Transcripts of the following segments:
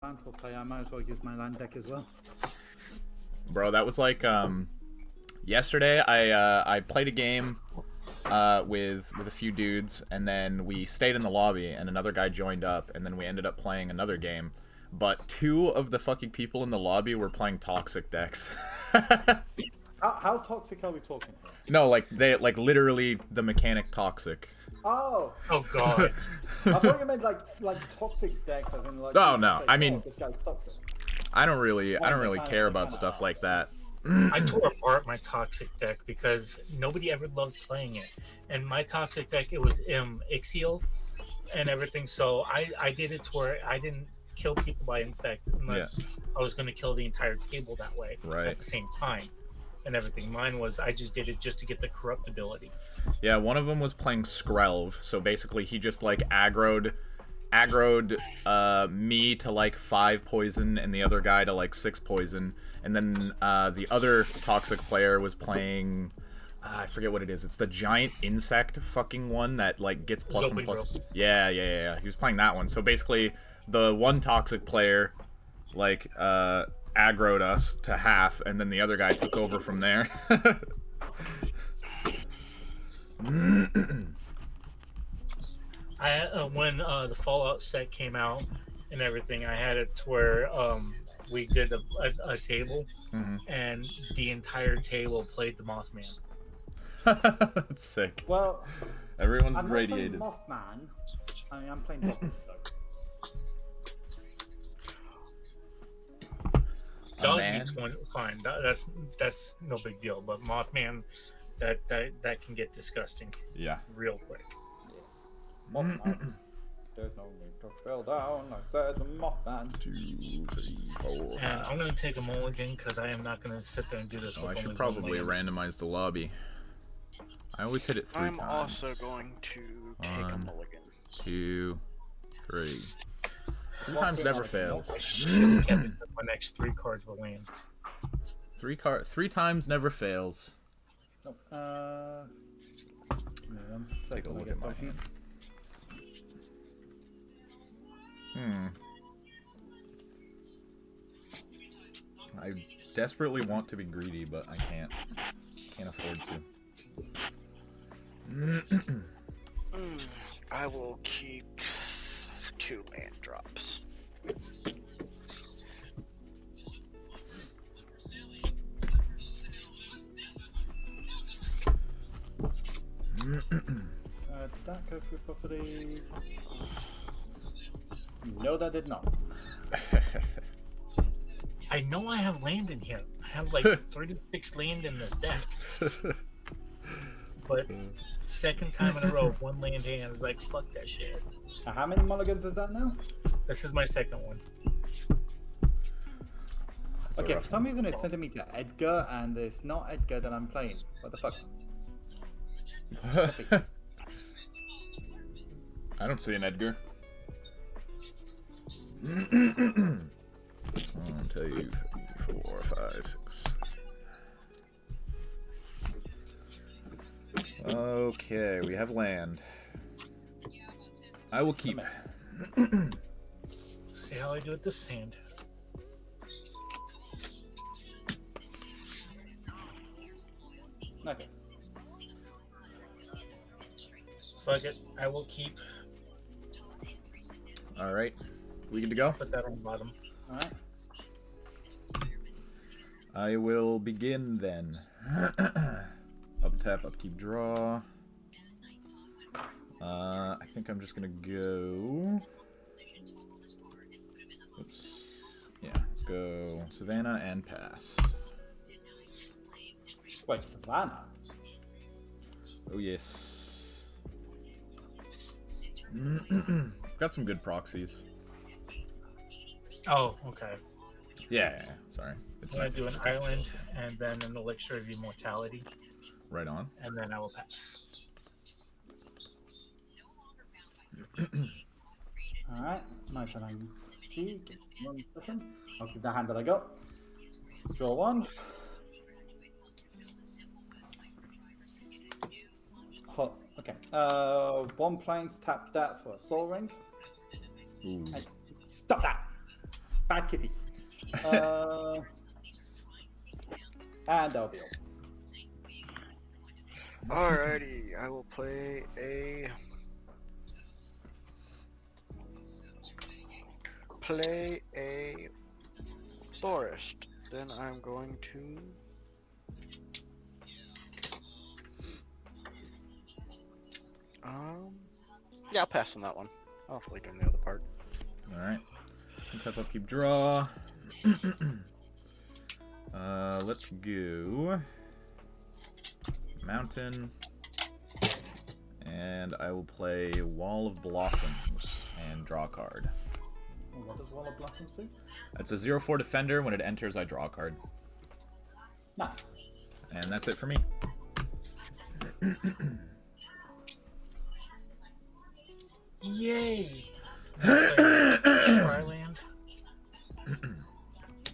Landfall play, I might as well use my land deck as well. Bro, that was like yesterday. I played a game with a few dudes, and then we stayed in the lobby, and another guy joined up, and then we ended up playing another game. But two of the fucking people in the lobby were playing toxic decks. How toxic are we talking here? No, like they literally the mechanic toxic. Oh God. I thought you meant like toxic decks, as in like. Oh no, I mean, this guy's toxic. I don't really care about stuff like that. I tore apart my toxic deck because nobody ever loved playing it, and my toxic deck, it was Ixial and everything. So I did it to where I didn't kill people by infect unless I was going to kill the entire table that way at the same time. And everything. Mine was I just did it just to get the corrupt ability. Yeah, one of them was playing Skrelv, so basically he just like aggroed me to like 5 poison and the other guy to like 6 poison, and then the other toxic player was playing I forget what it is. It's the giant insect fucking one that like gets plus 1 plus. Yeah. He was playing that one. So basically the one toxic player like aggroed us to half, and then the other guy took over from there. When the Fallout set came out and everything, I had it to where we did a table, and the entire table played the Mothman. That's sick. Well, everyone's I'm radiated. Not playing Mothman. I mean, I'm playing Dogmeat though. Dogmeat's one fine. That's no big deal. But Mothman, that can get disgusting. Yeah. Real quick. Yeah. Mothman. There's no need to fell down. I said Mothman. 2, 3, 4. And I'm gonna take a mulligan because I am not gonna sit there and do this. Oh, I should probably randomize the lobby. I always hit it 3 times. I'm also going to take a mulligan. 2, 3. 3 times never fails. My next 3 cards will land. 3 times never fails. No, one second. Take a look at my hand. I desperately want to be greedy, but I can't. Can't afford to. I will keep 2 land drops. Did that go through property? No, that did not. I know I have land in here. I have like 36 land in this deck. But second time in a row, 1 land hand is like, fuck that shit. How many mulligans is that now? This is my second one. Okay, for some reason it's sending me to Edgar, and it's not Edgar that I'm playing. What the fuck? I don't see an Edgar. 1, 2, 3, 4, 5, 6. Okay, we have land. I will keep. See how I do with this hand. Okay. Fuck it, I will keep. Alright, we good to go? Put that on the bottom. Alright. I will begin then. Up tap, upkeep, draw. I think I'm just gonna go. Oops. Yeah, let's go Savannah and pass. Wait, Savannah? Oh yes. Got some good proxies. Oh, okay. Yeah, sorry. It's I'm gonna do an island and then an elixir of immortality. Right on. And then I will pass. Alright, my turn. I see. 1 second. I'll keep the hand that I got. Draw 1. Okay. 1 planes tap that for a soul ring. Ooh. Stop that! Bad kitty. And that'll be all. Alrighty, I will play a forest. Then I'm going to yeah, I'll pass on that one. I'll hopefully do the other part. All right. Tap, upkeep, draw. Let's go mountain, and I will play Wall of Blossoms and draw a card. What does Wall of Blossoms do? It's a 0/4 defender. When it enters, I draw a card. Nice. And that's it for me. Yay! Shyland.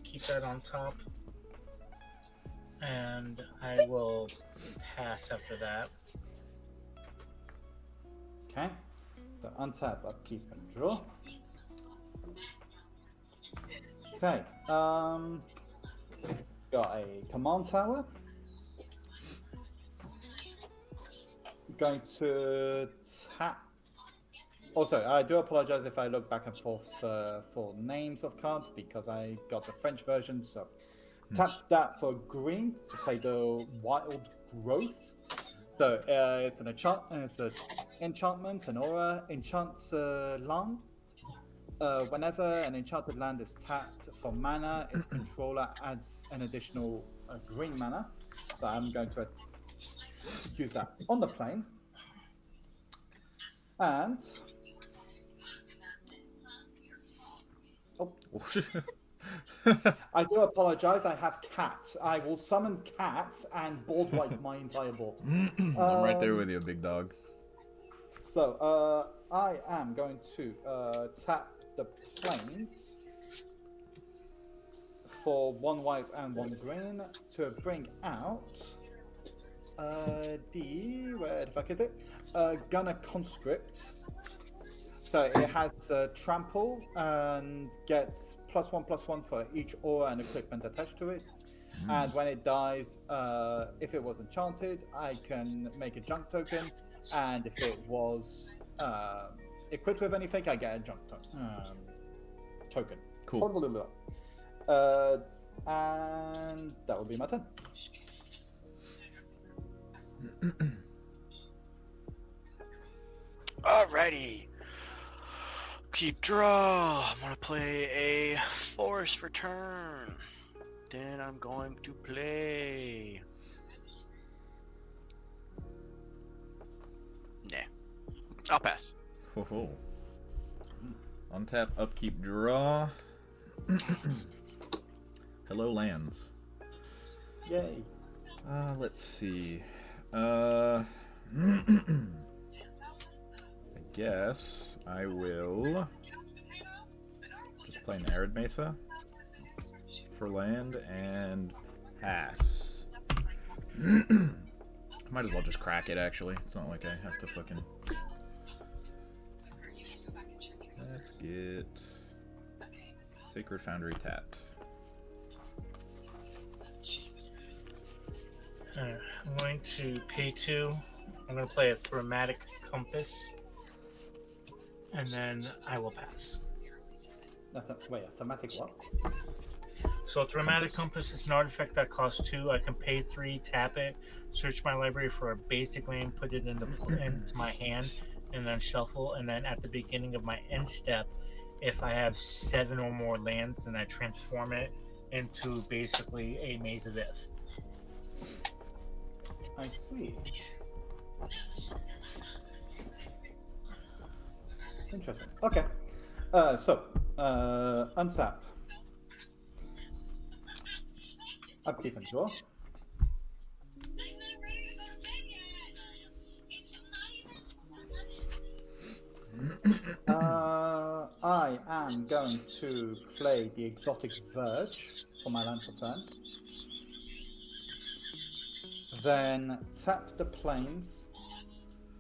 Keep that on top. And I will pass after that. Okay. So untap, upkeep, and draw. Okay. Got a command tower. Going to tap. Also, I do apologize if I look back and forth for names of cards because I got the French version. So tap that for green to play the Wild Growth. So it's an enchantment, an aura, enchant land. Whenever an enchanted land is tapped for mana, its controller adds an additional green mana. So I'm going to use that on the plane. And I do apologize. I have cats. I will summon cats and board wipe my entire board. I'm right there with you, big dog. So I am going to tap the planes for 1 white and 1 green to bring out where the fuck is it? Gunner Conscript. So it has trample and gets +1/+1 for each aura and equipment attached to it. And when it dies, if it was enchanted, I can make a junk token. And if it was equipped with anything, I get a junk token. Cool. And that will be my turn. Alrighty. Keep draw. I'm gonna play a forest for turn. Then I'm going to play. Nah. I'll pass. Ho. Untap, upkeep, draw. Hello, lands. Yay. Let's see. I guess I will just play an Arid Mesa for land and pass. Might as well just crack it, actually. It's not like I have to fucking... Let's get Sacred Foundry tapped. I'm going to pay 2. I'm going to play a Thematic Compass. And then I will pass. Wait, a thematic what? So a Thematic Compass is an artifact that costs 2. I can pay 3, tap it, search my library for a basic land, put it into my hand, and then shuffle. And then at the beginning of my end step, if I have 7 or more lands, then I transform it into basically a Maze of Ith. I see. Interesting. Okay. Untap. Upkeep and draw. I am going to play the Exotic Verge for my land for turn. Then tap the plains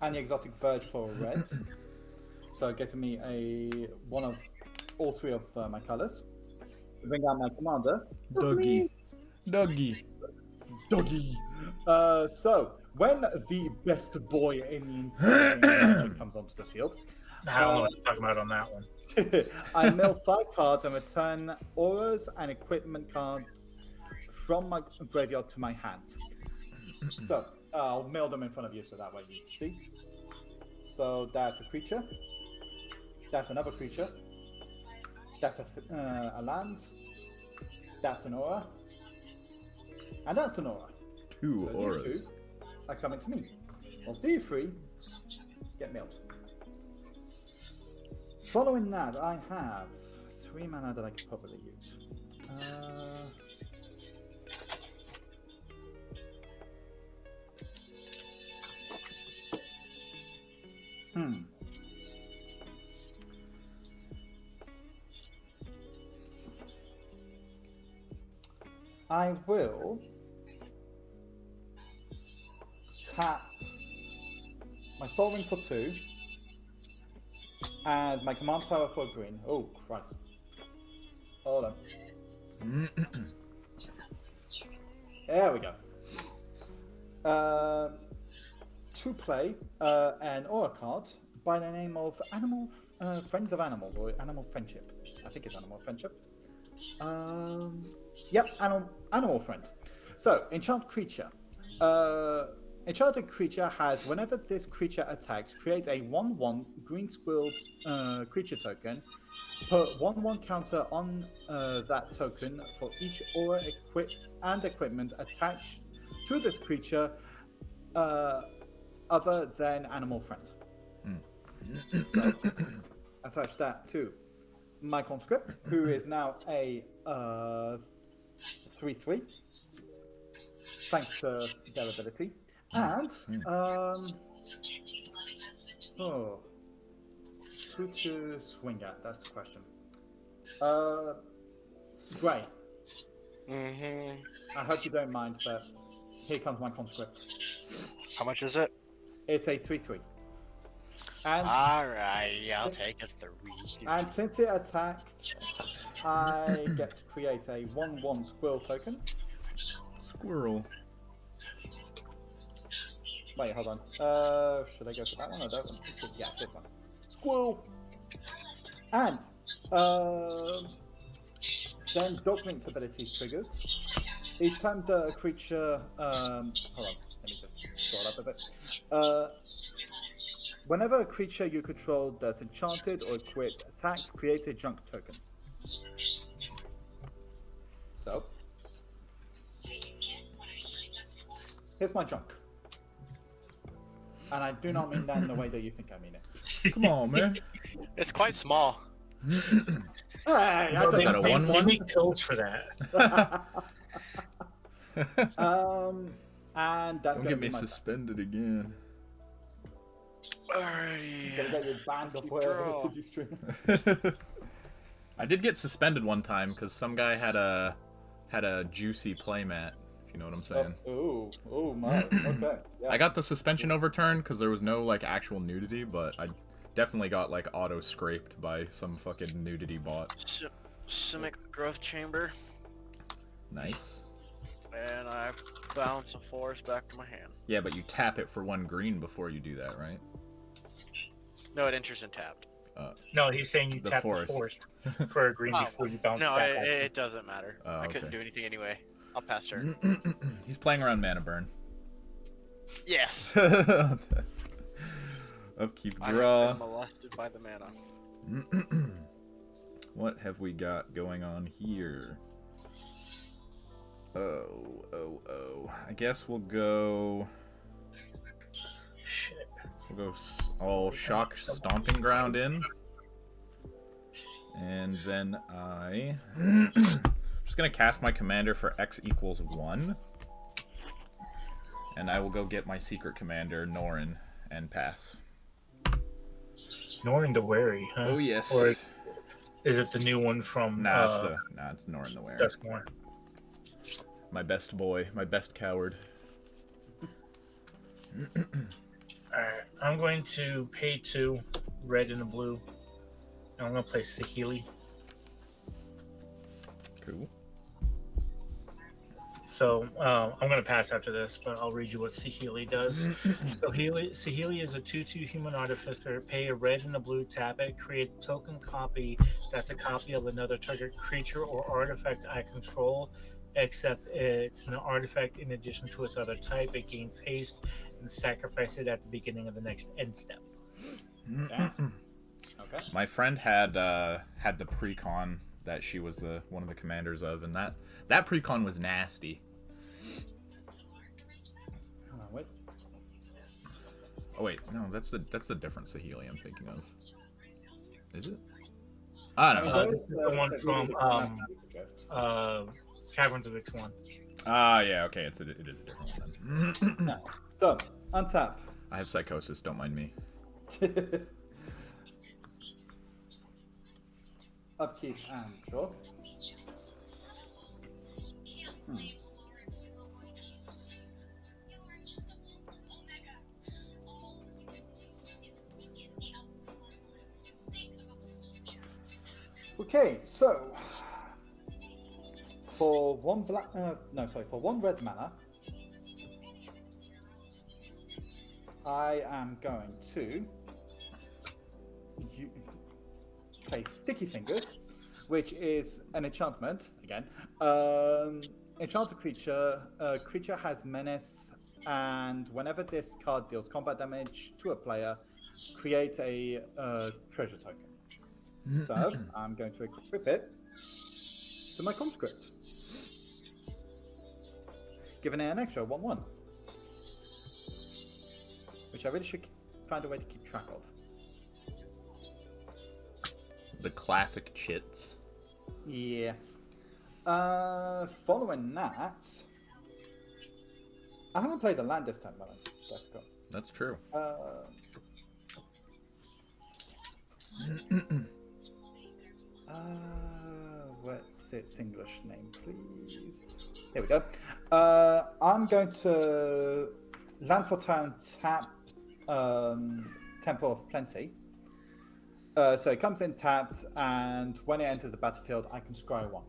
and the Exotic Verge for red. So getting me one of all 3 of my colors. bring out my commander. Dougie. Dougie. Doggy. So when the best boy in the entire game comes onto the field, I don't know what you're talking about on that one. I mill 5 cards and return auras and equipment cards from my graveyard to my hand. So I'll mill them in front of you so that way you see. So that's a creature. That's another creature. That's a land. That's an aura. And that's an aura. 2 So auras. these 2 are coming to me. Whilst these 3 get milled. Following that, I have 3 mana that I could probably use. I will tap my Soul Ring for 2 and my Command Tower for a green. Oh, Christ. Hold on. There we go. To play an aura card by the name of Friends of Animals, or Animal Friendship. I think it's Animal Friendship. Yep, animal friend. So, enchant creature. Enchanted creature has, whenever this creature attacks, create a 1/1 green squirrel creature token. Put 1/1 counter on that token for each aura equipment attached to this creature other than animal friend. So, attach that to my conscript, who is now a 3/3, thanks to their ability. And who to swing at? That's the question. Gray. I hope you don't mind, but here comes my conscript. How much is it? It's a 3/3. And Alright, I'll take a 3. and since it attacked, I get to create a 1/1 squirrel token. Squirrel. Wait, hold on. Should I go for that one or that one? Yeah, this one. Squirrel! And, then Dogmeat's ability triggers. Each time the creature, hold on, let me just scroll up a bit. Whenever a creature you control does enchanted or equipped attacks, create a junk token. So, here's my junk. And I do not mean that in the way that you think I mean it. Come on, man. It's quite small. Hey, I No, don't Is that a they 1/1? make pills for that. and that's Don't gonna get be me my suspended again. Gonna Alrighty. get you banned off wherever it is you stream. I did get suspended one time because some guy had a juicy playmat. If you know what I'm saying. Oh my. Okay. Yeah. I got the suspension overturned because there was no like actual nudity, but I definitely got like auto scraped by some fucking nudity bot. Simic Growth Chamber, Nice. and I bounce a forest back to my hand. Yeah, but you tap it for 1 green before you do that, right? No, it enters untapped. No, he's saying you The tap forest. the forest for a green Oh, before you bounce No, that. it doesn't matter. Oh, I couldn't okay. do anything anyway. I'll pass her. He's playing around mana burn. Yes. Upkeep I draw. have been molested by the mana. What have we got going on here? Oh. I guess we'll go. Shit. We'll go all shock stomping ground in. And then I just gonna cast my commander for X equals 1. And I will go get my secret commander, Norin, and pass. Norin the Wary, huh? Oh yes. Or is it the new one from it's Norin the Wary. Duskmore? My best boy, my best coward. Alright, I'm going to pay 2 red and a blue. And I'm going to play Sahili. Cool. So I'm going to pass after this, but I'll read you what Sahili does. So Sahili is a 2/2 human artificer. Pay a red and a blue, tap it, create a token copy that's a copy of another target creature or artifact I control, except it's an artifact in addition to its other type. It gains haste and sacrifice it at the beginning of the next end step. Okay. Okay. My friend had the precon that she was one of the commanders of, and that precon was nasty. Wait. Oh wait, no, that's the different Sahili I'm thinking of. Is it? I don't know. This is the one from Caverns of Ixalan. Yeah, okay, it is a different one then. No. So, untap. I have psychosis, don't mind me. Upkeep and draw. Okay, so for one black, for one red mana, I am going to play Sticky Fingers, which is an enchantment again. Enchanted creature. Creature has menace, and whenever this card deals combat damage to a player, create a treasure token. So I'm going to equip it to my conscript, giving it an extra 1/1, which I really should find a way to keep track of. The classic chits. Yeah. Following that, I haven't played the land this time, Jessica. That's true. What's its English name, please? Here we go. I'm going to land for town, tap Temple of Plenty. So it comes in tapped, and when it enters the battlefield, I can scry 1.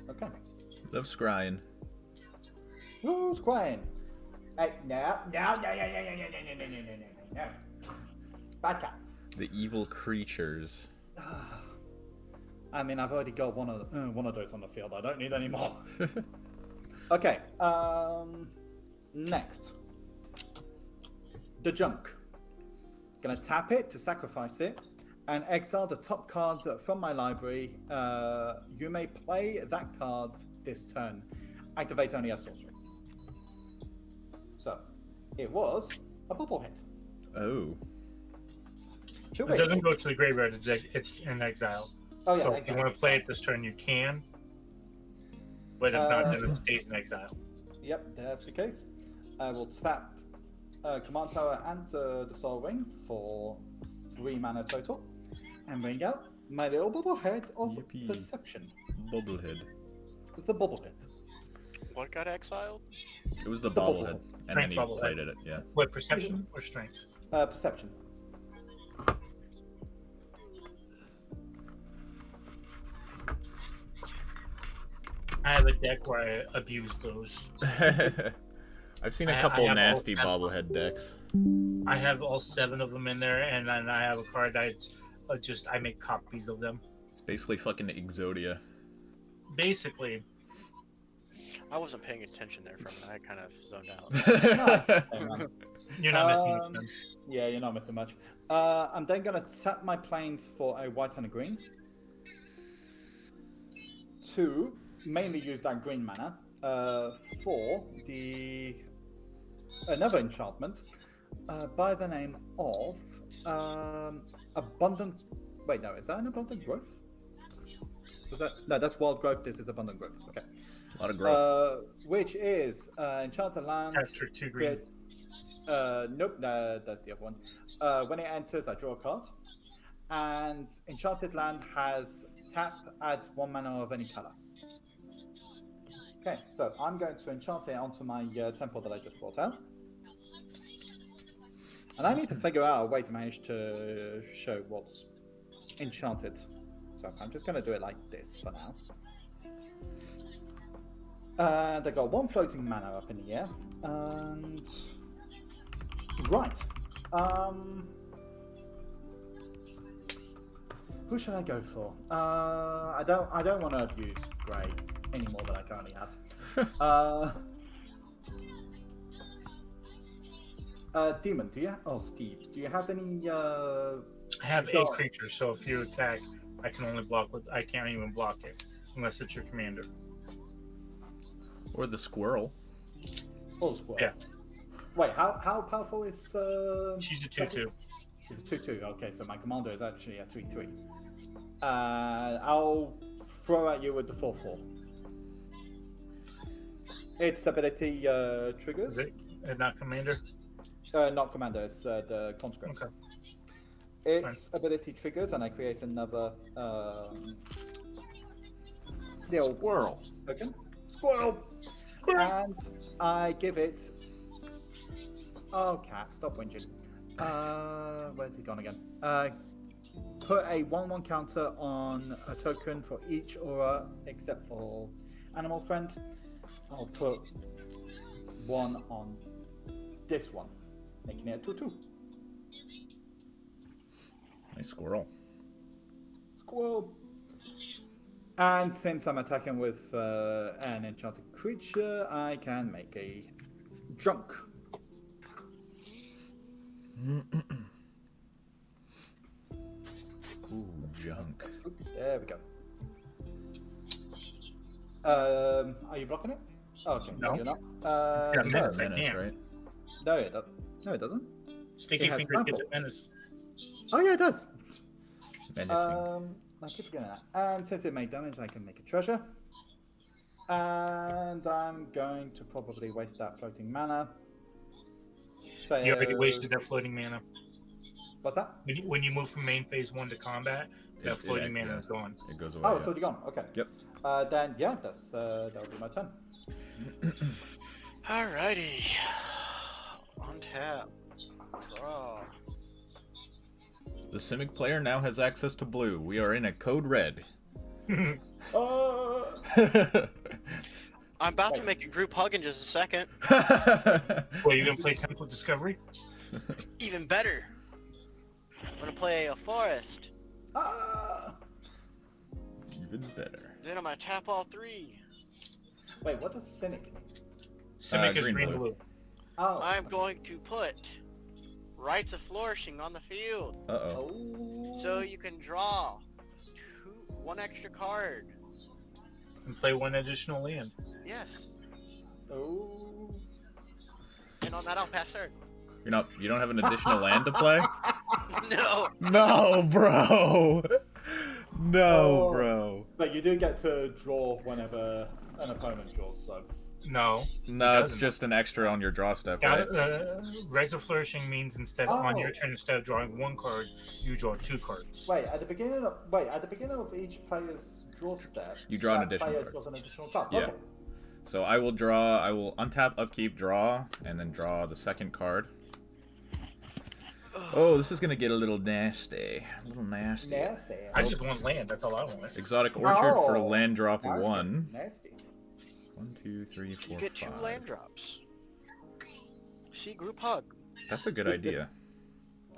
Okay. Love scrying. Who's scrying? Hey, no. Bad cat. The evil creatures. I mean, I've already got one of those on the field. I don't need any more. Okay. Next, the junk. Gonna tap it to sacrifice it, and exile the top card from my library. You may play that card this turn. Activate only as sorcery. So, it was a bobblehead. Oh. Two It doesn't ways. go to the graveyard, it's in exile. Oh yeah, So if you exactly. want to play it this turn, you can. But if not, then it stays in exile. Yep, that's the case. I will tap Command Tower and the Soul Ring for 3 mana total, and bring out my little bobblehead of Yippee. Perception. Bobblehead. It's the bobblehead. What got exiled? It was the The bobblehead. bobblehead. And Strength then he bobblehead. played it, yeah. What, perception or strength? Perception. I have a deck where I abuse those. I've seen a I couple have all nasty 7. bobblehead decks. I have all 7 of them in there, and then I have a card that I make copies of them. It's basically fucking Exodia. Basically, I wasn't paying attention there for a minute. I kind of zoned out. Hey, man. you're not missing much. Then. Yeah, you're not missing much. I'm then gonna tap my planes for a white and a green. 2, mainly use that green mana. For another enchantment by the name of Abundant. Wait, no, is that an Abundant Growth? No, that's Wild Growth. This is Abundant Growth. Okay. A lot of growth. Which is Enchanted Lands. That's for 2 green. Nope, no, that's the other one. When it enters, I draw a card. And Enchanted Land has tap, add 1 mana of any color. Okay, so I'm going to enchant it onto my temple that I just brought out. And I need to figure out a way to manage to show what's enchanted. So so I'm just going to do it like this for now. And I got 1 floating mana up in the air. And right. Who should I go for? I don't want to abuse Grey any more than I currently have. Demon, do you? Steve, do you have any? I have a creature, so if you attack, I can only block with. I can't even block it unless it's your commander. Or the squirrel. Oh, squirrel. Yeah. Wait, how powerful is? She's a 2/2. She's a 2/2. Okay, so my commander is actually a 3/3. I'll throw at you with the 4/4. Its ability triggers. Is it not commander? Not commander. It's the conscript. Okay. Its ability triggers, and I create another little Squirrel. token. Squirrel. And I give it. Oh, cat! Stop whinging. Where's he gone again? Put a 1/1 counter on a token for each aura except for Animal Friend. I'll put 1 on this one, making it a 2/2. Nice squirrel. Squirrel. And since I'm attacking with an enchanted creature, I can make a drunk. Ooh, junk. There we go. Are you blocking it? Okay, No. you're not. got So- menace. Menace, can't. right? no, it doesn't. Sticky It has finger gets a trample. menace. Oh yeah, it does. Menacing. I keep forgetting that. And since it made damage, I can make a treasure. And I'm going to probably waste that floating mana. So, You already wasted that floating mana. What's that? When you move from main phase 1 to combat, that It- floating yeah, mana yeah. is gone. It goes away. Oh, yeah. it's already gone. Okay. Yep. Then yeah, that'll be my turn. Alrighty. On tap. Draw. The Simic player now has access to blue. We are in a code red. I'm about to make a group hug in just a second. Well, you gonna play Temple Discovery? Even better. I'm gonna play a forest. Even better. Then I'm gonna tap all 3. Wait, what does cynic mean? Simic is green green blue. blue. Oh, I'm going to put Rites of Flourishing on the field. Uh-oh. Oh. So you can draw 1 extra card. And play 1 additional land. Yes. Oh. And on that, I'll pass turn. You don't have an additional land to play? No. No, bro. No, Oh. bro. But you do get to draw whenever an opponent draws, so. No. No, it's doesn't. just an extra on your draw step, right? Rites of Flourishing means on your turn, instead of drawing 1 card, you draw 2 cards. Wait, at the beginning of each player's draw step, You draw an that additional player card. draws an additional card. Yeah. Okay. So I will untap, upkeep, draw, and then draw the second card. Oh, this is gonna get a little nasty. A little nasty. Nasty. I just want land, that's all I want. Exotic Orchard for Oh. land drop Nasty. 1. Nasty. 1, 2, 3, 4, You get 2 5. land drops. See, group hug. That's a good idea.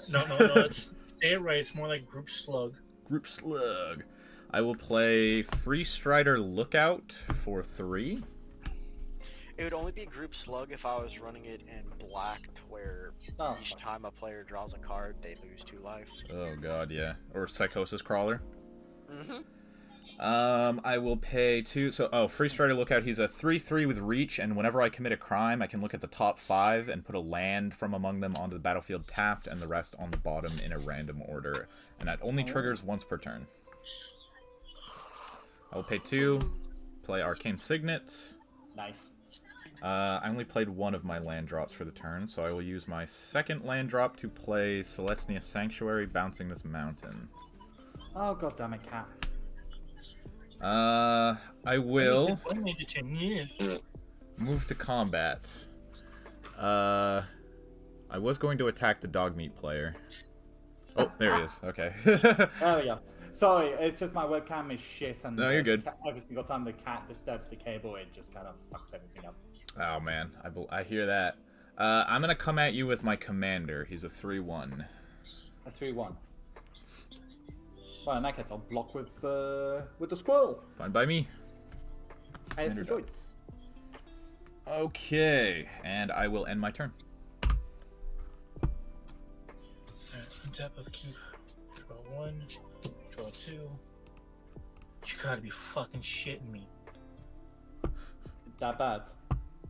No, let's say it right. It's more like group slug. Group Slug. I will play Free Strider Lookout for 3. It would only be group slug if I was running it in black, to where Oh, each time a player draws a card, they lose 2 life. Oh god, yeah. Or Psychosis Crawler. Mm-hmm. I will pay 2. So, Free Strider Lookout. He's a 3/3 with reach, and whenever I commit a crime, I can look at the top 5 and put a land from among them onto the battlefield tapped, and the rest on the bottom in a random order. And that only triggers once per turn. I will pay 2. Play Arcane Signet. nice. I only played 1 of my land drops for the turn, so I will use my second land drop to play Celestia Sanctuary, bouncing this mountain. Oh god damn it, cat. I will I made it 10 years. move to combat. I was going to attack the Dogmeat player. Oh, there he is. Okay. There we go. Sorry, it's just my webcam is shit, and No, you're good. Every single time the cat disturbs the cable, it just kind of fucks everything up. Oh man, I hear that. I'm gonna come at you with my commander. He's a 3/1. A 3/1. Well, in that case, I'll block with the squirrel. Fine by me. As Commander enjoyed. Okay, and I will end my turn. Untap upkeep. Draw 1. Draw 2. You gotta be fucking shitting me. That bad.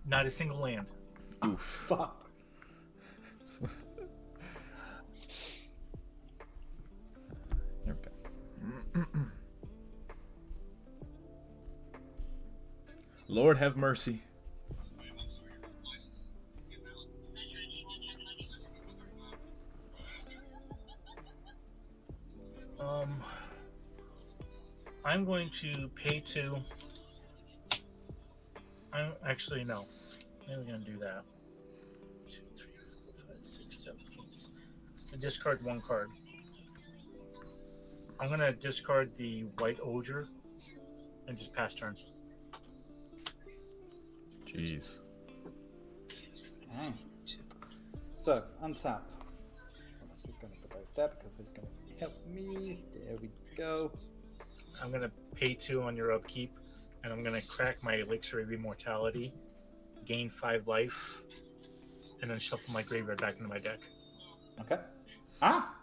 Not a single land. Oof. Fuck. Here we go. Lord have mercy. I'm going to pay 2. I'm actually no. Maybe we're gonna do that. 2, 3, 4, 5, 6, 7, 8. To discard 1 card. I'm gonna discard the white ogre and just pass turn. Jeez. Okay. So, untap. I'm just going to propose that because it's going to help me. There we go. I'm gonna pay 2 on your upkeep, and I'm gonna crack my elixir of immortality, gain 5 life, and then shuffle my graveyard back into my deck. Okay. Ah!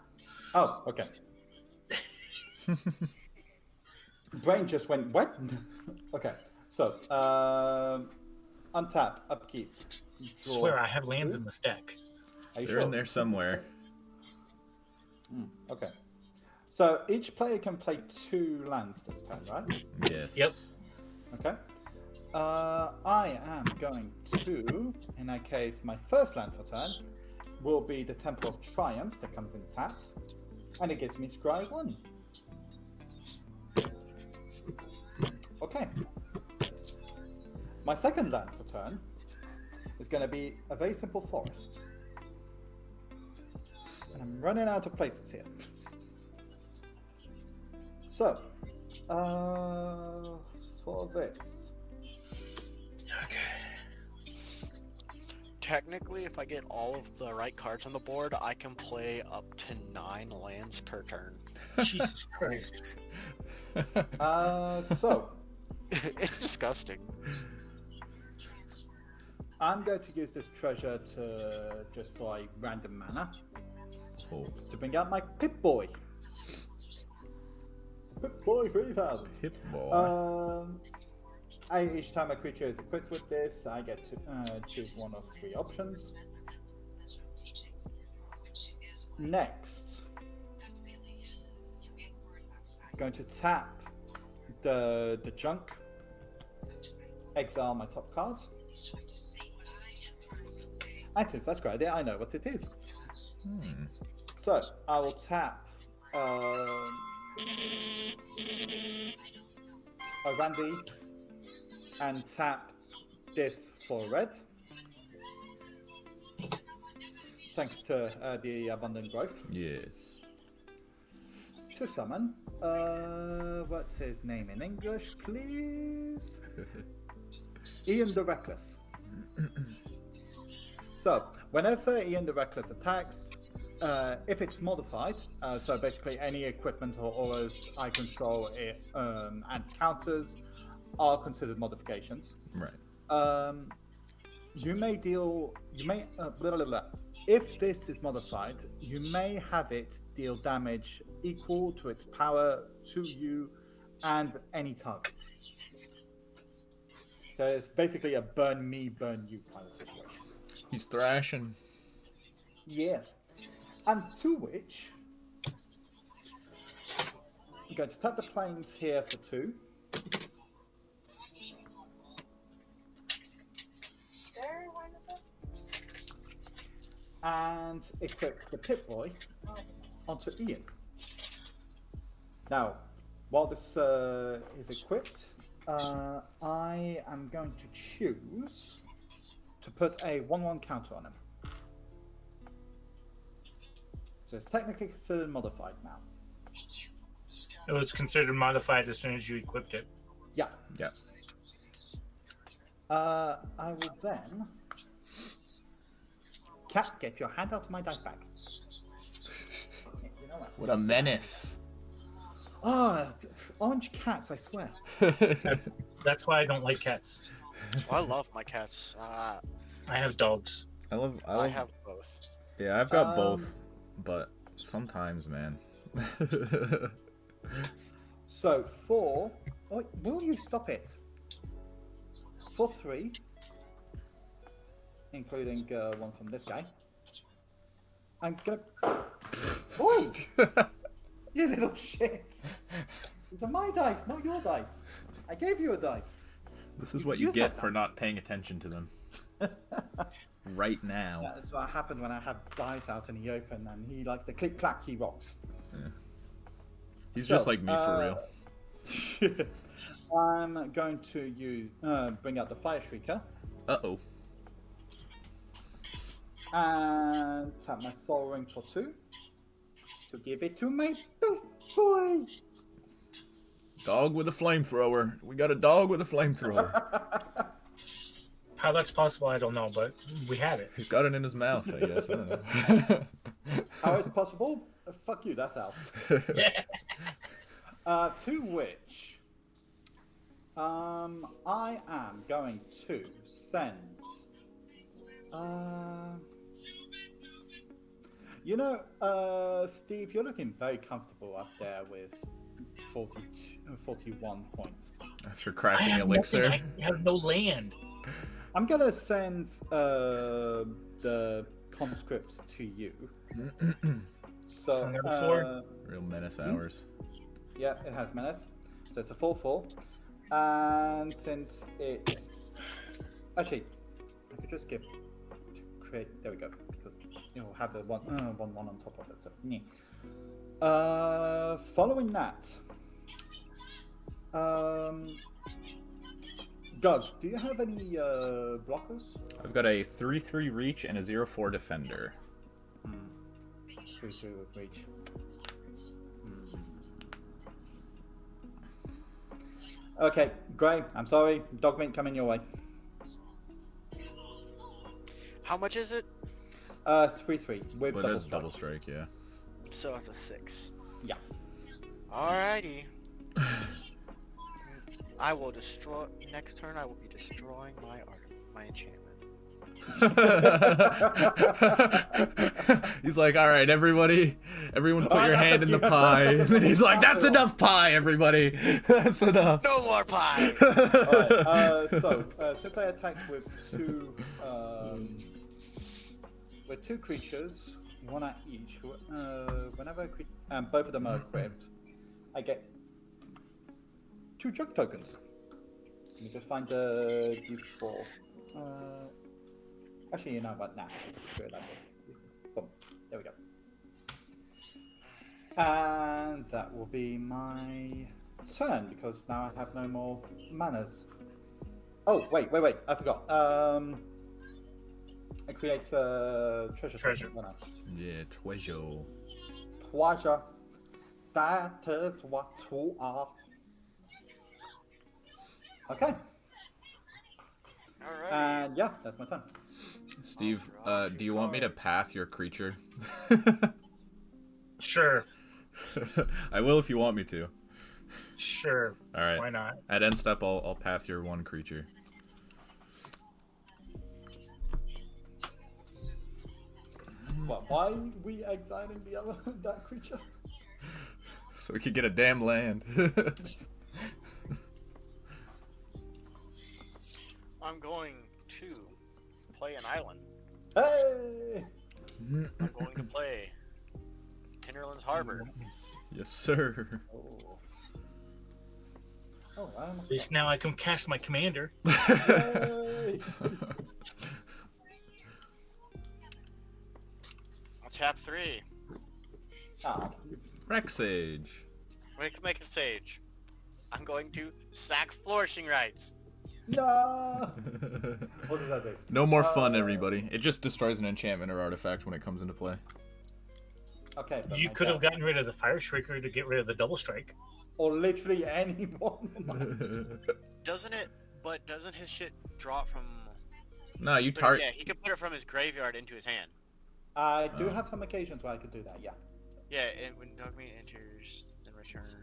Oh, okay. Brain just went, what? Okay. So, untap, upkeep. I swear I have lands in this deck. Are you They're sure? in there somewhere. Okay. So each player can play 2 lands this time, right? Yes. Yep. Okay. I am going to, in that case, my first land for turn will be the Temple of Triumph that comes in tapped, and it gives me Scry 1. Okay. My second land for turn is going to be a very simple forest. And I'm running out of places here. So, for this. Okay. Technically, if I get all of the right cards on the board, I can play up to 9 lands per turn. Jesus Christ. So, It's disgusting. I'm going to use this treasure to just for a random mana Oh. to bring out my Pip-Boy. Pip-Boy 3000. Hip boy. Each time a creature is equipped with this, I get to choose one of 3 options. Next, going to tap the junk, exile my top card. And since that's a great idea, I know what it is. So I will tap a Randy and tap this for red. Thanks to the abundant growth. Yes. To summon, what's his name in English, please? Ian the Reckless. So, whenever Ian the Reckless attacks, if it's modified, so basically any equipment or auras I control and counters are considered modifications. Right. If this is modified, you may have it deal damage equal to its power to you and any target. So it's basically a burn me, burn you kind of situation. He's thrashing. Yes. And to which, I'm going to tap the planes here for 2. And equip the Pip-Boy onto Ian. Now, while this is equipped, I am going to choose to put a 1/1 counter on him. So it's technically considered modified now. It was considered modified as soon as you equipped it. Yeah. Yeah. I will then. Cat, get your hand out of my dice bag. You know what? What a menace. Ah, orange cats! I swear. That's why I don't like cats. I love my cats. I have dogs. I have both. Yeah, I've got both, but sometimes, man. So for. Oh, will you stop it? For 3, including one from this guy. I'm gonna. Oi! You little shit! These are my dice, not your dice. I gave you a dice. This is what you get for not paying attention to them. Right now. That's what happened when I have dice out in the open, and he likes to click clack. He rocks. Yeah. He's just like me for real. I'm going to bring out the Fire Shrieker. Uh-oh. And tap my Soul Ring for 2. To give it to my best boy. Dog with a flamethrower. We got a dog with a flamethrower. How that's possible, I don't know, but we have it. He's got it in his mouth, I guess. I don't know. How is it possible? Fuck you, that's out. To which, I am going to send. Steve, you're looking very comfortable up there with 41 points. After I cracking have elixir. nothing. I have no land. I'm gonna send the conscripts to you. So number 4. Real menace hours. Yeah, it has menace. So it's a 4/4. And since it actually, I could just create. There we go, because it'll have the one on top of it. So yeah. Following that, Doug, do you have any blockers? I've got a 3/3 reach and a 0/4 defender. 3/3 with reach. Okay, Gray, I'm sorry. Dogmeat coming your way. How much is it? 3/3 with But double that's strike. double strike, yeah. So it's a 6. Yeah. Alrighty. I will destroy. Next turn, I will be destroying my enchantment. He's like, all right, everyone put your hand in the pie. He's like, that's enough pie, everybody. That's enough. No more pie. Alright, since I attacked with two creatures, one at each, whenever both of them are equipped, I get 2 jug tokens. Let me just find the D4. Actually, you know what? Nah, let's do it like this. Boom. There we go. And that will be my turn, because now I have no more manners. Oh, wait. I forgot. I create a treasure. Token, Yeah, treasure. Treasure. That is what you are. Okay. Alright. And yeah, that's my turn. Steve, do you want me to path your creature? Sure. I will if you want me to. Sure. All right. Why not? At end step, I'll path your one creature. What? Why are we exiling that creature? So we could get a damn land. I'm going to play an island. Hey! I'm going to play Tinderland's Harbor. Yes, sir. Oh, I almost At least now I can cast my commander. Yay! I'll tap 3. Ah, Rex Sage. Make a sage. I'm going to sack Flourishing Rights. no! What does that do? No more fun, everybody. It just destroys an enchantment or artifact when it comes into play. Okay. but You my could have turn. gotten rid of the Fire Shrieker to get rid of the double strike. or literally anyone. Doesn't it? But doesn't his shit drop from? No, you Yeah, target. he could put it from his graveyard into his hand. I do have some occasions where I could do that. Yeah. Yeah, and when Dogmeat enters, then returns.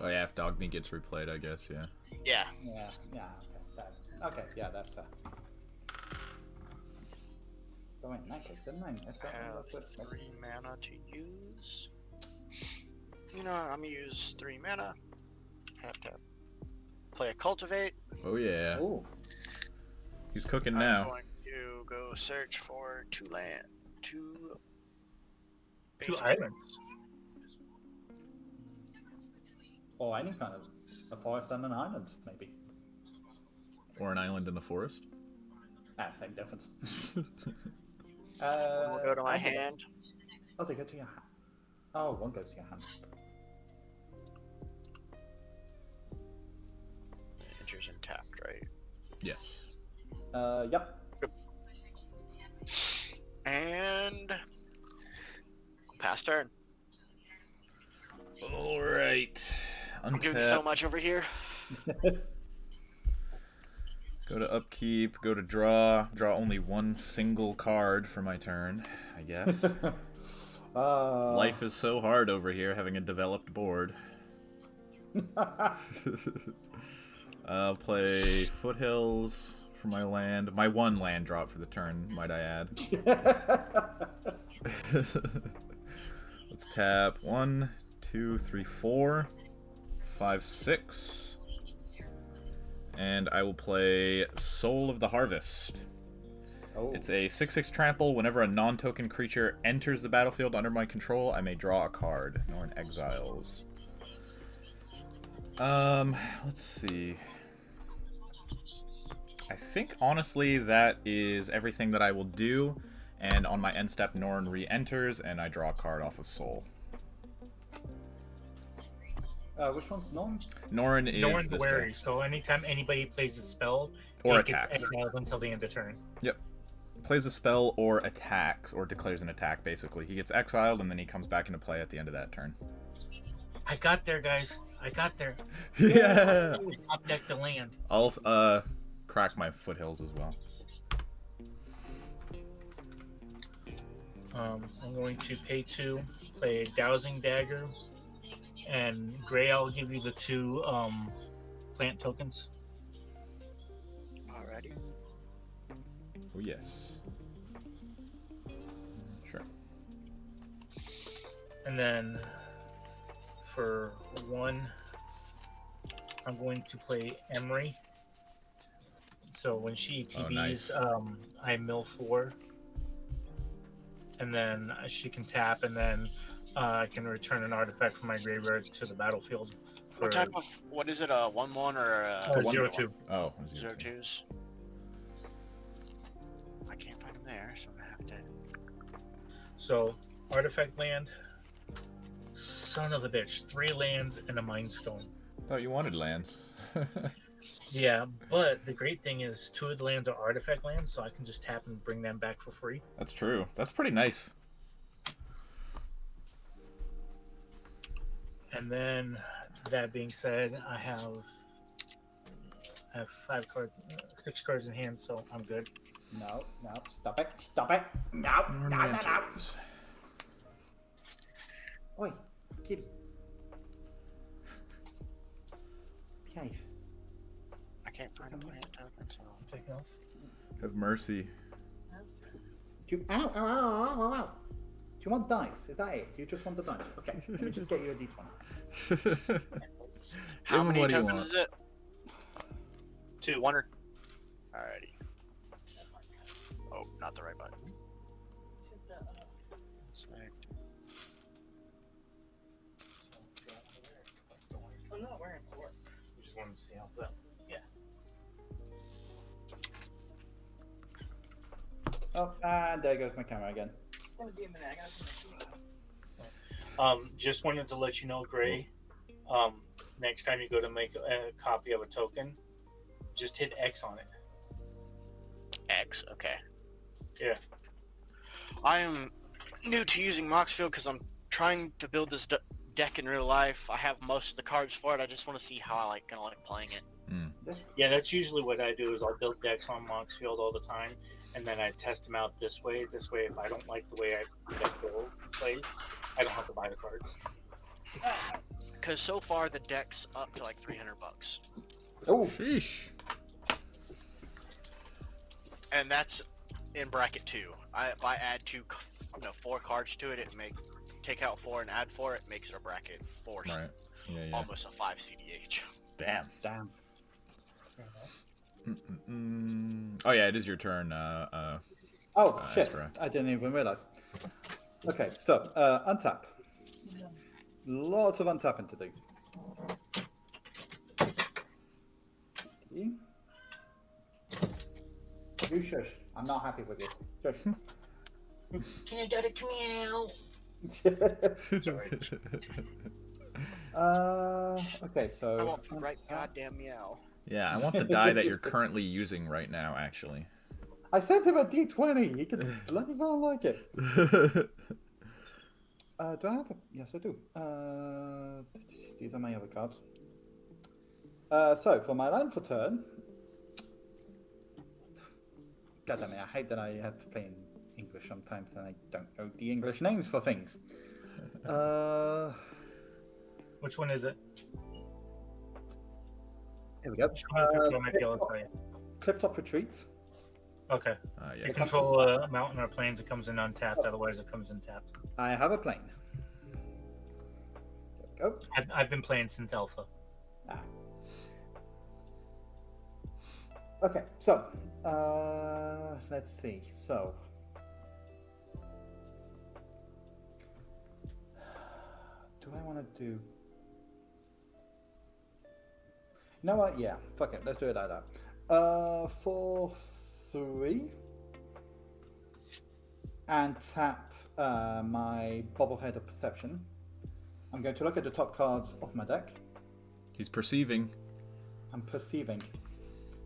Oh yeah, if Dogmeat gets replayed, I guess. Yeah. Yeah. Yeah. Yeah. Okay. Yeah, that's fair. So wait, in that case, didn't I miss I that? have 3 mana to use. You know, I'm gonna use 3 mana. Have to play a cultivate. Oh yeah. Ooh. He's cooking I'm now. going to go search for 2 land, 2 basic islands. Or any kind of a forest and an island, maybe. Or an island in the forest. Same difference. We'll go to my hand. Oh, they go to your hand. Oh, one goes to your hand. Enters and tapped, right? Yes. Yep. And pass turn. All right. I'm doing so Untap. much over here. Go to upkeep. Go to draw. Draw only one single card for my turn, I guess. Life is so hard over here, having a developed board. I'll play Foothills for my land. My one land drop for the turn, might I add. Let's tap 1, 2, 3, 4, 5, 6. And I will play Soul of the Harvest. Oh. It's a 6/6 trample. Whenever a non-token creature enters the battlefield under my control, I may draw a card. Norn exiles. Let's see. I think honestly that is everything that I will do. And on my end step, Norn re-enters, and I draw a card off of Soul. Which one's Norn? Norn is Norn's this wary, guy. so anytime anybody plays a spell, Or it gets attacks. exiled until the end of turn. Yep. Plays a spell or attacks, or declares an attack, basically. He gets exiled, and then he comes back into play at the end of that turn. I got there, guys. I got there. Yeah! We top decked the land. I'll crack my Foothills as well. I'm going to pay 2, play a Dowsing Dagger, and Gray, I'll give you the 2 plant tokens. Alrighty. Oh, yes. Sure. And then for 1, I'm going to play Emery. So when she TVs, nice. I mill 4. And then she can tap, and then I can return an artifact from my graveyard to the battlefield. For What type of, what is it, a 1/1 or a 0/2? Oh, 0/2s? I can't find them there, so I'm gonna have to. So, artifact land. Son of a bitch. 3 lands and a Mind Stone. Thought you wanted lands. Yeah, but the great thing is 2 of the lands are artifact lands, so I can just tap and bring them back for free. That's true. That's pretty nice. And then, that being said, I have 5 cards, 6 cards in hand, so I'm good. No, stop it. No. Oi, kitty. Behave. I can't find a plant token, so. Take it off. Have mercy. Ow. Do you want dice? Is that it? Do you just want the dice? Okay, let me just get you a d20. How Give him many what he tokens wants. is it? 2. 1 or. Alrighty. Oh, not the right button. Select. I'm not wearing it to work. We just wanted to see how that. Yeah. Oh, and there goes my camera again. Just wanted to let you know, Gray. Next time you go to make a copy of a token, just hit X on it. X, okay. Yeah. I am new to using Moxfield because I'm trying to build this deck in real life. I have most of the cards for it. I just want to see how I gonna like playing it. Yeah, that's usually what I do. Is I'll build decks on Moxfield all the time, and then I test them out this way. This way, if I don't like the way I deck plays, I don't have to buy the cards. Because so far the deck's up to like $300, Oh, Sheesh. and that's in bracket 2. If I add 4 cards to it, take out 4 and add 4, it makes it a bracket 4. Right. Yeah, yeah. Almost a 5 CDH. Damn. damn. Oh yeah, it is your turn. Oh, shit. Astra. I didn't even realize. Okay, so, untap. Lots of untapping to do. You shush. I'm not happy with you. Shush. Can I get a meow? Okay, so... I want the right goddamn meow. Yeah, I want the die that you're currently using right now, actually. I sent him a D20. He could bloody well like it. Do I have a... Yes, I do. These are my other cards. So, for my land for turn... God damn it, I hate that I have to play in English sometimes and I don't know the English names for things. Which one is it? Here we go. Which one I might be able to tell you. Clifftop Retreat. Okay. Yeah. You control a mountain or plains, it comes in untapped, otherwise it comes in tapped. I have a plane. There we go. I've been playing since Alpha. Ah. Okay, so let's see. So do I want to do? You know what? Yeah, fuck it. Let's do it like that. 4/3 and tap my Bobblehead of Perception. I'm going to look at the top cards of my deck. He's perceiving. I'm perceiving.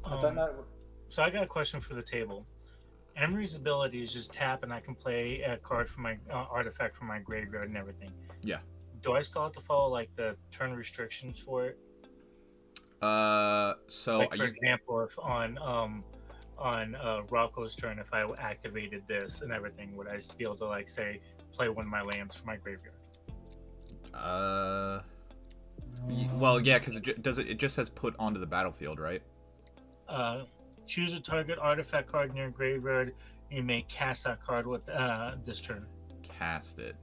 I don't know. So I got a question for the table. Emery's ability is just tap, and I can play a card from my artifact from my graveyard and everything. Yeah. Do I still have to follow like the turn restrictions for it? So Like for example, if on Rocco's turn, if I activated this and everything, would I be able to like say play one of my lands from my graveyard? Well, yeah, because it just says put onto the battlefield, right? Choose a target artifact card in your graveyard. You may cast that card with this turn. Cast it.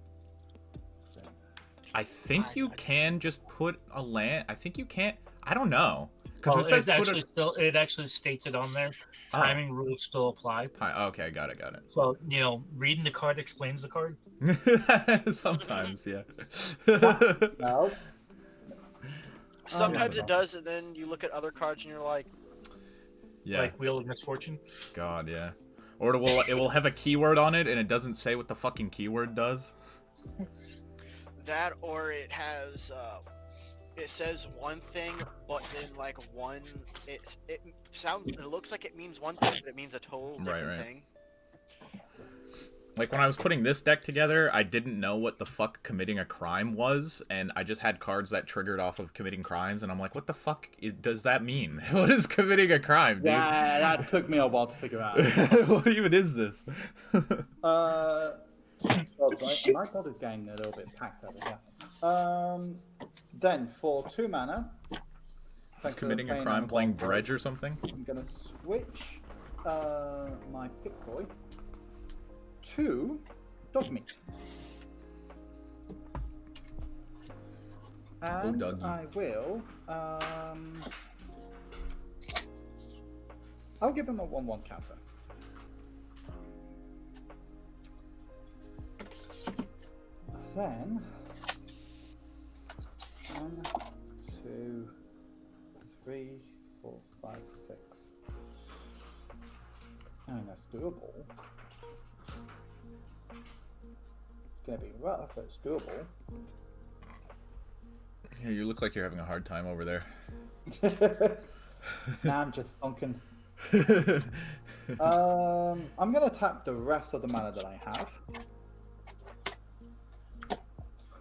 I think you can just put a land. I think you can't. I don't know. Because it says it actually states it on there. Timing rules still apply. Okay, got it. So, reading the card explains the card. Sometimes, yeah. No. Sometimes it does, and then you look at other cards and you're like, Yeah. Like Wheel of Misfortune. God, yeah. Or it will have a keyword on it and it doesn't say what the fucking keyword does. that, or it has it says one thing, but then like it looks like it means one thing, but it means a total different thing. Like when I was putting this deck together, I didn't know what the fuck committing a crime was, and I just had cards that triggered off of committing crimes, and I'm like, what the fuck does that mean? What is committing a crime, dude? Yeah, that took me a while to figure out. What even is this? My pod is getting a little bit packed over here. Then for 2 mana, Is committing a crime playing Dredge or something? I'm gonna switch my Pick-Boy to Dogmeat. And I will I'll give him a 1/1 counter. Then 1, 2, 3, 4, 5, 6. And that's doable. It's gonna be rough, but it's doable. Yeah, you look like you're having a hard time over there. Nah, I'm just thunking. I'm gonna tap the rest of the mana that I have.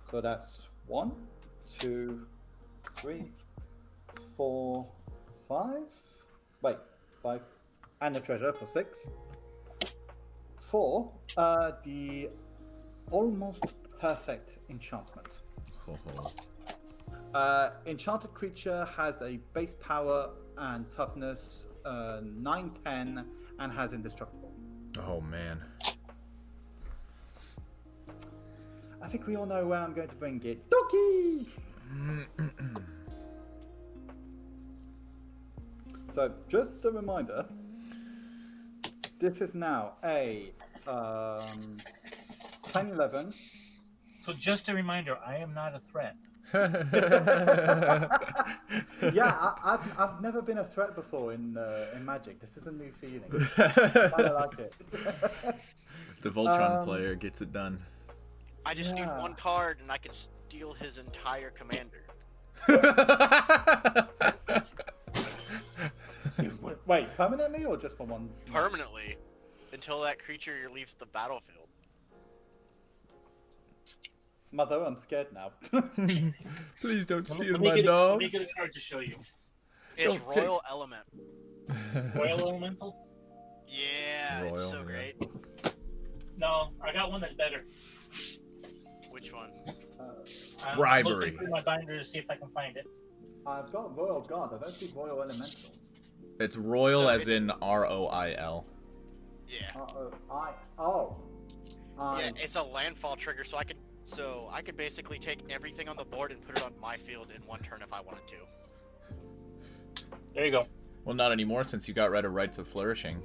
So that's 1, 2, 3, 4, 5. Wait, 5. And the treasure for 6. 4. The almost perfect enchantment. Enchanted creature has a base power and toughness 9, 10, and has indestructible. Oh man. I think we all know where I'm going to bring it. Doki! So, just a reminder, this is now a 10-11. So just a reminder, I am not a threat. Yeah, I've never been a threat before in Magic. This is a new feeling. I kind of like it. The Voltron player gets it done. I just need one card and I can steal his entire commander. Wait, permanently or just for one? Permanently. Until that creature leaves the battlefield. Mother, I'm scared now. Please don't steal Let my me dog. get a card to show you. It's Don't Royal Element. Royal Elemental? Yeah, it's so Royal, yeah. great. No, I got one that's better. Which one? I'm Bribery. looking through my binder to see if I can find it. I've got Royal Guard. I don't see Royal Elemental. It's royal So as in ROIL. Yeah. I Yeah, it's a landfall trigger, so I could basically take everything on the board and put it on my field in one turn if I wanted to. There you go. Well, not anymore since you got rid of Rites of Flourishing.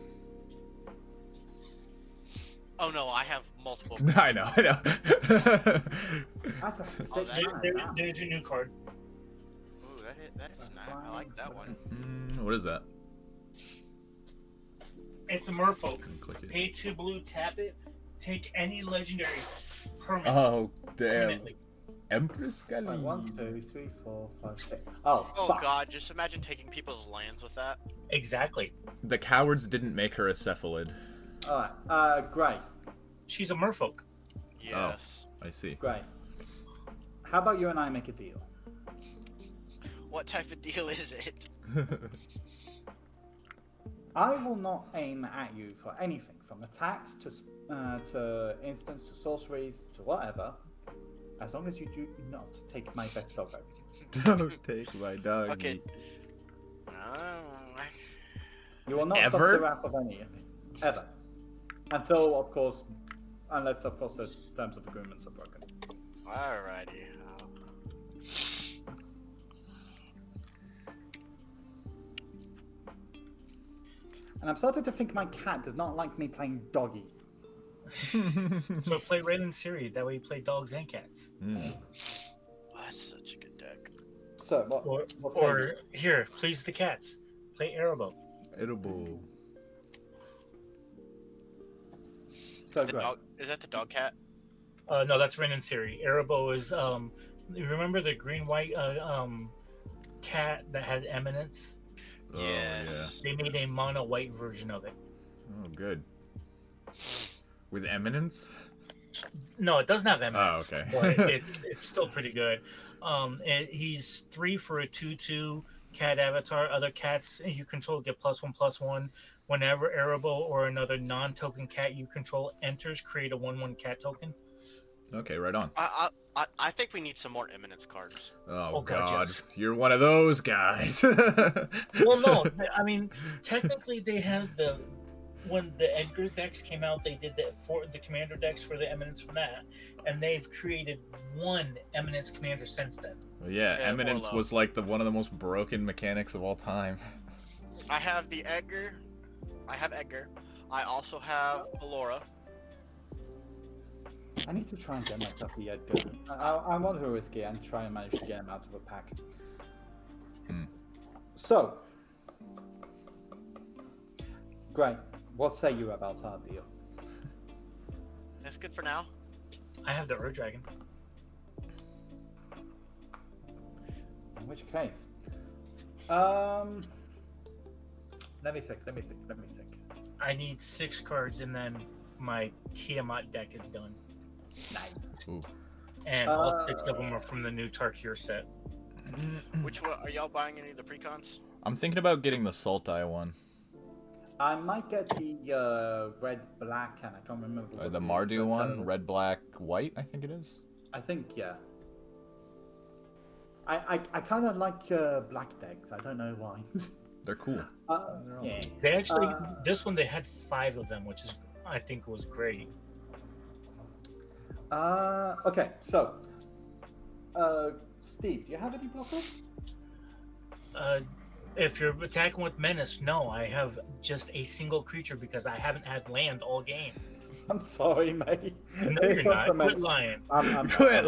Oh no, I have multiple. I know. That's a Oh, sick man. There's your new card. Ooh, that is nice. I like that one. What is that? It's a merfolk. Click it. Pay 2 blue, tap it, take any legendary permanent. Oh, damn. Permanently. Empress Galley. 1, 2, 3, 4, 5, 6. Oh, Oh fuck. god, just imagine taking people's lands with that. Exactly. The cowards didn't make her a cephalid. Alright, Grey. She's a merfolk. Yes. I see. Grey. How about you and I make a deal? What type of deal is it? I will not aim at you for anything, from attacks to instants to sorceries to whatever, as long as you do not take my best dog over. Don't take my dog. Okay. You will not Ever? suffer the wrath of any ever, until unless of course the terms of agreements are broken. Alrighty. And I'm starting to think my cat does not like me playing doggy. So play Red and Siri. That way you play dogs and cats. That's such a good deck. So what Or here, please the cats. Play Arabo. Edible. So The great. dog, is that the dog cat? No, that's Ren and Siri. Arabo is you remember the green-white cat that had eminence? Yes. They made a mono-white version of it. Oh, good. With eminence? No, it doesn't have eminence. Oh, okay. But it's still pretty good. He's 3 for a 2/2 cat avatar. Other cats you control get +1/+1. Whenever Arabo or another non-token cat you control enters, create a 1/1 cat token. Okay, right on. I think we need some more Eminence cards. Oh, God, God. yes. You're one of those guys. Well, no, I mean technically they had when the Edgar decks came out, they did the commander decks for the Eminence from that, and they've created one Eminence commander since then. Well, yeah, Yeah, eminence more love. was like one of the most broken mechanics of all time. I have the Edgar. I have Edgar. I also have Alora. I need to try and get myself the Edgar. I want to risk it and try and manage to get him out of a pack. So, great. What say you about our deal? That's good for now. I have the Ur Dragon. In which case, let me think. I need 6 cards, and then my Tiamat deck is done. Nice. Ooh. and all 6 of them are from the new Tarkir set. Which one are y'all buying? Any of the precons? I'm thinking about getting the Sultai one. I might get the red, black, and I can't remember. What The the Mardu third one, color was. red, black, white, I think it is. I think, yeah. I kind of like black decks. I don't know why. They're cool. Yeah. They actually, this one they had 5 of them, which is I think was great. Okay, so, Steve, do you have any blockers? If you're attacking with Menace, no, I have just a single creature because I haven't had land all game. I'm sorry, mate. No, you're not. Quit lying. I'm Quit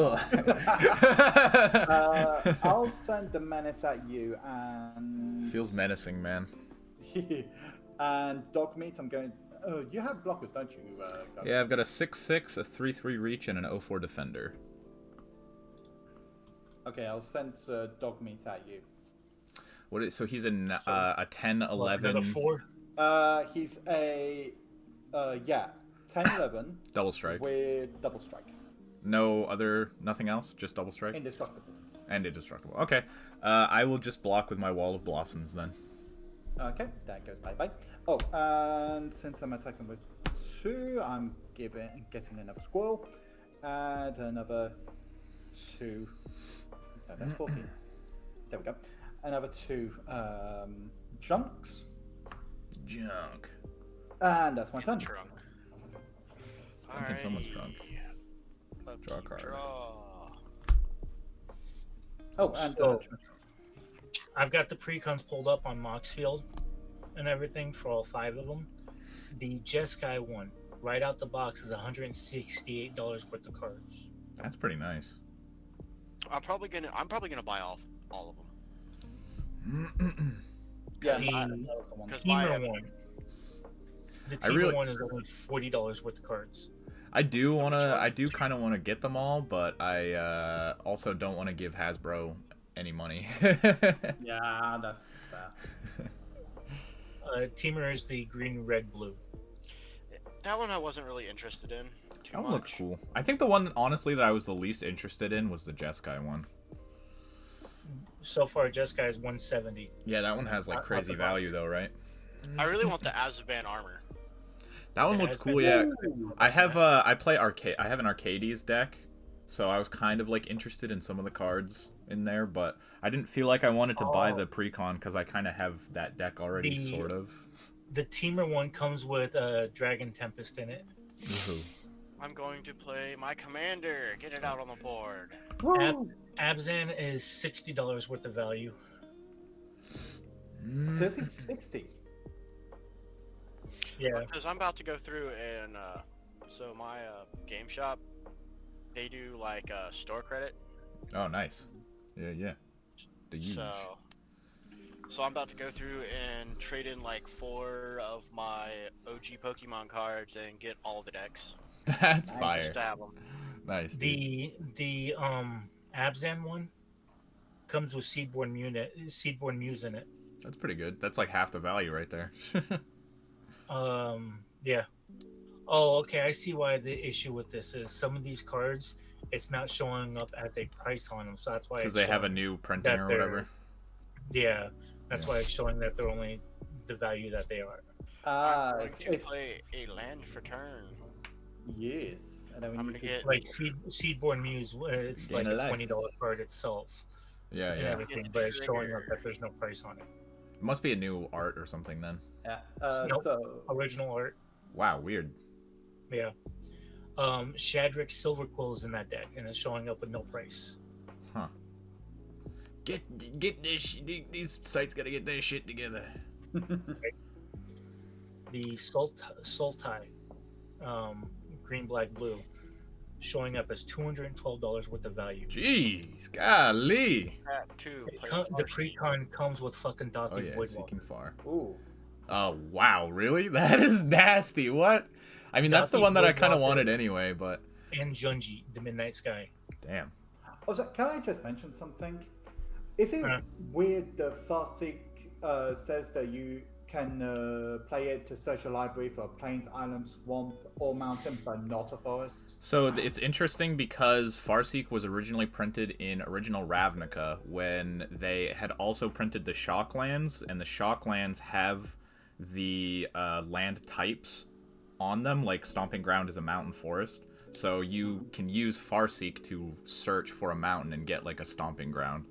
I'll send the menace at you, and Feels menacing, man. and Dogmeat, I'm going. Oh, you have blockers, don't you? Yeah, I've got a 6/6, a 3/3 reach, and an 0/4 defender. Okay, I'll send Dogmeat at you. What is, so he's a 10, 11. Another 4. He's a 10/11 Double strike. with double strike. Nothing else? Just double strike? Indestructible. And indestructible. Okay. I will just block with my Wall of Blossoms then. Okay, that goes bye-bye. Oh, and since I'm attacking with 2, I'm getting another squirrel. And another 2. No, that's 14. There we go. Another 2 junks. Junk. And that's my turn. Trunk. I think someone's drunk. Draw a card. Oh, and So- I've got the precons pulled up on Moxfield and everything for all 5 of them. The Jeskai one, right out the box, is $168 worth of cards. That's pretty nice. I'm probably gonna buy all of them. yeah, The that was the one. Because Teamer one. The Teamer really- one is only $40 worth of cards. I do kind of want to get them all, but I also don't want to give Hasbro any money. Yeah, that's fair. Teamer is the green, red, blue. That one I wasn't really interested in too That one much. looked cool. I think the one, honestly, that I was the least interested in was the Jeskai one. So far, Jeskai is 170. Yeah, that one has like crazy value though, right? I really want the Azaban armor. That one Yeah, looked it's cool. been- Yeah, Ooh. I have I have an Arcades deck, so I was kind of like interested in some of the cards in there, but I didn't feel like I wanted to buy the precon because I kind of have that deck already, sort of. The Teamer one comes with Dragon Tempest in it. Woohoo. I'm going to play my commander. Get it out on the board. Woo! Abzan is $60 worth of value. Says it's 60. Yeah. Because I'm about to go through and so my game shop, they do like store credit. Oh, nice. Yeah. The huge. So I'm about to go through and trade in like 4 of my OG Pokemon cards and get all the decks. That's Nice. fire. Just to have them. Nice. Dude. The Abzan one comes with Seedborn Muse in it. That's pretty good. That's like half the value right there. Yeah. Oh, okay. I see why the issue with this is some of these cards, it's not showing up as a price on them, so that's why. Because it's they have a showing new printing that or they're- whatever. Yeah, that's Yeah. why it's showing that they're only the value that they are. Ah, I'm going to it's play a land for turn. yes. And then we I'm need gonna to get Like Seedborn Muse, it's Gain like a a life. $20 card itself Yeah, and yeah. everything, Get but it's showing up trigger. that there's no price on it. It must be a new art or something then. Yeah. Nope. So Original art, Wow, weird. yeah. Shadrick Silverquill is in that deck, and it's showing up with no price. Get this. These sites gotta get their shit together. The Sultai, green, black, blue, showing up as $212 worth of value. Jeez, golly. that too. Play The Farseed. precon comes with fucking Dothy Oh yeah, Voidwalker. seeking far. ooh. Oh wow, really? That is nasty. What? I mean, that's the Dothy one that I kind of Voidwalker. wanted anyway, but And Junji, the Midnight Sky. damn. Also, can I just mention something? Is it Huh? weird that Farseek says that you can play it to search a library for plains, island, swamp, or mountain, but not a forest? So it's interesting because Farseek was originally printed in original Ravnica when they had also printed the Shocklands, and the Shocklands have the land types on them, like Stomping Ground is a mountain forest. So you can use Farseek to search for a mountain and get like a Stomping Ground.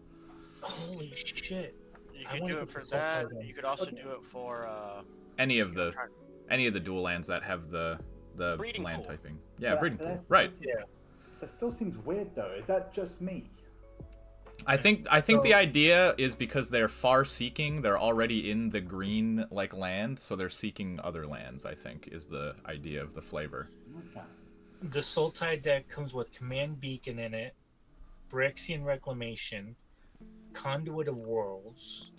Holy shit! You I could wanna do get it for the Sultai that. then. You could also do it for Any of the dual lands that have the Breeding land pool. typing. Yeah, But breeding pool. that Right. still seems- That still seems weird, though. Is that just me? I think the idea is because they're far seeking, they're already in the green like land, so they're seeking other lands, I think, is the idea of the flavor. Okay. The Sultai deck comes with Command Beacon in it, Phyrexian Reclamation, Conduit of Worlds.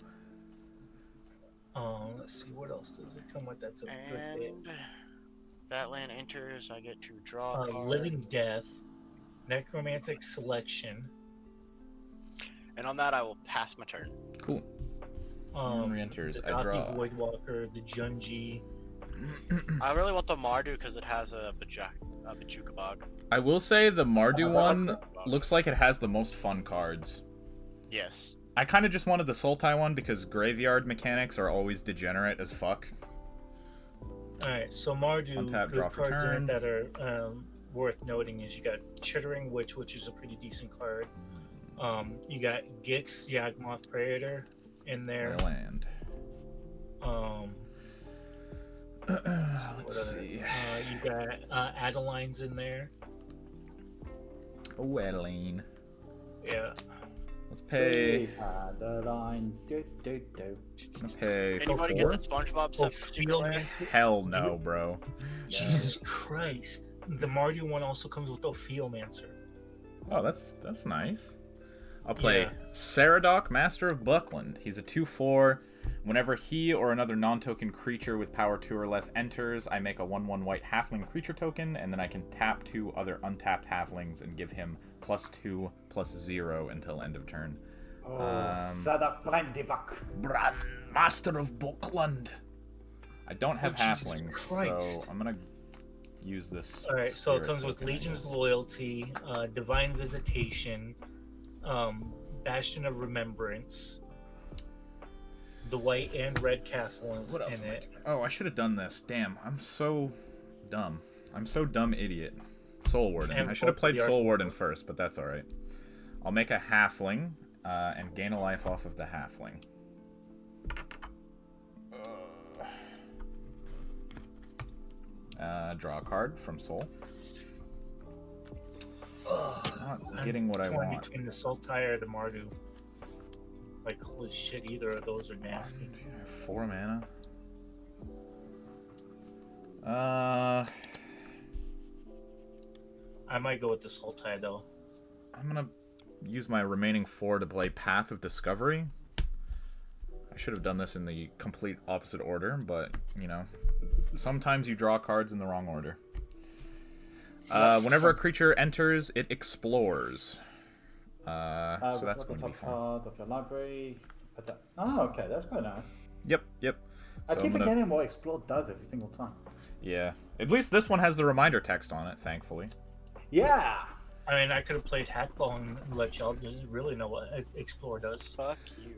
Let's see, what else does it come with? That's a good bit. and that land enters. I get to draw a card. Living Death, Necromantic Selection. And on that, I will pass my turn. Cool. Re-enters, The I Dathi draw. Voidwalker, the Junji. I really want the Mardu because it has a Bajukabog. I will say the Mardu one Bajukabog. looks like it has the most fun cards. Yes. I kind of just wanted the Sultai one because graveyard mechanics are always degenerate as fuck. Alright, so Mardu, Untap, good draw for cards in turn. it that are worth noting is you got Chittering Witch, which is a pretty decent card. You got Gix, Yawgmoth Praetor in there. Their land. What Let's other- see. you got Adeline's in there. Oh, Adeline. Yeah. Let's pay. Adeline. Do. I'm gonna pay Anybody four. get the SpongeBob Oh, stuff? Ophielmancer. Hell no, bro. Jesus Christ. The Mardu one also comes with Ophielmancer. Oh, that's nice. I'll play Yeah. Saradoc, Master of Buckland. He's a 2/4. Whenever he or another non-token creature with power 2 or less enters, I make a 1/1 white halfling creature token, and then I can tap 2 other untapped halflings and give him +2/+0 until end of turn. Oh, Sadak Brandibak. Bran, Master of Buckland. I don't have Oh, Jesus halflings, Christ. so I'm gonna use this. Alright, so it spirit comes with token, I Legion's guess. Loyalty, Divine Visitation, Bastion of Remembrance, the white and red castle is What else in am I it. doing? Oh, I should have done this. Damn, I'm so dumb. I'm so dumb, idiot. Soul Warden. And I should have both played the Soul Warden first, but that's alright. I'll make a halfling and gain a life off of the halfling. Draw a card from Soul. Not getting what I torn want. between the Sultai or the Mardu. Like, holy shit, either of those are nasty. 4 mana. I might go with the Sultai though. I'm gonna use my remaining 4 to play Path of Discovery. I should have done this in the complete opposite order, but, you know, sometimes you draw cards in the wrong order. Whenever a creature enters, it explores. So that's going to be top fun. card of your library. Put that. Oh, okay, that's quite nice. Yep. I So keep I'm gonna- forgetting what Explore does every single time. Yeah. At least this one has the reminder text on it, thankfully. Yeah! I mean, I could have played Hackball and let y'all really know what Explore does. Fuck you.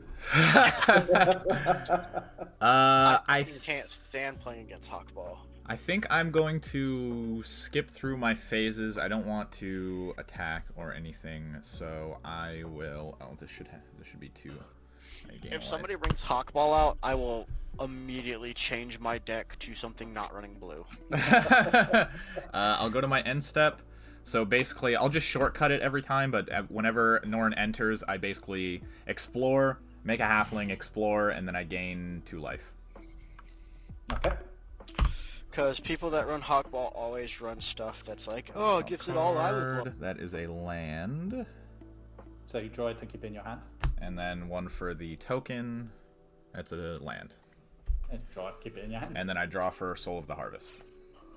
I can't stand playing against Hawkball. I think I'm going to skip through my phases. I don't want to attack or anything, so I will. Oh, this should be 2. I gain a If somebody brings Hawkball out, I will immediately change my deck to something not running blue. life. I'll go to my end step. So basically, I'll just shortcut it every time. But whenever Norn enters, I basically explore, make a halfling, explore, and then I gain 2 life. Okay. Because people that run Hawkball always run stuff that's like, oh, it gives it all I would want. Card. That is a land. So you draw it and keep it in your hand. And then 1 for the token. That's a land. And draw it, keep it in your hand. And then I draw for Soul of the Harvest.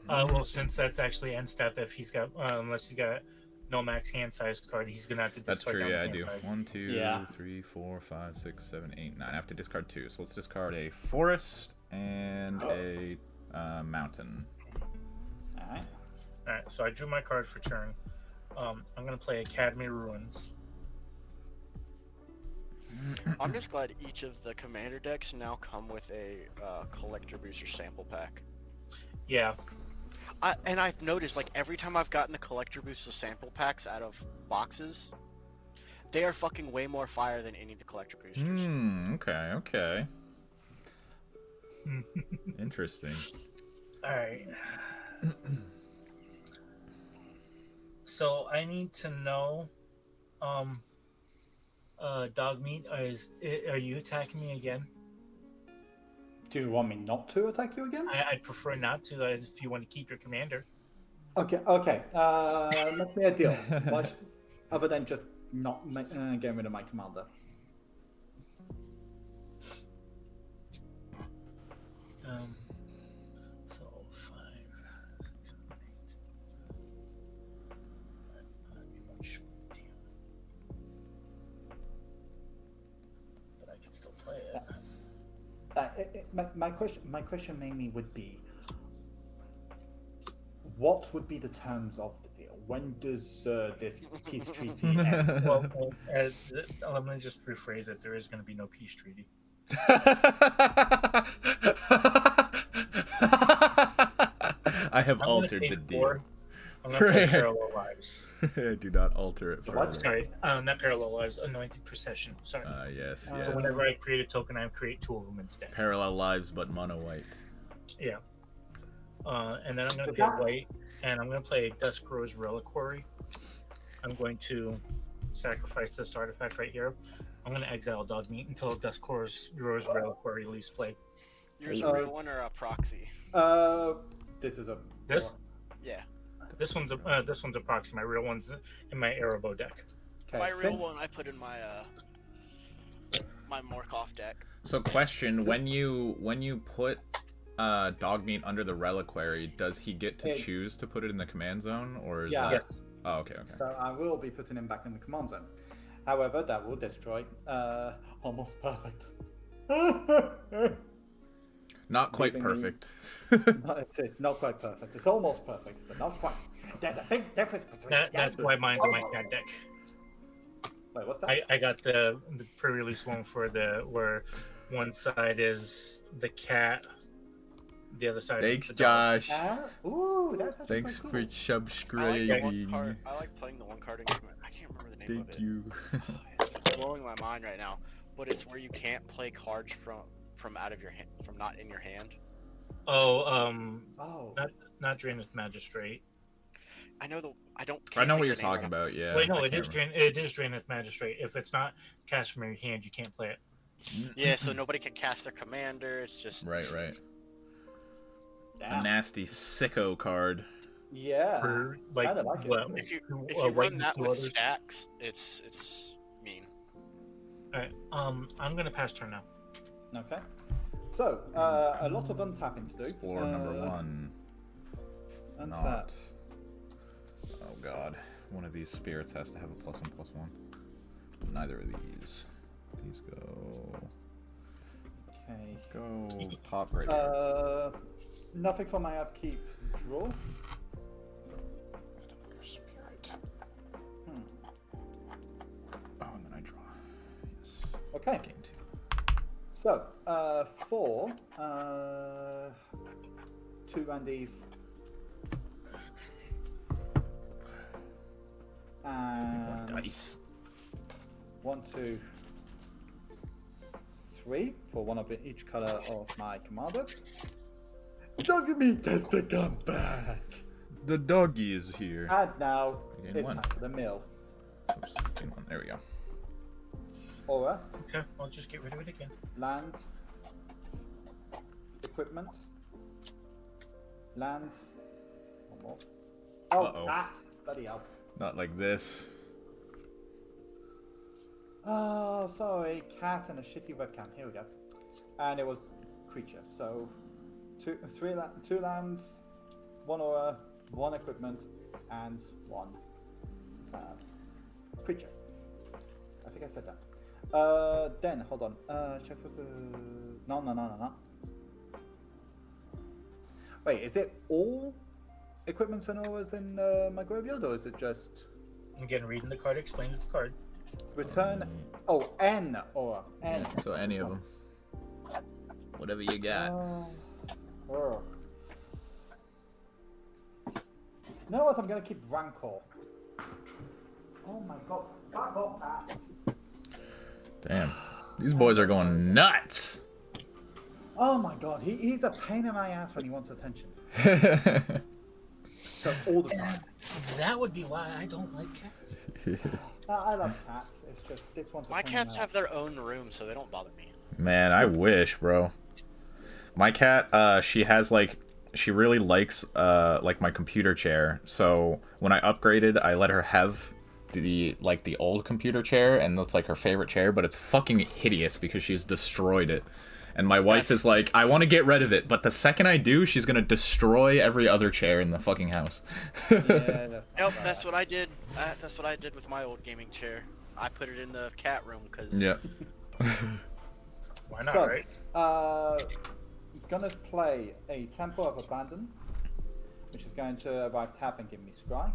Well, since that's actually end step, if he's got, unless he's got no max hand size card, he's gonna have to That's discard true, down yeah, the I hand do. size. 1, 2, Yeah. 3, 4, 5, 6, 7, 8, 9. I have to discard 2. So let's discard a forest and a mountain. Alright. Alright, so I drew my card for turn. I'm gonna play Academy Ruins. I'm just glad each of the commander decks now come with a collector booster sample pack. Yeah. And I've noticed, like, every time I've gotten the collector booster sample packs out of boxes, they are fucking way more fire than any of the collector boosters. Okay. Interesting. Alright. So I need to know, Dogmeat, are you attacking me again? Do you want me not to attack you again? I'd prefer not to, if you want to keep your commander. Okay. Make me a deal. Other than just not getting rid of my commander. So 5, 6, 7, 8. That'd be one short, but I can still play it. My question mainly would be, what would be the terms of the deal? When does this peace treaty end? Well, let me just rephrase it. There is going to be no peace treaty. I have I'm altered gonna the take deal. 4. I'm going to play Parallel Lives. Do not alter it further. Sorry, not Parallel Lives. Anointed Procession. Sorry. Yes. So whenever I create a token, I create 2 of them instead. Parallel lives, but mono white. Yeah. And then I'm going to play white, and I'm going to play Dusk Rose Reliquary. I'm going to sacrifice this artifact right here. I'm going to exile Dogmeat until Dusk Rose Reliquary leaves play. Yours a real one or a proxy? This is a... This? Yeah. This one's a proxy. My real one's in my Erebor deck. Okay, My real one I put in my my Morkov deck. So question, when you put Dogmeat under the reliquary, does he get to choose to put it in the command zone, or is that... Yes. Oh, okay. So I will be putting him back in the command zone. However, that will destroy almost perfect. Not quite perfect. Not quite perfect. It's almost perfect, but not quite. There's a big difference between That's why mine's in my cat deck. Wait, what's that? I got the pre-release one for where one side is the cat, the other side Thanks, is the dog. Josh. Ooh, that's actually Thanks quite for cool. subscribing. I like playing the one card in command. I can't remember the name of it. Thank you. It's blowing my mind right now. But it's where you can't play cards from out of your hand, from not in your hand. Not Draineth Magistrate. I know I know what you're talking about. Yeah. Wait, no, I it is can't Draineth Magistrate. If it's not cast from your hand, you can't play it. Yeah, so nobody can cast their commander. It's just Right. Damn. A nasty sicko card. Yeah. For, Kinda like it. what, if you white run and that two with others. stacks, it's mean. All right. I'm gonna pass turn now. Okay. So, a lot of untapping to do. Explore number 1. And Not. that. Oh god. One of these spirits has to have a +1/+1. Neither of these. These go. Okay. Let's go top right. Nothing for my upkeep. Draw. Another spirit. Oh, and then I draw. Yes. Okay. Game 2. So, 4, 2 Randies, and Dice. 1, 2, 3 for one of each color of my commander. Dogmeat has to come back. The doggy is here. And now Again, it's 1. time for the mill. Oops, game 1. There we go. Aura, Okay, I'll just get rid of it again. land, equipment, land. One more. Oh, Uh-oh. that! Bloody hell. Not like this. Oh, sorry, cat and a shitty webcam. Here we go. And it was creature. So, two lands, 1 aura, 1 equipment, and 1 creature. I think I said that. Then hold on. Check for the. No. Wait, is it all equipment and auras in my graveyard, or is it just Again, reading the card explains the card. return? Oh, N aura. N. So any of them. Whatever you got. Oh. You know what? I'm gonna keep Rancor. Oh my god, back off that. Damn. These boys are going nuts. Oh my god, he's a pain in my ass when he wants attention. So all the time. That would be why I don't like cats. I love cats. It's just this one's. My cats have their own room, so they don't bother me. Man, I wish, bro. My cat, she has like, she really likes like my computer chair. So when I upgraded, I let her have the old computer chair, and that's like her favorite chair, but it's fucking hideous because she's destroyed it. And my wife is like, I want to get rid of it, but the second I do, she's gonna destroy every other chair in the fucking house. Yeah, Yep, that's what I did. That's what I did with my old gaming chair. I put it in the cat room because. Yeah. Why not, So, right? He's gonna play a Temple of Abandon, which is going to arrive tap and give me scry.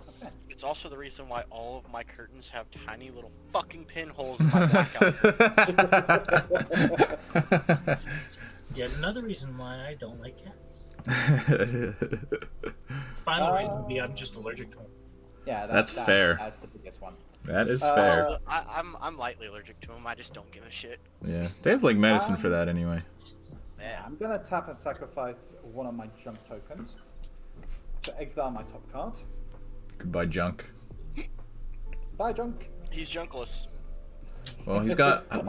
Okay. It's also the reason why all of my curtains have tiny little fucking pinholes in my blackout curtain. Yet another reason why I don't like cats. Final reason would be I'm just allergic to them. Yeah, That's fair. That's the biggest one. That is fair. Well, I'm lightly allergic to them. I just don't give a shit. Yeah. They have like medicine for that anyway. Yeah. I'm gonna tap and sacrifice one of my junk tokens to exile my top card. Goodbye, junk. Bye, junk. He's junkless. Well, he's got. I have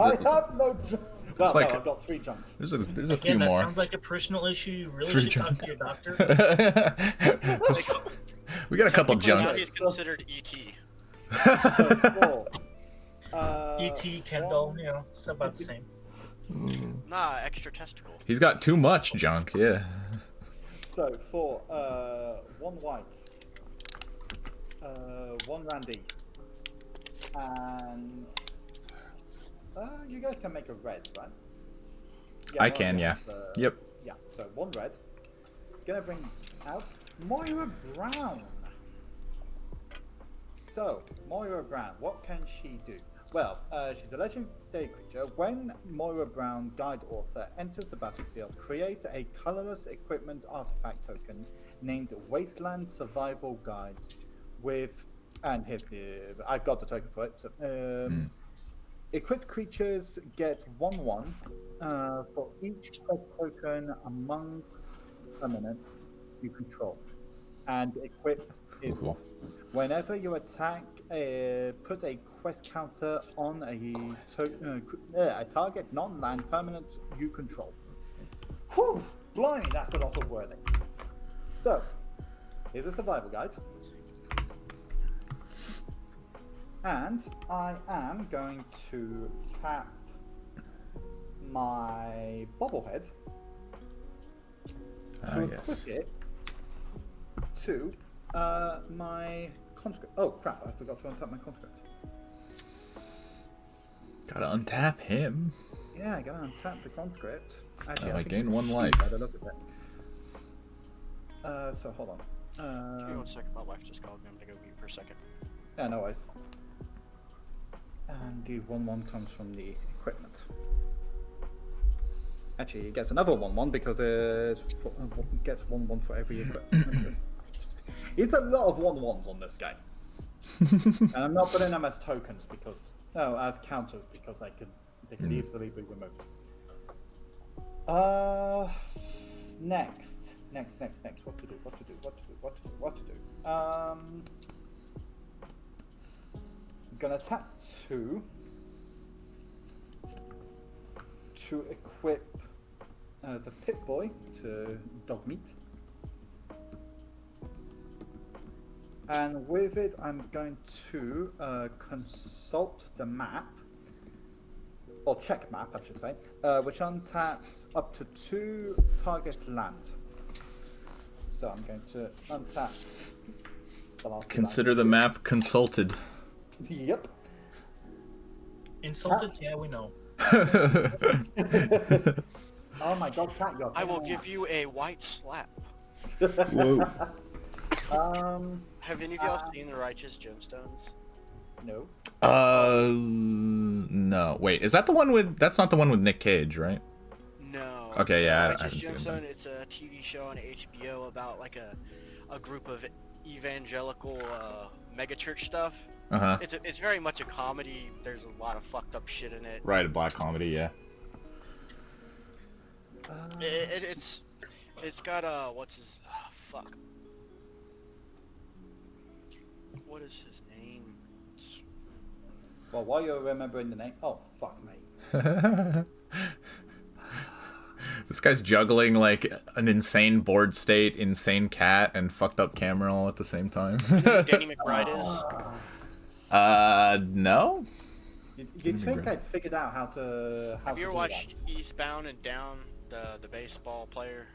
no junk. Well, like- no, I've got 3 junks. There's a few Again, that more. sounds like a personal issue. You really 3 should talk junk. to your doctor. We got a couple Technically, now junks. he's considered ET. So 4. E.T., Kendall, you know, it's about the same. Nah, extra testicle. He's got too much junk, yeah. So for 1 white, 1 Randy, and you guys can make a red, right? I can, yeah. Yep. Yeah. So 1 red. Gonna bring out Moira Brown. So Moira Brown, what can she do? Well, she's a legendary creature. When Moira Brown, Guide Author, enters the battlefield, create a colorless equipment artifact token named Wasteland Survival Guides with, and here's the, I've got the token for it. So, equipped creatures get 1/1 for each quest token among permanents you control, and equip is Cool. whenever you attack, put a quest counter on a target non-land permanent you control. Whew! Blimey, that's a lot of wording. So, here's a survival guide. And I am going to tap my bobblehead to equip it to my conscript. Oh crap, I forgot to untap my conscript. Gotta untap him. Yeah, I gotta untap the conscript. Actually, I think gain it's 1 cheap life. by the look of it. So hold on. Give me 1 second. My wife just called me. I'm gonna go mute for a second. Yeah, no worries. And the 1/1 comes from the equipment. Actually, it gets another 1/1 because it gets 1/1 for every equipment. It's a lot of 1/1s on this game. And I'm not putting them as tokens because, no, as counters because they can easily be removed. Next. What to do? I'm gonna tap 2 to equip the Pip-Boy to Dogmeat. And with it, I'm going to consult the map, or check map, I should say, which untaps up to 2 target land. So I'm going to untap the last Consider the map consulted. Yep. Insulted? Yeah, we know. Oh my god, Cat, you're I will give you a white slap. Whoa. Have any of y'all seen the Righteous Gemstones? No. No. Wait, is that the one with? That's not the one with Nick Cage, right? No. Okay, yeah, I Righteous haven't seen it Gemstone. It's a TV show on HBO about like a group of evangelical megachurch stuff. Uh huh. It's very much a comedy. There's a lot of fucked up shit in it. Right, a black comedy, yeah. It's got what's his fuck. What is his name? Well, while you're remembering the name, oh fuck me. This guy's juggling like an insane board state, insane cat, and fucked up camera all at the same time. Danny McBride is. No. You'd think I'd figured out how to. Have you ever watched Eastbound and Down, the baseball player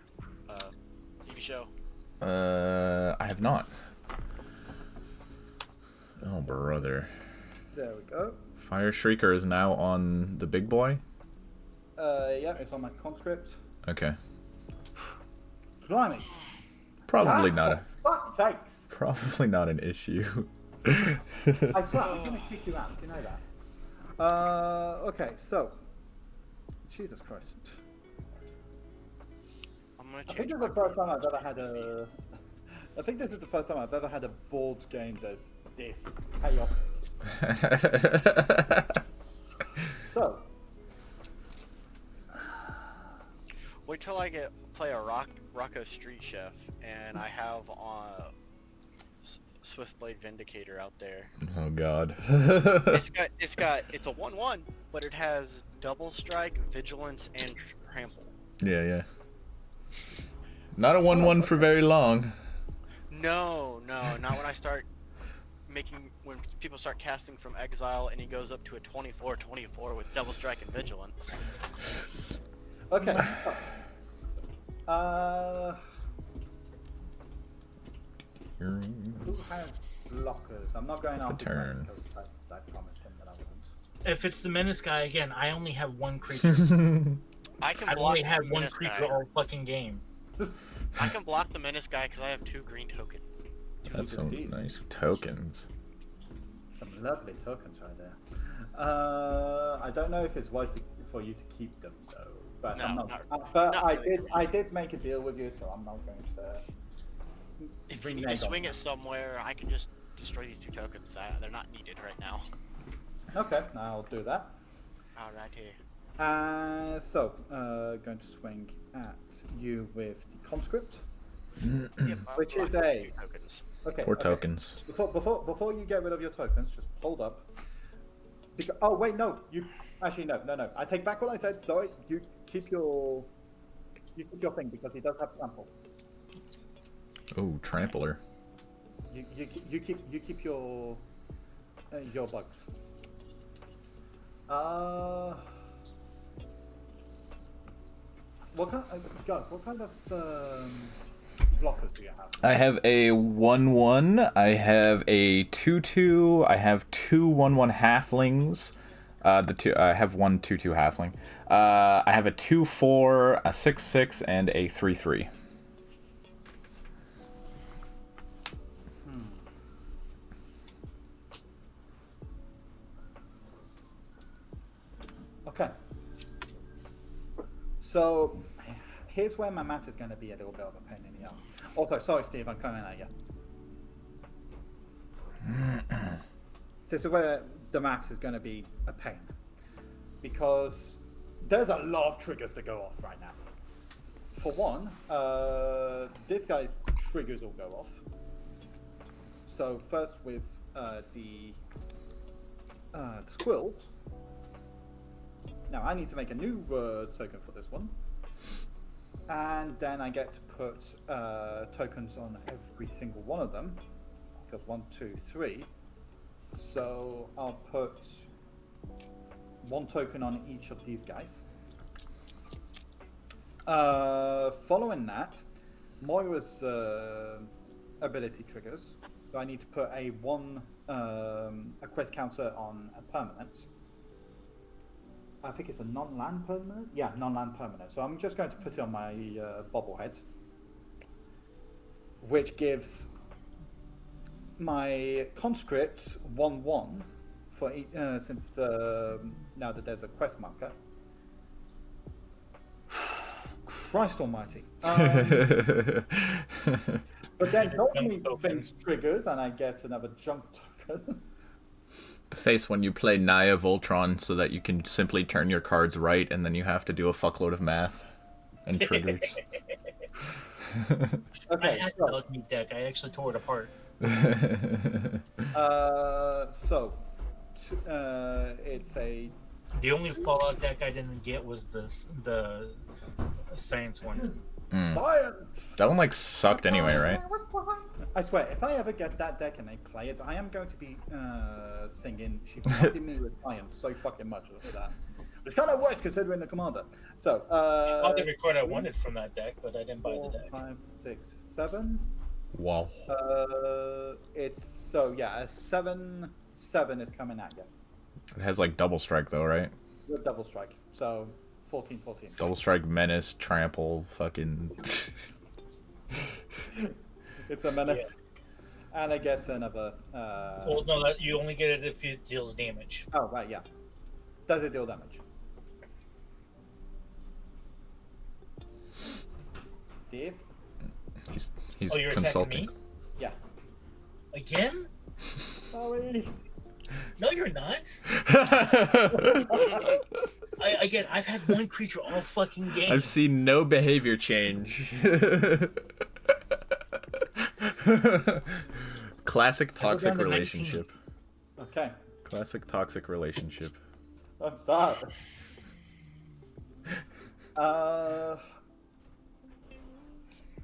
TV show? I have not. Oh, brother. There we go. Fire Shrieker is now on the big boy? Yeah, it's on my conscript. Okay. Blimey. Probably Ah, not for fuck's sakes. probably not an issue. I swear, I'm gonna kick you out. You know that. Okay, so. Jesus Christ. I'm gonna I think change this is my the first time I've ever profile had picture. I think this is the first time I've ever had a board game that's this chaotic. So. Wait till I play a Rocco Street Chef, and I have Swiftblade Vindicator out there. Oh god. It's a 1/1, but it has double strike, vigilance, and trample. Yeah. Not a 1/1 for very long. No, not when I start when people start casting from exile and he goes up to a 24/24 with double strike and vigilance. Okay. Who has blockers? I'm not going after turn. because I promised him that I wouldn't. If it's the menace guy again, I only have one creature. I can I've block only the had one menace creature guy. all fucking game. I can block the menace guy because I have 2 green tokens. That's some indeed. nice tokens. Some lovely tokens right there. I don't know if it's wise for you to keep them though, but No, I'm not. not- But not I really. I did make a deal with you, so I'm not going to. If you need to renege on swing that. it somewhere, I can just destroy these 2 tokens. They're not needed right now. Okay, I'll do that. Alrighty. So, going to swing at you with the conscript. Yep, Which is block a- 2 tokens. Okay. 4 okay. tokens. Before you get rid of your tokens, just hold up. Oh wait, no. You actually no. I take back what I said. Sorry. You keep your thing because he does have trample. Oh, trampler. You keep your bugs. What kind of blockers do you have? I have a 1/1. I have a 2/2. I have 2 1/1 halflings. I have 1 2/2 halfling. I have a 2/4, a 6/6, and a 3/3. Okay. So, here's where my math is going to be a little bit of a pain in the ass. Also, sorry, Steve, I'm coming at you. This is where the math is going to be a pain. Because there's a lot of triggers to go off right now. For one, this guy's triggers will go off. So, first with the squills. Now I need to make a new token for this one, and then I get to put tokens on every single one of them, because 1, 2, 3. So I'll put 1 token on each of these guys. Following that, Moira's ability triggers, so I need to put a quest counter on a permanent. I think it's a non-land permanent. Yeah, non-land permanent. So I'm just going to put it on my bobblehead, which gives my conscript 1/1 for since now that there's a quest marker. Christ Almighty! But then Dogmeat things triggers, and I get another junk token. The face when you play Naya Voltron so that you can simply turn your cards right, and then you have to do a fuckload of math and triggers. Okay, I had the Dogmeat deck. I actually tore it apart. It's a. The only Fallout deck I didn't get was the science one. Science! That one like sucked anyway, right? I swear, if I ever get that deck and I play it, I am going to be singing "She Provided Me with Science" so fucking much for that. Which kind of worked considering the commander. So, All the record I wanted from that deck, but I didn't buy the 4, deck. 5, 6, 7. Wow. It's so yeah, a 7/7 is coming at you. It has like double strike though, right? With double strike, so 14/14. Double strike, menace, trample, fucking. It's a menace, and I get another. Well, no, you only get it if it deals damage. Oh right, yeah. Does it deal damage? Steve? He's Oh, you're consulting. attacking me? Yeah. Again? Sorry. No, you're not. I've had one creature all fucking game. I've seen no behavior change. Classic toxic down to 19. relationship. Okay. Classic toxic relationship. I'm sorry.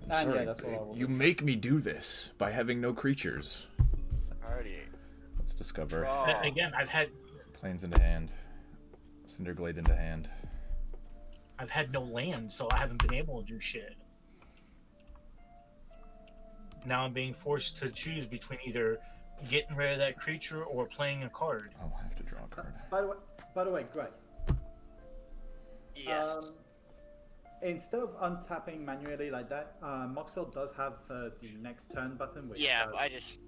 And Sorry, yeah, that's what I will you do. make me do this by having no creatures. Alrighty. Let's discover. Draw. Again, Plains into hand. Cinderglade into hand. I've had no land, so I haven't been able to do shit. Now I'm being forced to choose between either getting rid of that creature or playing a card. Oh, I have to draw a card. By the way, Greg. Yes. Instead of untapping manually like that, Moxfield does have the next turn button. Which Yeah, I just.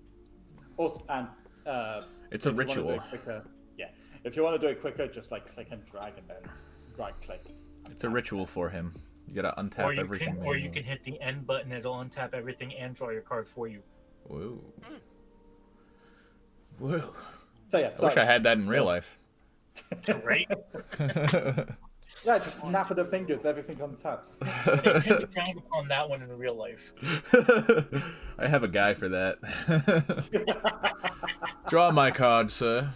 also, and It's a if you wanna do ritual. it quicker, yeah, if you want to do it quicker, just like click and drag and then right click. It's a ritual for him. You gotta untap Or you everything. can, or you can hit the end button. It'll untap everything and draw your card for you. Whoa. Whoa. So yeah, I wish I had that in real life. Right? Yeah, just snap of the fingers, everything untaps. They tend to count upon that one in real life. I have a guy for that. Draw my card, sir.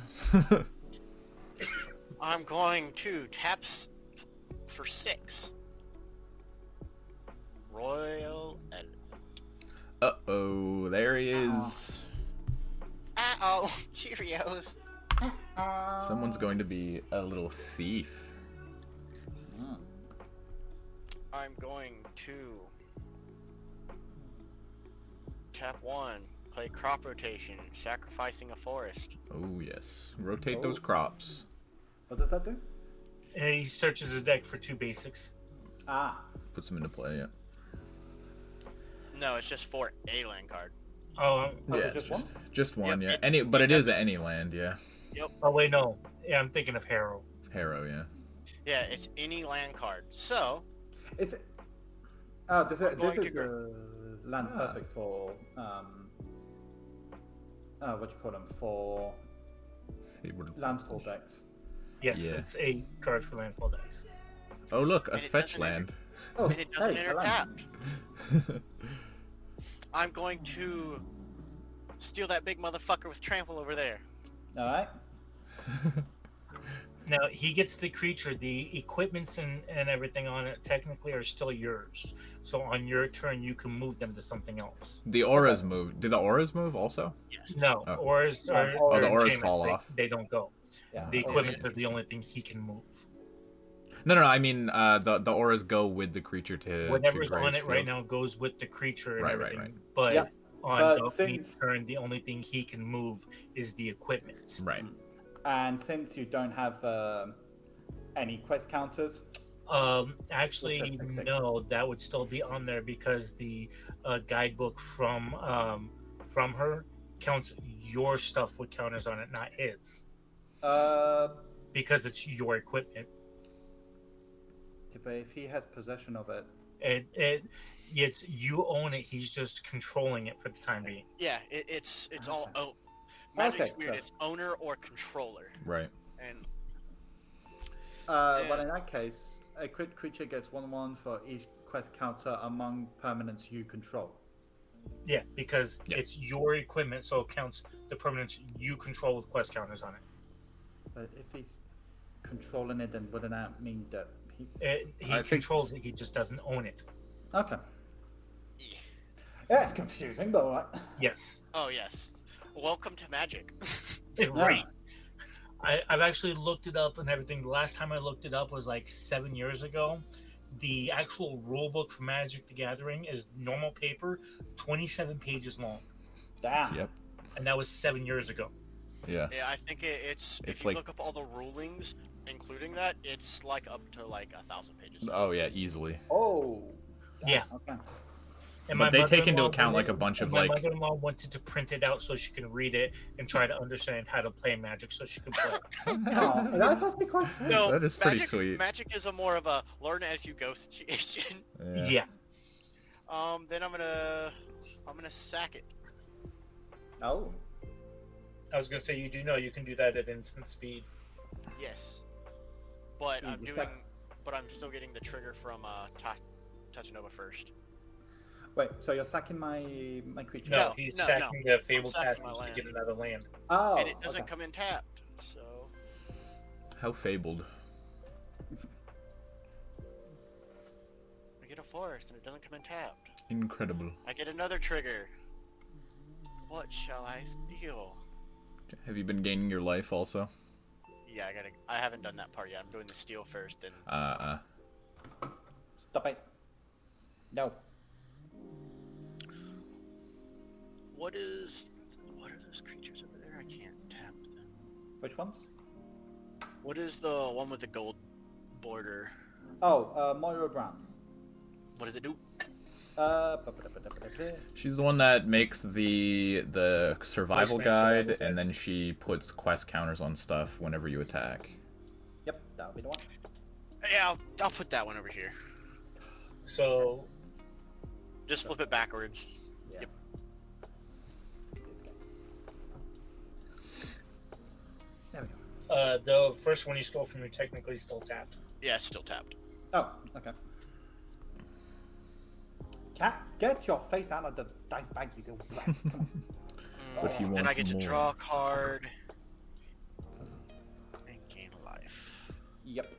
I'm going to taps for 6. Royal and. Uh-oh, there he is. Uh-oh, Cheerios. Someone's going to be a little thief. I'm going to tap 1, play crop rotation, sacrificing a forest. Oh, yes. Rotate those crops. What does that do? And he searches his deck for 2 basics. Ah, Puts them into play, yeah. No, it's just for a land card. Oh, Oh, Yeah, so it's just just one, Yep, yeah. But it it is does- any land, yeah. oh wait, no. Yeah, I'm thinking of Harrow. Harrow, yeah. Yeah, it's any land card. So, is it? Oh, this I'm is going this to is go- the land perfect for what do you call them, for Favorite- landfall decks. Yes, Yeah. it's a card for landfall decks. Oh, look, a And it fetch doesn't enter- land. Oh, and it doesn't hey, enter I like tapped. I'm going to steal that big motherfucker with trample over there. All right. Now he gets the creature. The equipments and everything on it technically are still yours. So on your turn, you can move them to something else. The auras move. Do the auras move also? Yes. No, Oh. auras Oh, are oh, the auras enchantments. fall They- off. They don't go. Yeah. The equipment is the only thing he can move. No, I mean, the auras go with the creature to Whatever's to on Gray's it right field. now goes with the creature and Right, everything. right. But Yeah. on But Dogmeat's since- turn, the only thing he can move is the equipment. Right. And since you don't have Any quest counters? Actually, What's that, 6? no, that would still be on there because the guidebook from her counts your stuff with counters on it, not his, Uh, because it's your equipment. but if he has possession of it, It's you own it. He's just controlling it for the time being. Yeah, it's all Magic's Okay, weird. so- It's owner or controller, Right. and well, in that case, a crit creature gets 1/1 for each quest counter among permanents you control. Yeah, because Yeah. it's your equipment, so it counts the permanents you control with quest counters on it. But if he's controlling it, then wouldn't that mean that he? He I think- controls it. He just doesn't own it. Okay. yeah. Yeah, it's confusing, but alright. Yes. Oh yes, welcome to Magic. Right. I've actually looked it up and everything. The last time I looked it up was like 7 years ago. The actual rule book for Magic the Gathering is normal paper, 27 pages long. Damn. Yep. And that was 7 years ago. Yeah. Yeah, I think it's if It's you like- look up all the rulings, including that, it's like up to like 1,000 pages. Oh yeah, easily. Oh. Damn, Yeah. Okay. And But my they take into mother-in-law account like a wanted- bunch of my like. mother-in-law wanted to print it out so she can read it and try to understand how to play Magic so she could play. Oh, that's actually quite sweet. No, That is pretty Magic, sweet. Magic is a more of a learn as you go situation. Yeah. Then I'm gonna sack it. Oh. I was gonna say you do know you can do that at instant speed. Yes, but I'm you doing, sack- but I'm still getting the trigger from Tatyova first. Wait, so you're sacking my creature? No, No, he's no, sacking the Fabled sacking my Passage to land. get another land. Oh. And it doesn't okay. come in tapped, so How fabled. I get a forest and it doesn't come in tapped. Incredible. I get another trigger. What shall I steal? Have you been gaining your life also? Yeah, I haven't done that part yet. I'm doing the steal first, and Stop it. No. what are those creatures over there? I can't tap them. Which ones? What is the one with the gold border? Oh, Moira Brown. What does it do? she's the one that makes the survival Voicemail guide, survival and then she puts quest counters on stuff whenever you attack. Yep, that'll be the one. Yeah, I'll put that one over here. So Just flip it backwards. Yeah. Yep. There we go. the first one you stole from you technically still tapped. Yeah, it's still tapped. Oh, okay. Cat, get your face out of the dice bag, you go. Come on. But he Then wants I get to more. draw a card and gain life. Yep.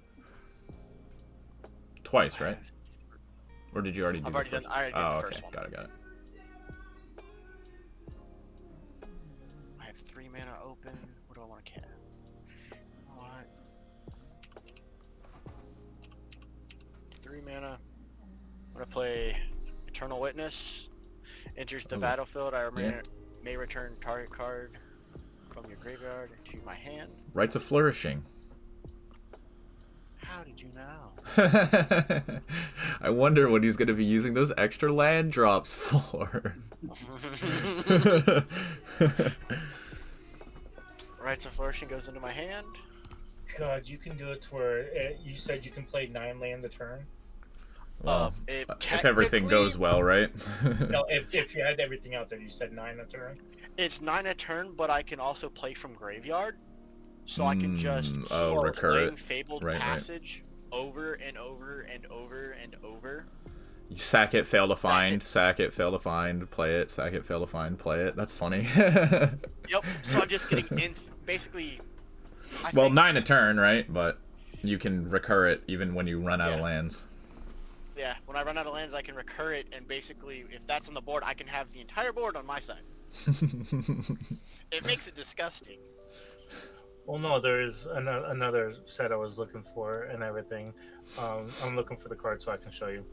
Twice, right? Or did you already do I've the already first? done. I already did Oh, the okay. first one. Got it. I have 3 mana open. What do I want to cast? What? 3 mana. I'm gonna play Eternal Witness. Enters the Ooh. battlefield. I Yeah. may return target card from your graveyard to my hand. Rights of Flourishing. How did you know? I wonder what he's going to be using those extra land drops for. Rights of Flourishing goes into my hand. God, you can do it to where you said you can play 9 land a turn. Well, It if everything goes technically- well, right? No, if you had everything out there, you said 9 a turn. It's 9 a turn, but I can also play from graveyard, so I can just keep recur playing it. Fabled Right, right. Passage over and over and over and over. You sack it, fail to find, it. sack it, fail to find, play it, sack it, fail to find, play it. That's funny. Yep. So I'm just getting in, basically. Well, think, 9 a turn, right? But you can recur it even when you run out of Yeah. lands. Yeah, when I run out of lands, I can recur it, and basically, if that's on the board, I can have the entire board on my side. It makes it disgusting. Well, no, there's another set I was looking for and everything. I'm looking for the card so I can show you.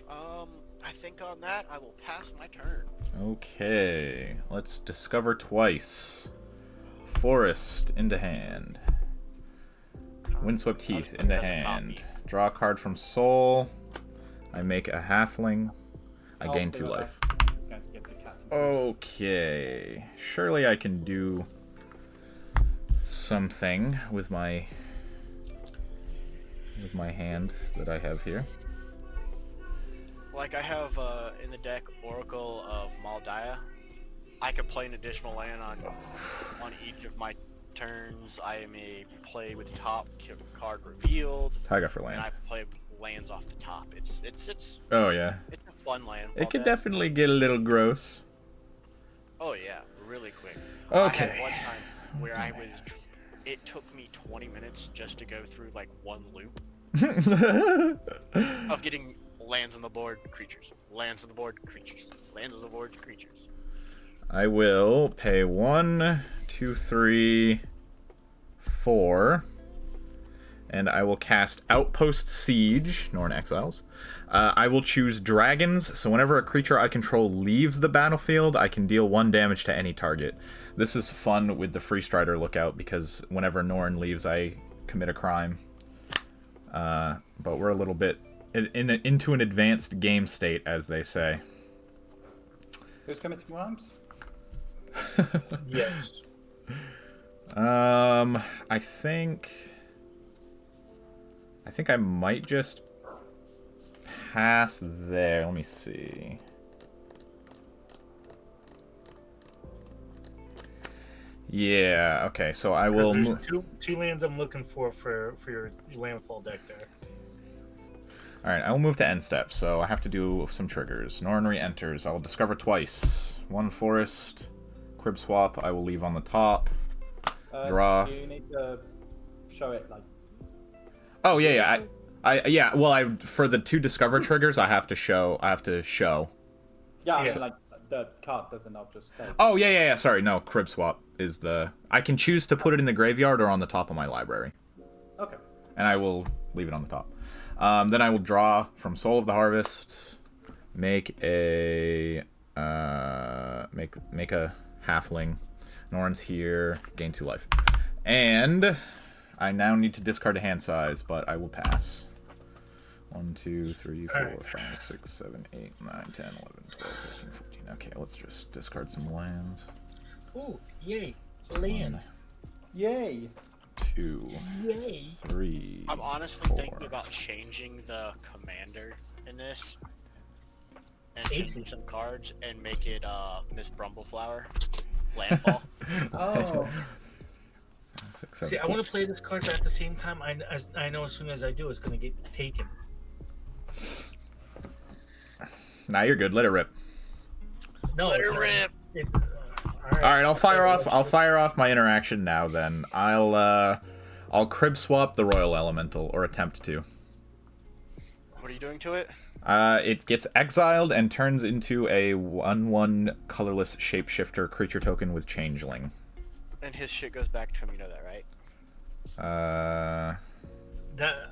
I think on that, I will pass my turn. Okay, let's discover twice. Forest into hand. Windswept Heath into That's a hand. copy. Draw a card from Soul. I make a halfling. I gain 2 life. It's going to give the cat some Oh. food. Okay. Surely I can do something with my hand that I have here. Like I have in the deck Oracle of Maldaya. I could play an additional land on each of my turns. I may play with the top card revealed, Taiga for and land. I play lands off the top. It's Oh yeah. it's a fun land. It could definitely get a little gross. Oh yeah, really quick. Okay. I had one time where it took me 20 minutes just to go through like one loop of getting lands on the board, creatures. Lands on the board, creatures. Lands on the board, creatures. I will pay 1, 2, 3, 4, and I will cast Outpost Siege, Norn Exiles. I will choose Dragons, so whenever a creature I control leaves the battlefield, I can deal 1 damage to any target. This is fun with the Free Strider lookout, because whenever Norn leaves, I commit a crime. But we're a little bit into an advanced game state, as they say. Who's committing crimes? Yes. I think I might just pass there. Let me see. Yeah, okay, so I will There's move. two lands I'm looking for your landfall deck there. Alright, I will move to end step, so I have to do some triggers. Norn re-enters. I will discover twice. 1 forest. Crib swap, I will leave on the top. Draw. You need to show it like. Oh yeah, yeah. Well, for the 2 discover triggers, I have to show. Yeah, I Yeah. mean, like the card doesn't not just. Oh yeah. Sorry, no. Crib swap is the. I can choose to put it in the graveyard or on the top of my library, Okay. and I will leave it on the top. Then I will draw from Soul of the Harvest, make a make a halfling. Norn's here, gain 2 life, and I now need to discard a hand size, but I will pass. 1, 2, 3, 4, 5, 6, 7, 8, 9, 10, 11, 12, 13, 14. Okay, let's just discard some lands. Ooh, yay. Land. Yay! 2, Yay. 3. I'm honestly 4. thinking about changing the commander in this. And Easy. changing some cards and make it Miss Brumbleflower. Landfall. Oh. 6, 7, See, I want to play this card, but at the same time, I know as soon as I do, it's going to get taken. Nah, you're good. Let it rip. No, Let it's her not- rip. All All right, I'll fire off my interaction now. Then I'll crib swap the Royal Elemental, or attempt to. What are you doing to it? It gets exiled and turns into a 1/1 colorless shapeshifter creature token with changeling. And his shit goes back to him, you know that, right?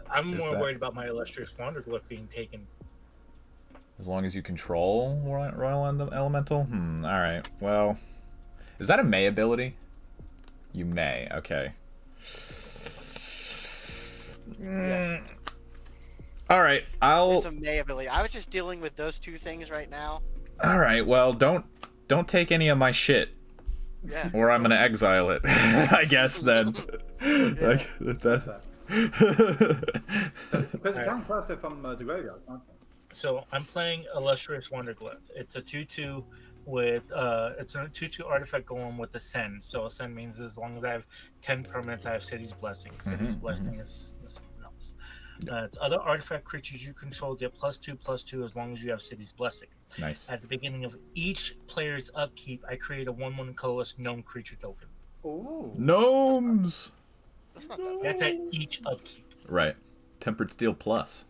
I'm Is more that- worried about my illustrious Wanderglyph being taken. As long as you control Royal Elemental? All right. Well, is that a May ability? You may. Okay. Yes. All right. It's a May ability. I was just dealing with those 2 things right now. All right. Well, don't take any of my shit, Yeah. or I'm gonna exile it. I guess then. Like that. Because you can pass it from the graveyard, can't you? So I'm playing Illustrious Wanderglyph. It's a 2/2 with it's a 2/2 artifact going with Ascend. So Ascend means as long as I have 10 permanents, I have City's Blessing. City's Blessing is something else. It's other artifact creatures you control get +2/+2 as long as you have City's Blessing. Nice. At the beginning of each player's upkeep, I create a 1/1 colorless gnome creature token. Ooh. Gnomes. That's not that bad. That's at each upkeep. Right. Tempered Steel Plus.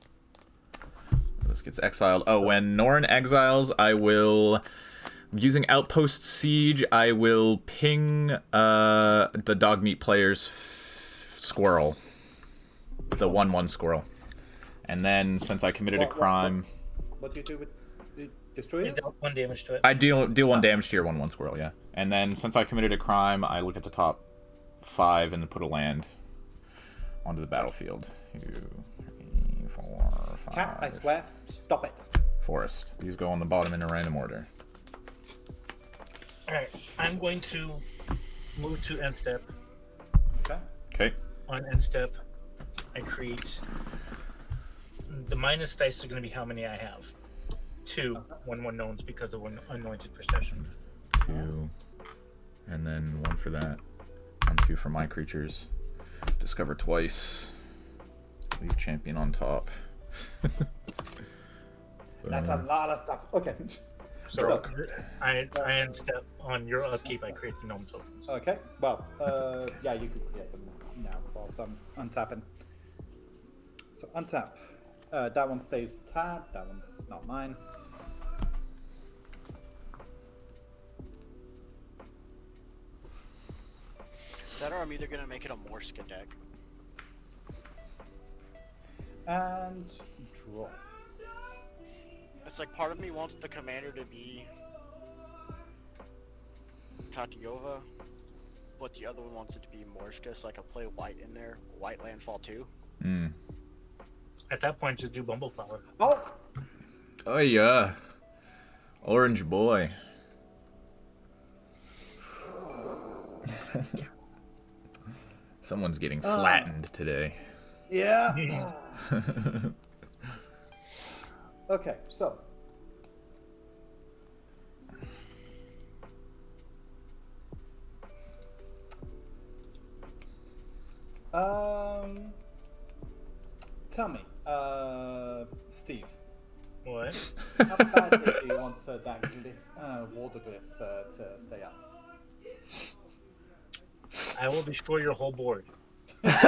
This gets exiled. Oh, when Norn exiles, I will, using Outpost Siege, I will ping the Dogmeat player's squirrel. The 1/1 squirrel. And then, since I committed a crime... What do you do with destroy I it? dealt 1 damage to it. I deal 1 damage to your 1/1 squirrel, yeah. And then, since I committed a crime, I look at the top 5 and then put a land. onto the battlefield. 2, 3, 4, 5. Cat, I swear, stop it. Forest. These go on the bottom in a random order. All right, I'm going to move to end step. Okay. Okay. On end step, I create. The minus dice are going to be how many I have. 2 when one knowns because of anointed procession. 2, and then 1 for that. And 2 for my creatures. Discover twice. Leave champion on top. That's a lot of stuff. Okay. So I end step on your upkeep. I create the gnome tokens. Okay. Well, okay. yeah, you could create them now whilst I'm untapping. So untap. That one stays tapped. That one's not mine. That or I'm either gonna make it a Morska deck. And draw. It's like part of me wants the commander to be Tatyova, but the other one wants it to be Morska, so I can play white in there. White landfall too. At that point, just do Bumbleflower. Oh! Oh yeah. Orange boy. Someone's getting flattened today. Yeah. Okay, so. Tell me, Steve. What? How badly do you want that glyph, water glyph to stay up? I will destroy your whole board. That's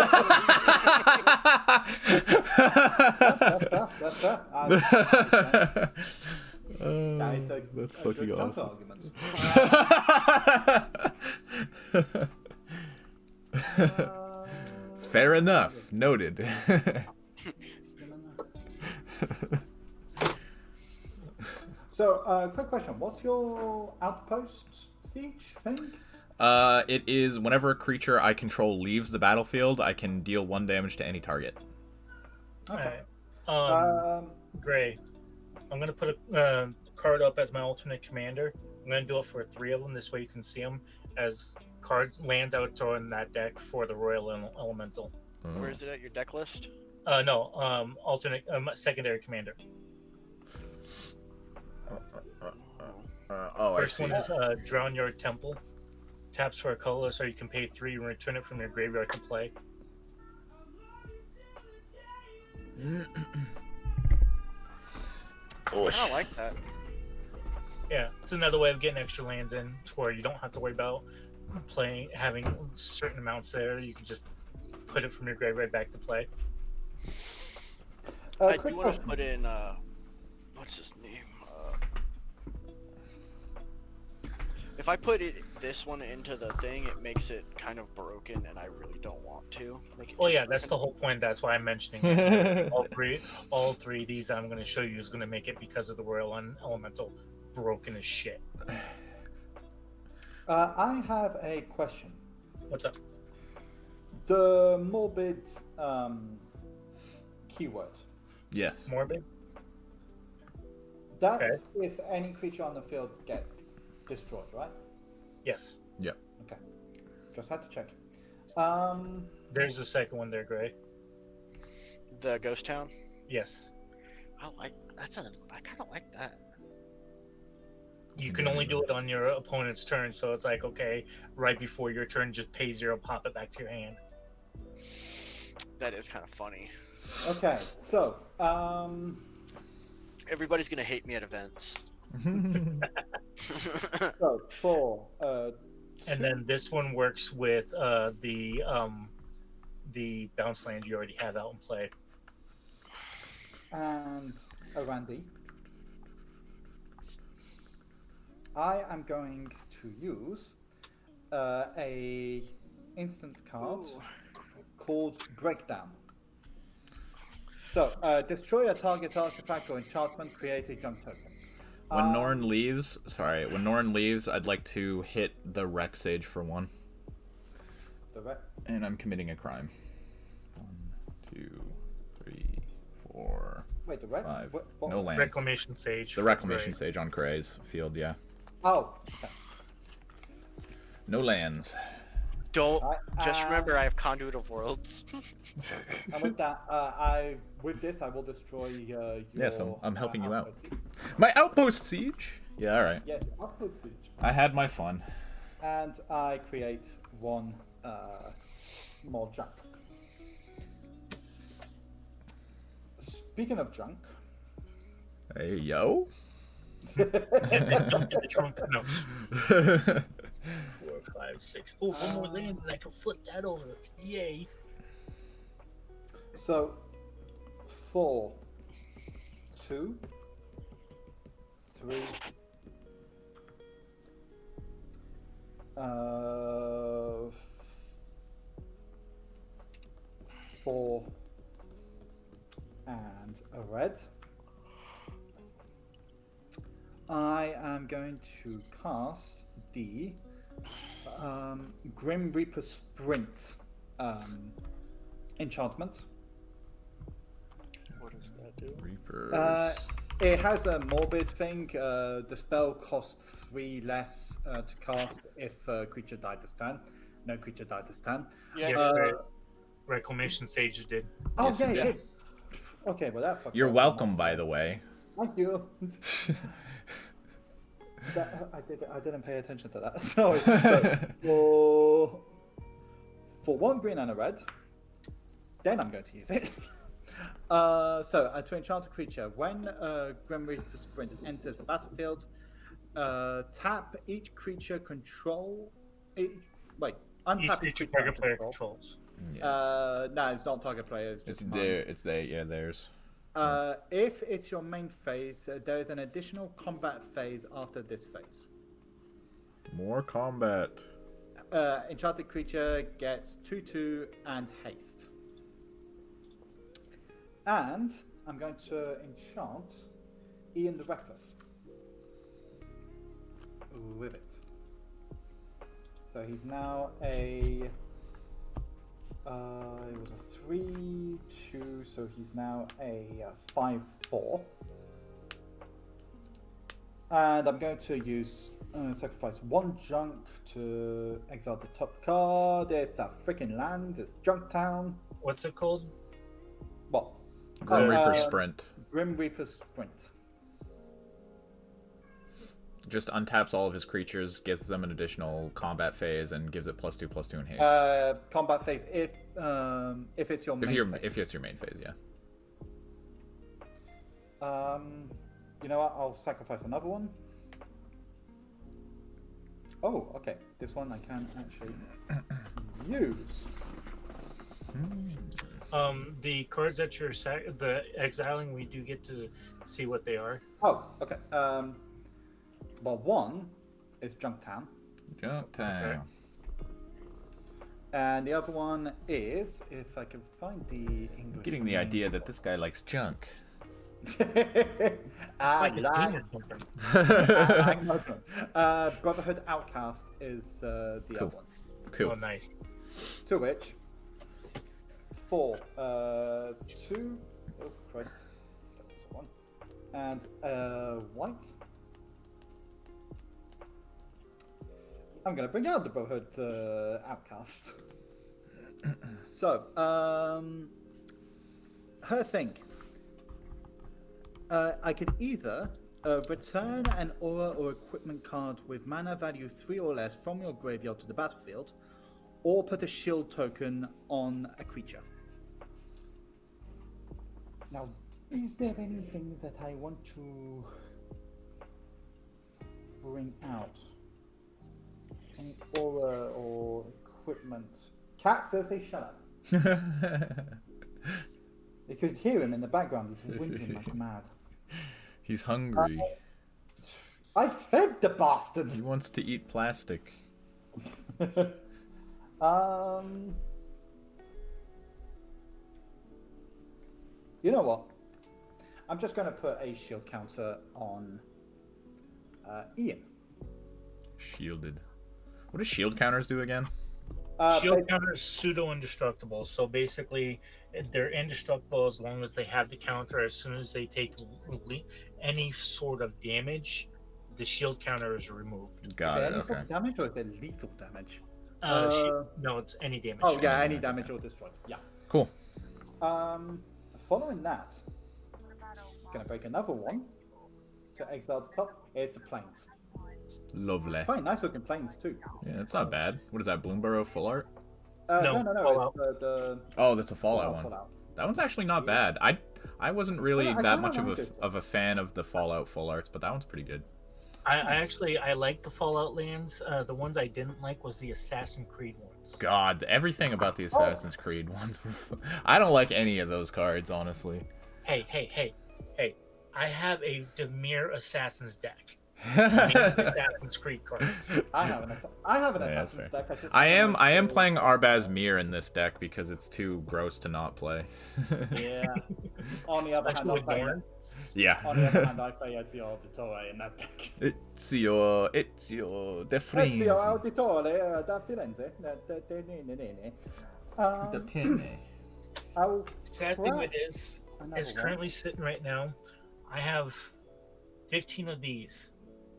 fucking awesome. Fair enough. Noted. So, quick question. What's your outpost siege thing? It is whenever a creature I control leaves the battlefield, I can deal 1 damage to any target. Okay. Gray. I'm gonna put a card up as my alternate commander. I'm gonna do it for 3 of them. This way you can see them as cards lands I would throw in that deck for the Royal Elemental. Where is it at your deck list? No. Alternate secondary commander. First I see. one is Drown Your Temple. Taps for a colorless, or you can pay 3 and return it from your graveyard to play. I kind of like that. Yeah, it's another way of getting extra lands in, to where you don't have to worry about having certain amounts there. You can just put it from your graveyard back to play. I do want to put in what's his name? If I put this one into the thing, it makes it kind of broken, and I really don't want to make it. Oh yeah, that's the whole point. That's why I'm mentioning it. all three of these I'm going to show you is going to make it, because of the Royal Elemental, broken as shit. I have a question. What's up? The morbid keyword. Yes. Morbid? That's if any creature on the field gets destroyed, right? Yes. Yep. Okay. Just had to check. There's the second one there, Gray. The Ghost Town. Yes. I kind of like that. You can only do it on your opponent's turn, so it's like, okay, right before your turn, just pay 0, pop it back to your hand. That is kind of funny. Okay, so Everybody's gonna hate me at events. so for and then this one works with the bounce land you already have out in play. And Randy, I am going to use a instant card called Breakdown. So, destroy a target artifact or enchantment, create a junk token. When Norn leaves, I'd like to hit the Wreck Sage for 1. And I'm committing a crime. 1, Wait, the Rex? 5. What? No lands. Reclamation Sage. The for Reclamation Gray. Sage on Kray's field, yeah. Oh, okay. No lands. Don't Alright, just remember I have Conduit of Worlds. and with that, with this, I will destroy your. Yes, I'm helping you out. outpost. My Outpost Siege? Yeah, alright. Yes, outpost siege. I had my fun. And I create one more junk. Speaking of junk, Hey, yo. And then dump in the trunk. No. 4, 5, 6. Oh, one more land, and I can flip that over. Yay! so 4, 2, 3, 4, and a red. I am going to cast the Grim Reaper Sprint enchantment. What does that do? Reapers. It has a morbid thing. The spell costs 3 less to cast if a creature died this turn. No creature died this turn. Yeah, Yes, Uh, Reclamation Sage did. Oh Yes, yeah, it yeah. did. Okay, well that. fucks You're up. welcome, by the way. Thank you. I didn't pay attention to that. So for 1 green and a red, then I'm going to use it. So to enchant a creature, when Grim Reaper Sprint enters the battlefield, tap each creature control. Untap Each creature target player controls. Yes. No, it's not target player. It's It's just mine. there. It's there. Yeah, theirs. If it's your main phase, there is an additional combat phase after this phase. More combat. Enchanted creature gets 2/2 and haste. And I'm going to enchant Ian the Reckless with it. So he's now a. It was a 3/2, so he's now a 5/4. And I'm going to use sacrifice 1 junk to exile the top card. It's a freaking land. It's Junktown. What's it called? What? Grim Reaper uh, Sprint. Grim Reaper Sprint. Just untaps all of his creatures, gives them an additional combat phase, and gives it +2/+2 in haste. Combat phase if it's your main phase. If it's your main phase, yeah. You know what? I'll sacrifice another one. Oh, okay. This one I can actually use. The cards that you're the exiling, we do get to see what they are. Oh, okay. Well, one is Junktown, Junktown. Okay. and the other one is, if I can find the English. Getting the idea that this guy likes junk. I It's like. like a or something. I like Muslim. Brotherhood Outcast is the Cool. other one. Cool. Oh, nice. To which 4, 2. Oh Christ, that was a 1, and white. I'm gonna bring out the Brotherhood Outcast. So, her thing. I could either return an aura or equipment card with mana value 3 or less from your graveyard to the battlefield, or put a shield token on a creature. Now, is there anything that I want to bring out? Any aura or equipment? Cat, seriously, shut up. You could hear him in the background. He's whinging like mad. He's hungry. I fed the bastard. He wants to eat plastic. You know what? I'm just going to put a shield counter on Ian. Shielded. What do shield counters do again? Shield counter is pseudo indestructible. So basically, they're indestructible as long as they have the counter. As soon as they take any sort of damage, the shield counter is removed. Is Got it it. any sort Okay. of damage or is it lethal damage? No, it's any damage. Oh yeah, Any any damage, damage or destroy. Yeah. Cool. Following that, gonna break another one to exile the top. It's a plains. Lovely. Quite nice looking plains too. Yeah, it's not bad. What is that? Bloomborough full art? No. Fallout. It's the Oh, that's a Fallout one. Fallout. That one's actually not bad. I wasn't really I that kinda much like it. of a fan of the Fallout full arts, but that one's pretty good. I like the Fallout lands. The ones I didn't like was the Assassin's Creed ones. God, everything about the Assassin's Creed ones were. I don't like any of those cards, honestly. Hey! I have a Demir Assassin's deck. Assassin's Creed cards. I have an Yeah, that's Assassin's fair. deck. I am playing Arbaz Mir in this deck because it's too gross to not play. Yeah. On the other hand, Especially with Dorn. Yeah. On the other hand, I play Ezio Auditore in that deck. Ezio De Ezio Firenze. Auditore da Firenze. The Penne. Sad thing it is currently sitting right now. I have 15 of these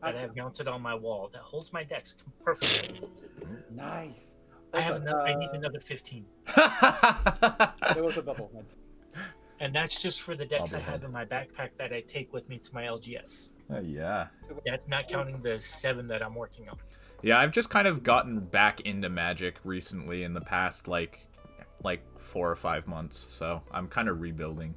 that I have mounted on my wall that holds my decks perfectly. Nice. I need another 15. There was a bubble. And that's just for the decks I Bobblehead. have in my backpack that I take with me to my LGS. Yeah. That's not counting the 7 that I'm working on. Yeah, I've just kind of gotten back into Magic recently in the past like 4 or 5 months, so I'm kind of rebuilding.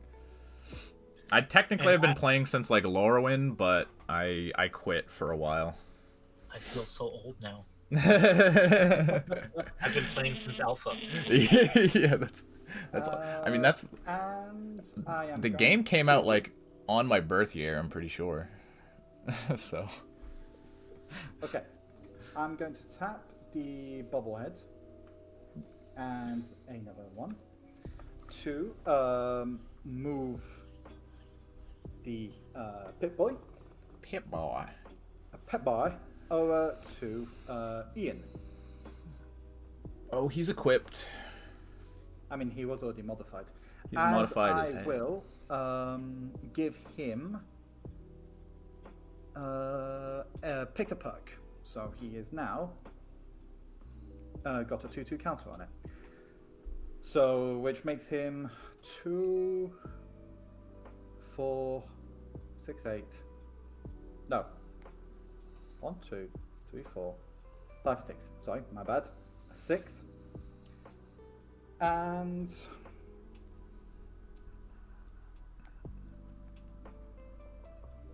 I technically have been playing since like Lorwyn, but I quit for a while. I feel so old now. Yeah, I've been playing since Alpha. that's I mean that's And I am the going game came to- out like on my birth year, I'm pretty sure. So Okay. I'm going to tap the bobblehead and another one to move the Pip-Boy, Pip-Boy. Pep-Boy, over to Ian. Oh, he's equipped. I mean, he was already modified. He's modified as I hell. will give him pick a perk. So he is now got a 2/2 counter on it. So which makes him 2, 4, 6, 8. No. 1, 2, 3, 4, 5, 6. Sorry, my bad. 6. And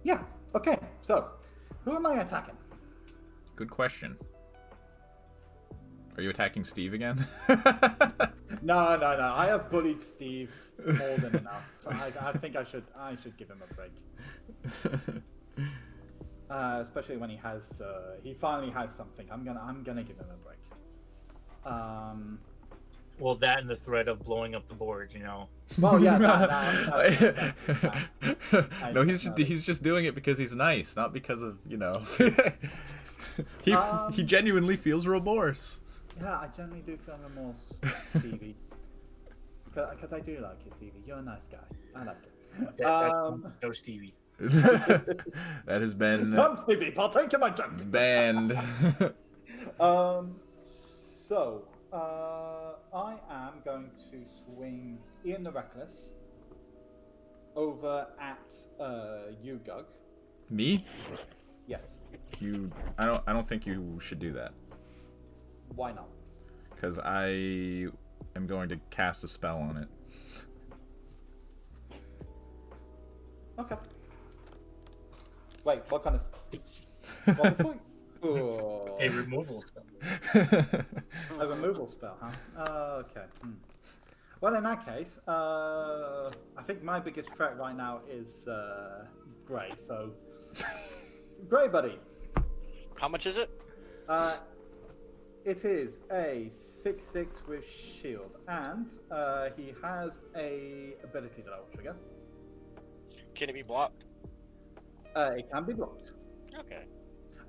yeah, okay. So, who am I attacking? Good question. Are you attacking Steve again? No. I have bullied Steve more than enough. I think I should give him a break. Especially when he finally has something. I'm gonna give him a break. Well, that and the threat of blowing up the board, you know. Well, yeah. No, he's just doing it because he's nice, not because of, you know. he genuinely feels remorse. Yeah, I generally do feel remorse, Stevie. Because I do like you, Stevie. You're a nice guy. I like it. That's no Stevie. That has been Come, Stevie, partake in my junk. banned. So, I am going to swing Ian the Reckless over at you, Gug. Me? Yes. I don't think you should do that. Why not? Because I am going to cast a spell on it. Okay. Wait, what kind of? Well, before... Ooh. A removal spell. A removal spell, huh? Okay. Well, in that case, I think my biggest threat right now is Grey. So, Grey, buddy. How much is it? It is a 6/6 with shield, and he has a ability that I will trigger. Can it be blocked? It can be blocked. Okay.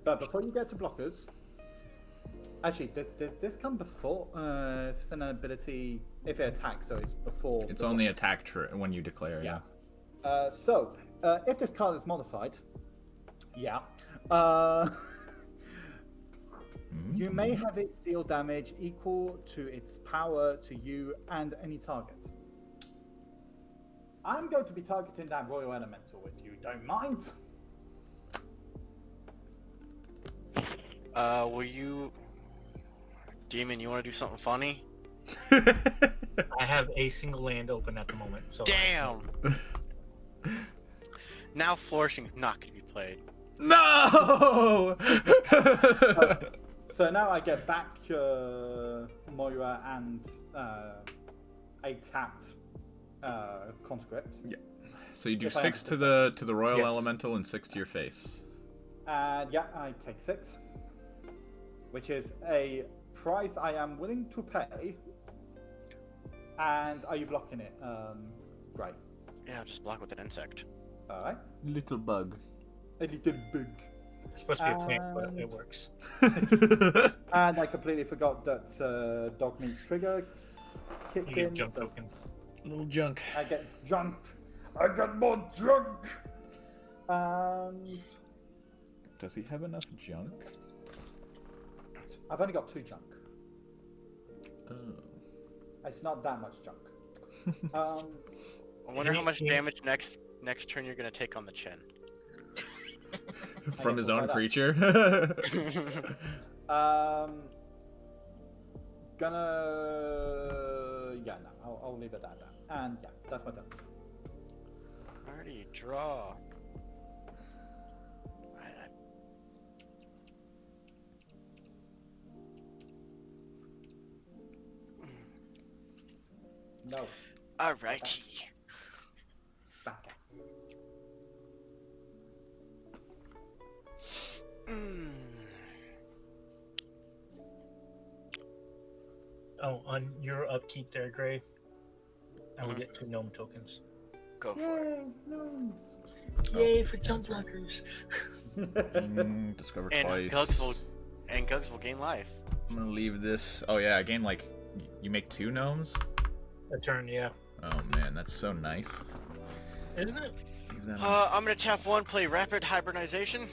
But before you get to blockers, Actually, does this come before? If it's an ability, if it attacks, so it's before. It's on the attack when you declare, yeah. If this card is modified, uh, you may have it deal damage equal to its power to you and any target. I'm going to be targeting that Royal Elemental if you don't mind. Will you... Demon, you want to do something funny? I have a single land open at the moment, so. Damn! Now flourishing is not going to be played. No! So now I get back Moira and a tapped conscript. Yeah. So you do If I 6 am- to the Royal Yes. Elemental and 6 to your face. And yeah, I take 6, which is a price I am willing to pay. And are you blocking it? Great. Yeah, just block with an insect. All right. Little bug. A little bug. It's supposed to be a plant, but And- it works. And I completely forgot that Dogmeat's trigger kicks You get in. junk so token. Little junk. I get junked. I got more junk. And Does he have enough junk? I've only got 2 junk. Oh. It's not that much junk. I wonder how much Yeah. damage next turn you're going to take on the chin. From his own that up. creature? I'll leave it at that. And yeah, that's my turn. Alrighty, draw. No, Alrighty. back out. Mm. Oh, on your upkeep there, Gray, I will get 2 gnome tokens. Go for it. Gnomes. Yay for jump blockers! Discover And twice. Gugs will gain life. I'm gonna leave this. Oh yeah, I gain like. You make 2 gnomes? A turn, yeah. Oh man, that's so nice. Isn't it? Leave that on. I'm gonna tap 1, play Rapid Hibernization.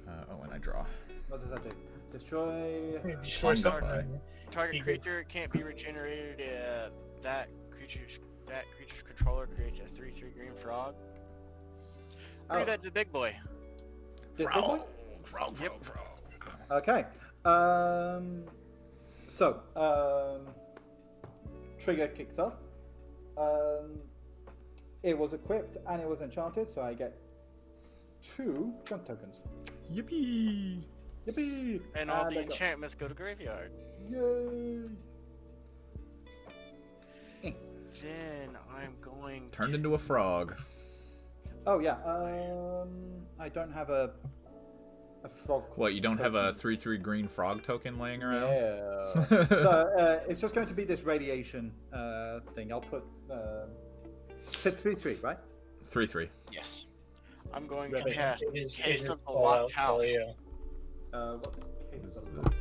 Oh, and I draw. What does that do? Destroy. Destroy Fungify. something. Target You creature can't be regenerated. That creature's controller creates a 3/3 green frog. Oh. Do that to the big boy. This big one? Frog. Okay. Trigger kicks off. It was equipped and it was enchanted, so I get 2 junk tokens. Yippee! Yippee! And all the I go. enchantments go to graveyard. Yay! Then I'm going Turned into a frog. Oh yeah. I don't have a frog. What, you don't have a 3/3 green frog token laying around? Yeah. So it's just going to be this radiation thing. I'll put. Said 3/3, right? 3/3. Yes. I'm going Right, to cast it is Case of the Fallout, Locked House. so, yeah. What's case of the...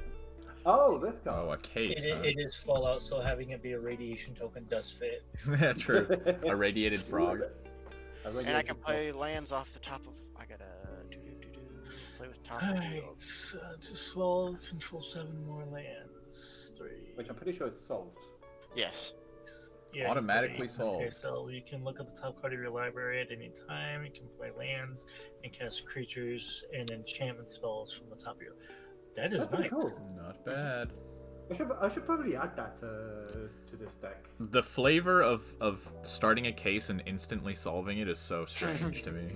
Oh, this guy. Oh, a case. It is Fallout, so having it be a radiation token does fit. Yeah, true. A radiated frog. And I can play lands off the top of. I gotta play with top of the Alright, field. so to swallow, control 7 more lands. 3. Which I'm pretty sure is solved. Yes. Yeah, Automatically exactly. Okay, solved. so you can look at the top card of your library at any time. You can play lands and cast creatures and enchantment spells from the top of your. That is That's pretty nice. cool. Not bad. I should probably add that to this deck. The flavor of starting a case and instantly solving it is so strange to me.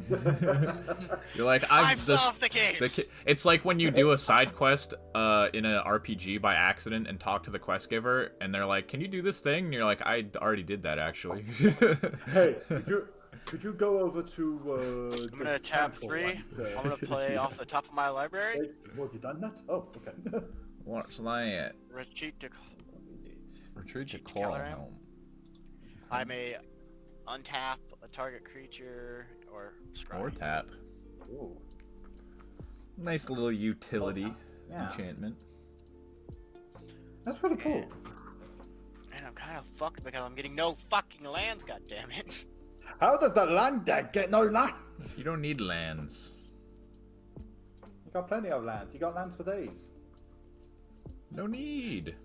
You're like, I've solved the case. It's like when you do a side quest in an RPG by accident and talk to the quest giver, and they're like, "Can you do this thing?" And you're like, "I already did that actually." Hey, could you go over to? I'm gonna tap 3. I'm gonna play off the top of my library. Wait, have you done that? Oh, okay. What's that? Retreat to. Retreat to Keller Coral Am? Home. I may untap a target creature or scry. Or tap. Ooh. Nice little utility Yeah. enchantment. That's pretty cool. And I'm kind of fucked because I'm getting no fucking lands, goddammit. How does the land deck get no lands? You don't need lands. You got plenty of lands. You got lands for days. No need.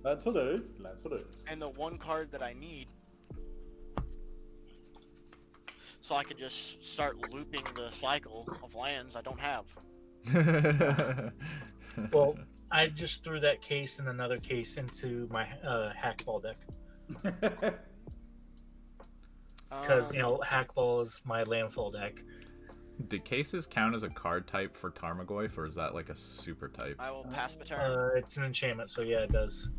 Lands for days. Lands for days. And the one card that I need, so I could just start looping the cycle of lands I don't have. Well, I just threw that case and another case into my hackball deck because hackball is my landfall deck. Do cases count as a card type for Tarmogoyf, or is that like a super type? I will pass my turn. It's an enchantment, so yeah, it does.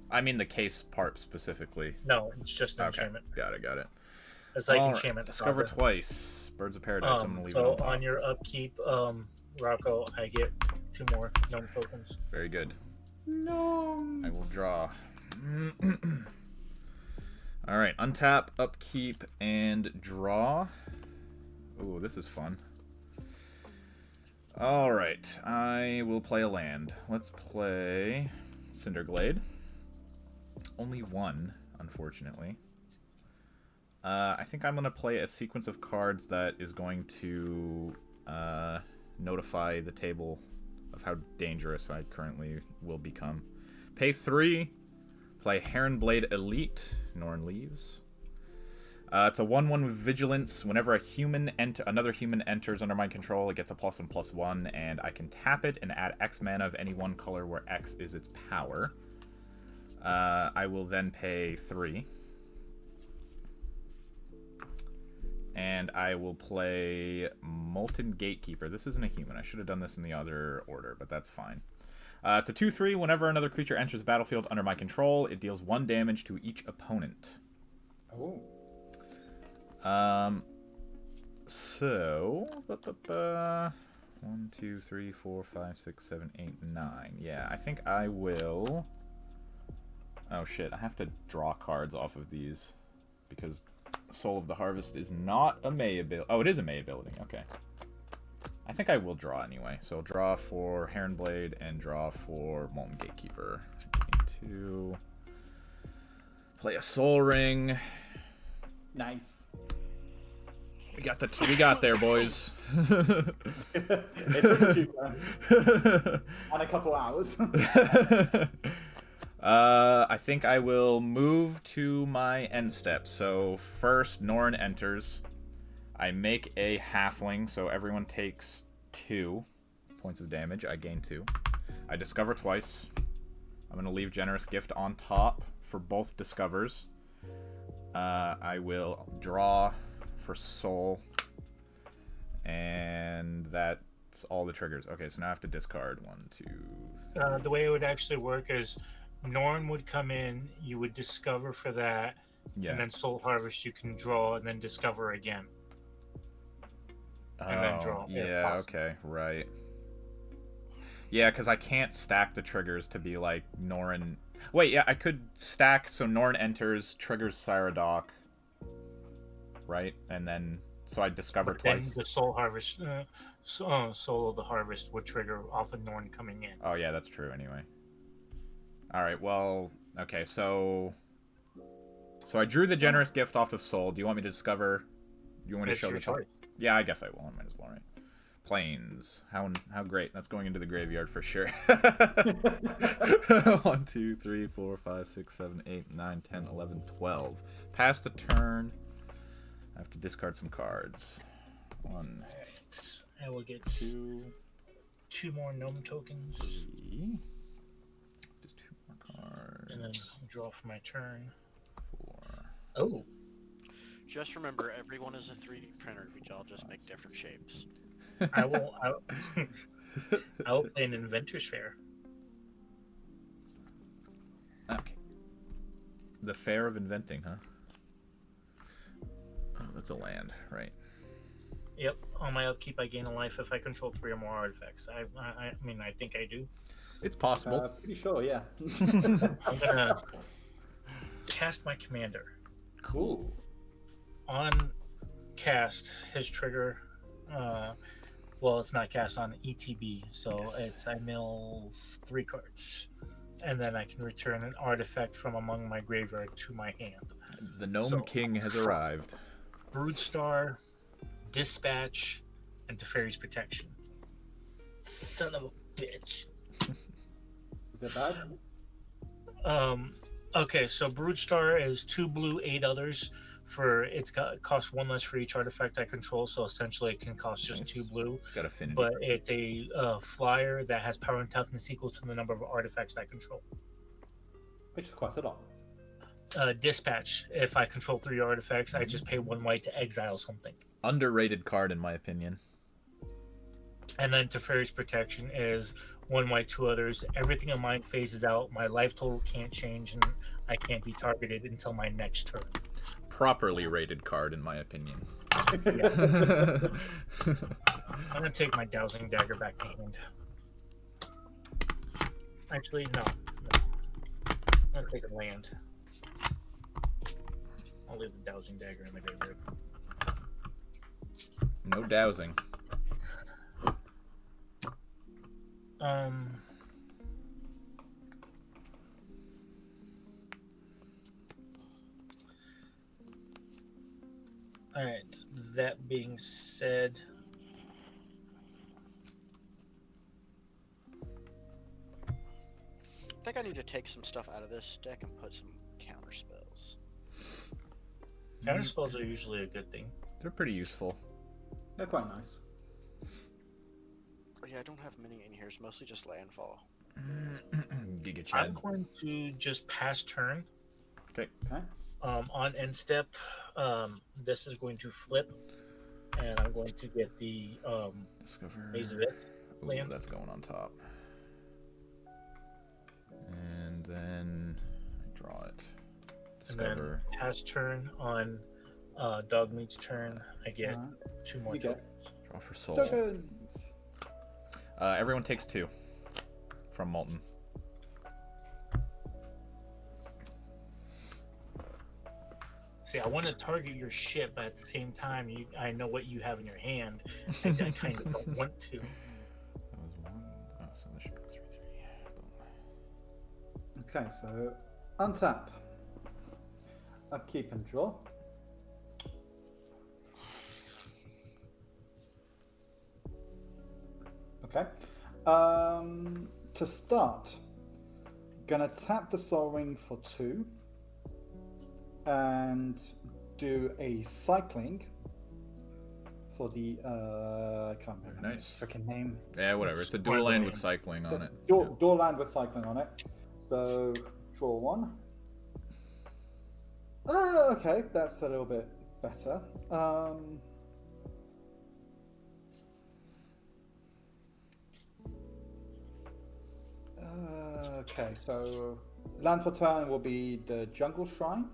I mean the case part specifically. No, it's just an Okay, enchantment. got it. It's like All right, enchantment. Discover Saga. twice. Birds of Paradise. I'm gonna leave it So on top. on your upkeep, Rocco, I get 2 more gnome tokens. Very good. No. I will draw. All right, untap, upkeep, and draw. Ooh, this is fun. All right, I will play a land. Let's play Cinderglade. Only one, unfortunately. I think I'm going to play a sequence of cards that is going to notify the table of how dangerous I currently will become. Pay 3, play Heronblade Elite. Norn leaves. It's a 1/1 with Vigilance. Whenever another human enters under my control, it gets a +1/+1, and I can tap it and add X mana of any one color where X is its power. I will then pay 3. And I will play Molten Gatekeeper. This isn't a human. I should have done this in the other order, but that's fine. It's a 2/3. Whenever another creature enters the battlefield under my control, it deals 1 damage to each opponent. Oh. So 1, 2, 3, 4, 5, 6, 7, 8, 9. Yeah, I think I will. Oh shit! I have to draw cards off of these because Soul of the Harvest is not a May ability. Oh, it is a May ability. Okay. I think I will draw anyway. So I'll draw for Heronblade and draw for Molten Gatekeeper. I need to play a Soul Ring. Nice. We got there, boys. It took a few turns. And a couple hours. I think I will move to my end step. So first, Norn enters. I make a halfling, so everyone takes 2 points of damage. I gain 2. I discover twice. I'm going to leave Generous Gift on top for both discovers. I will draw for Soul. And that's all the triggers. Okay, so now I have to discard 1, 2, 3. The way it would actually work is Norn would come in, you would discover for that, Yeah. and then Soul Harvest you can draw and then discover again. Oh, and then draw, if yeah, possible. okay, right. Yeah, because I can't stack the triggers to be like Norn. Wait, yeah, I could stack, so Norn enters, triggers Cyrodiil, right? And then, so I discover But then twice. the Soul Harvest, Soul of the Harvest would trigger off of Norn coming in. Oh, yeah, that's true anyway. Alright, well, okay, so I drew the Generous Gift off of Soul. Do you want me to discover? Do you want me to It's show your the top? choice. Yeah, I guess I will. I might as well, right? Planes. How great. That's going into the graveyard for sure. 1, 2, 3, 4, 5, 6, 7, 8, 9, 10, 11, 12. Pass the turn. I have to discard some cards. 1, I will get 2, 2 more gnome tokens, 3. Just 2 more cards. and then draw for my turn. 4. Oh, Just remember, everyone is a 3D printer. We all just make different shapes. I will. I will play an Inventor's Fair. Okay. The Fair of Inventing, huh? Oh, that's a land, right? Yep. On my upkeep, I gain a life if I control 3 or more artifacts. I mean, I think I do. It's possible. Pretty sure, yeah. I'm gonna cast my commander. Cool. On cast, his trigger. Well, it's not cast on ETB, so Yes. I mill 3 cards. and then I can return an artifact from among my graveyard to my hand. The Gnome So, King has arrived. Broodstar, Dispatch, and Teferi's Protection. Son of a bitch. Is it bad? Okay, so Broodstar is 2 blue, 8 others. Costs 1 less for each artifact I control, so essentially it can cost just 2 blue. Got affinity. But it's a flyer that has power and toughness equal to the number of artifacts I control. Which is quite a lot. Dispatch. If I control 3 artifacts, I just pay 1 white to exile something. Underrated card, in my opinion. And then Teferi's Protection is 1 white, 2 others. Everything in mine phases out. My life total can't change, and I can't be targeted until my next turn. Properly rated card, in my opinion. Yeah. I'm gonna take my Dowsing Dagger back to hand. Actually, no. I'm gonna take a land. I'll leave the Dowsing Dagger in the graveyard. No dowsing. Alright, that being said, I think I need to take some stuff out of this deck and put some counter spells. counter spells are usually a good thing. They're pretty useful. They're quite nice. Yeah, I don't have many in here. It's mostly just landfall. Giga I'm Chad. going to just pass turn. Okay. Okay. On end step, this is going to flip, and I'm going to get the Discover. Maze of Ith Ooh, land. that's going on top. And then I draw it. And then Discover. pass turn on Dogmeat's turn. I get 2 more You get- tokens. Draw for soul. Tokens. Everyone takes 2 from Molten. See, I want to target your shit, but at the same time, I know what you have in your hand, and I kind of don't want to. That was 1. Oh, so this should go 3/3. Boom. Okay, so untap. Upkeep and draw. Okay. To start, gonna tap the Soul Ring for 2 and do a cycling for the I can't remember Very nice. his freaking name. Yeah, whatever. It's a Spoiler dual land with land. cycling on it. Door land with cycling on it. So draw 1. Okay, that's a little bit better. Okay, so land for turn will be the Jungle Shrine.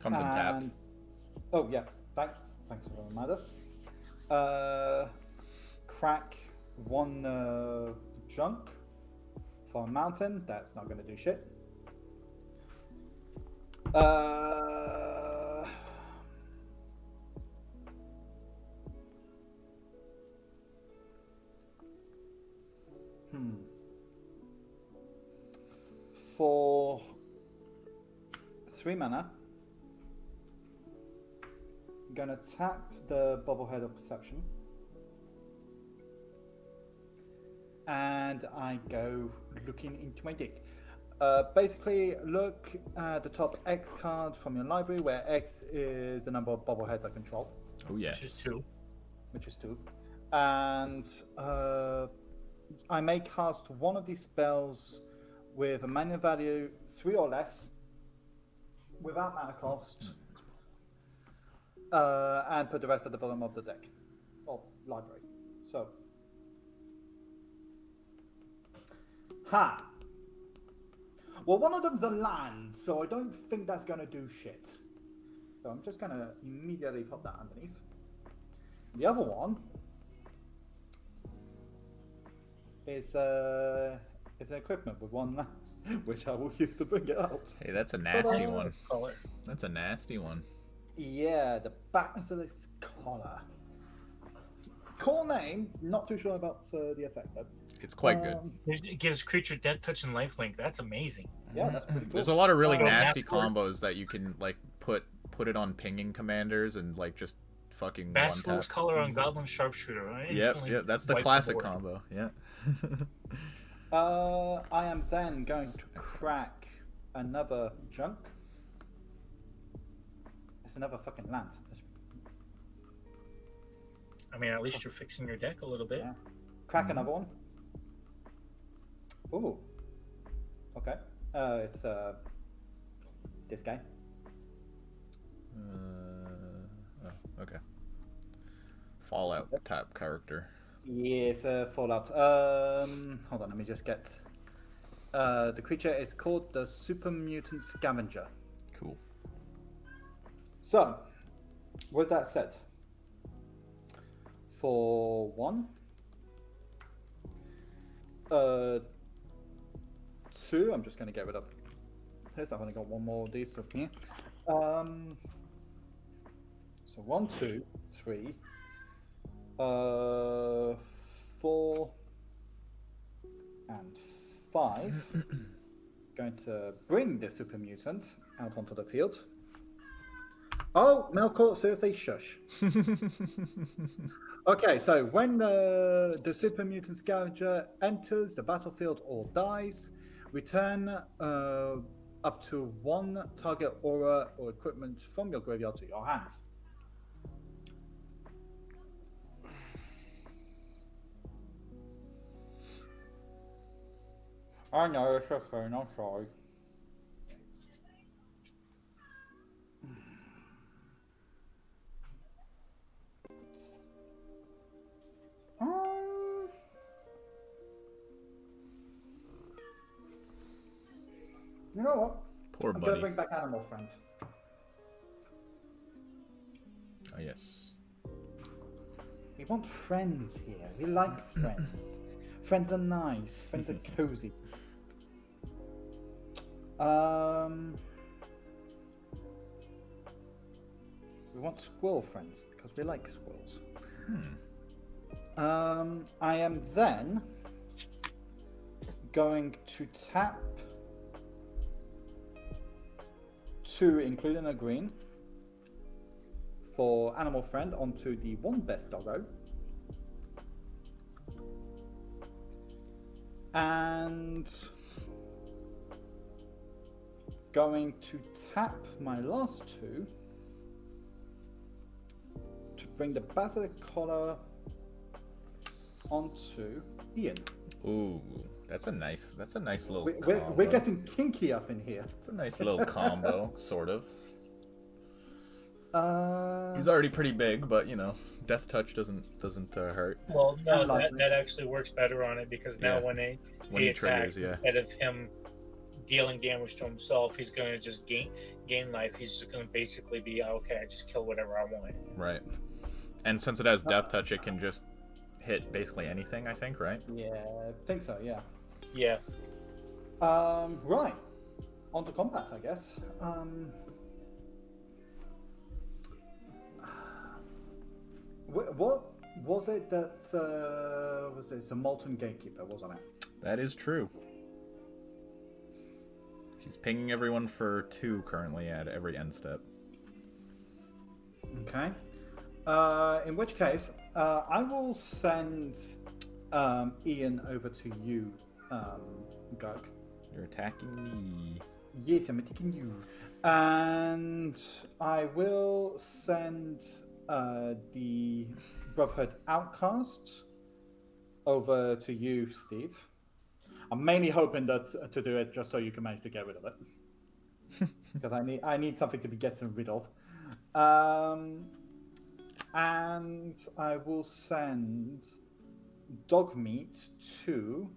Comes untapped. Oh yeah, thanks for the reminder. Crack 1 junk for a mountain. That's not going to do shit. For 3 mana, I'm gonna tap the Bobblehead of Perception, and I go looking into my deck. Basically, look at the top X card from your library, where X is the number of Bobbleheads I control, Oh, yes. Which is 2. which is 2, and I may cast one of these spells with a mana value 3 or less, without mana cost, and put the rest at the bottom of the deck or library. So, well, one of them's a land, so I don't think that's going to do shit. So I'm just going to immediately pop that underneath. The other one is an equipment with 1 land, which I will use to bring it out. Hey, that's a nasty Ta-da! one. Color. That's a nasty one. Yeah, the Basilisk Collar. Cool name, not too sure about the effect though. It's quite good. It gives creature death touch and lifelink. That's amazing. Yeah, that's pretty cool. There's a lot of really nasty Master- combos that you can like put it on pinging commanders and like just fucking one Basilisk tap. color on Goblin Sharpshooter. Yep, that's the wipe classic board. combo. Yeah. I am then going to crack another junk. It's another fucking land. I mean, at least you're fixing your deck a little bit. Yeah. Crack another one. Ooh. Okay. It's this guy. Oh, okay. Fallout type character. Yes, Fallout. Hold on, let me just get. The creature is called the Super Mutant Scavenger. Cool. So, with that said, for 1, 2, I'm just going to get rid of this. I've only got one more of these up here. So 1, 2, 3, 4, and 5. Going to bring the super mutant out onto the field. Oh, Melkor, seriously, shush. Okay, so when the super mutant scavenger enters the battlefield or dies, return up to 1 target aura or equipment from your graveyard to your hand. I know, it's a thing, I'm sorry. You know what? Poor I'm buddy. gonna bring back Animal Friend. Oh yes. We want friends here. We like friends. Friends are nice. Friends are cozy. We want squirrel friends because we like squirrels. I am then going to tap 2, including a green, for Animal Friend onto the 1 best doggo. And going to tap my last 2 to bring the Basilisk Collar onto Ian. Ooh, that's a nice little We're combo. getting kinky up in here. It's a nice little combo, sort of. Uh, He's already pretty big, but you know, Death Touch doesn't hurt. Well, no, Unlikely. that actually works better on it because now Yeah. when When he he attacks, triggers, yeah. instead of him dealing damage to himself, he's going to just gain life. He's just going to basically be, okay, I just kill whatever I want. Right. And since it has Death Touch, it can just hit basically anything, I think, right? yeah, I think so, yeah. Yeah. Right. On to combat, I guess. What was it that was it? It's a Molten Gatekeeper, wasn't it? That is true. He's pinging everyone for 2 currently at every end step. Okay. In which case, I will send Ian over to you, Gug. You're attacking me. Yes, I'm attacking you. And I will send the Brotherhood Outcast over to you, Steve. I'm mainly hoping that to do it just so you can manage to get rid of it, because I need something to be getting rid of. And I will send Dogmeat to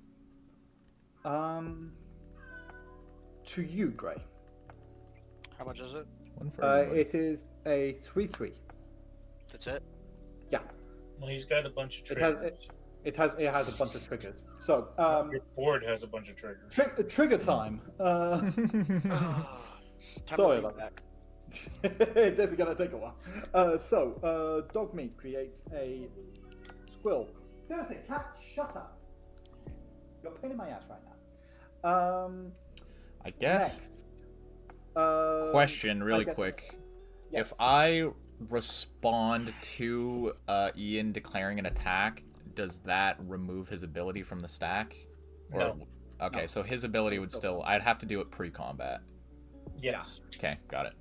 you, Gray. How much is it? One for everybody. It is a 3/3. That's it? Yeah, Well, he's got a bunch of it has triggers. it has a bunch of triggers. So Your board has a bunch of triggers. trigger time. Time Sorry to about back. This is gonna take a while. Dogmeat creates a squill. Seriously, cat, shut up. You're a pain in my ass right now. I guess. Next. Question, really I guess- quick. Yes. If I respond to Ian declaring an attack, does that remove his ability from the stack? Or, No. Okay, No. so his ability would Still still. I'd have to do it pre-combat. Yes. Okay, got it.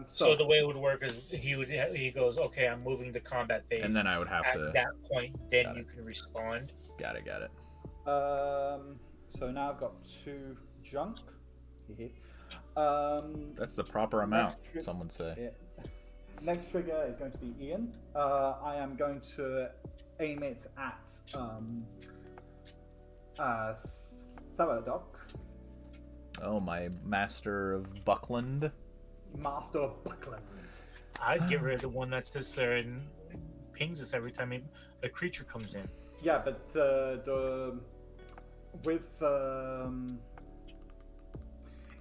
So the way it would work is he goes, okay, I'm moving to combat phase. And then I would have at to. that point, then Got you it. can respond. Got it. So now I've got 2 junk. That's the proper amount, Next tri- some would say. Yeah. Next trigger is going to be Ian. I am going to aim it at Saradok, Oh, my master of Buckland. Master of Buckland. I'd get rid of the one that sits there and pings us every time a creature comes in. Yeah, but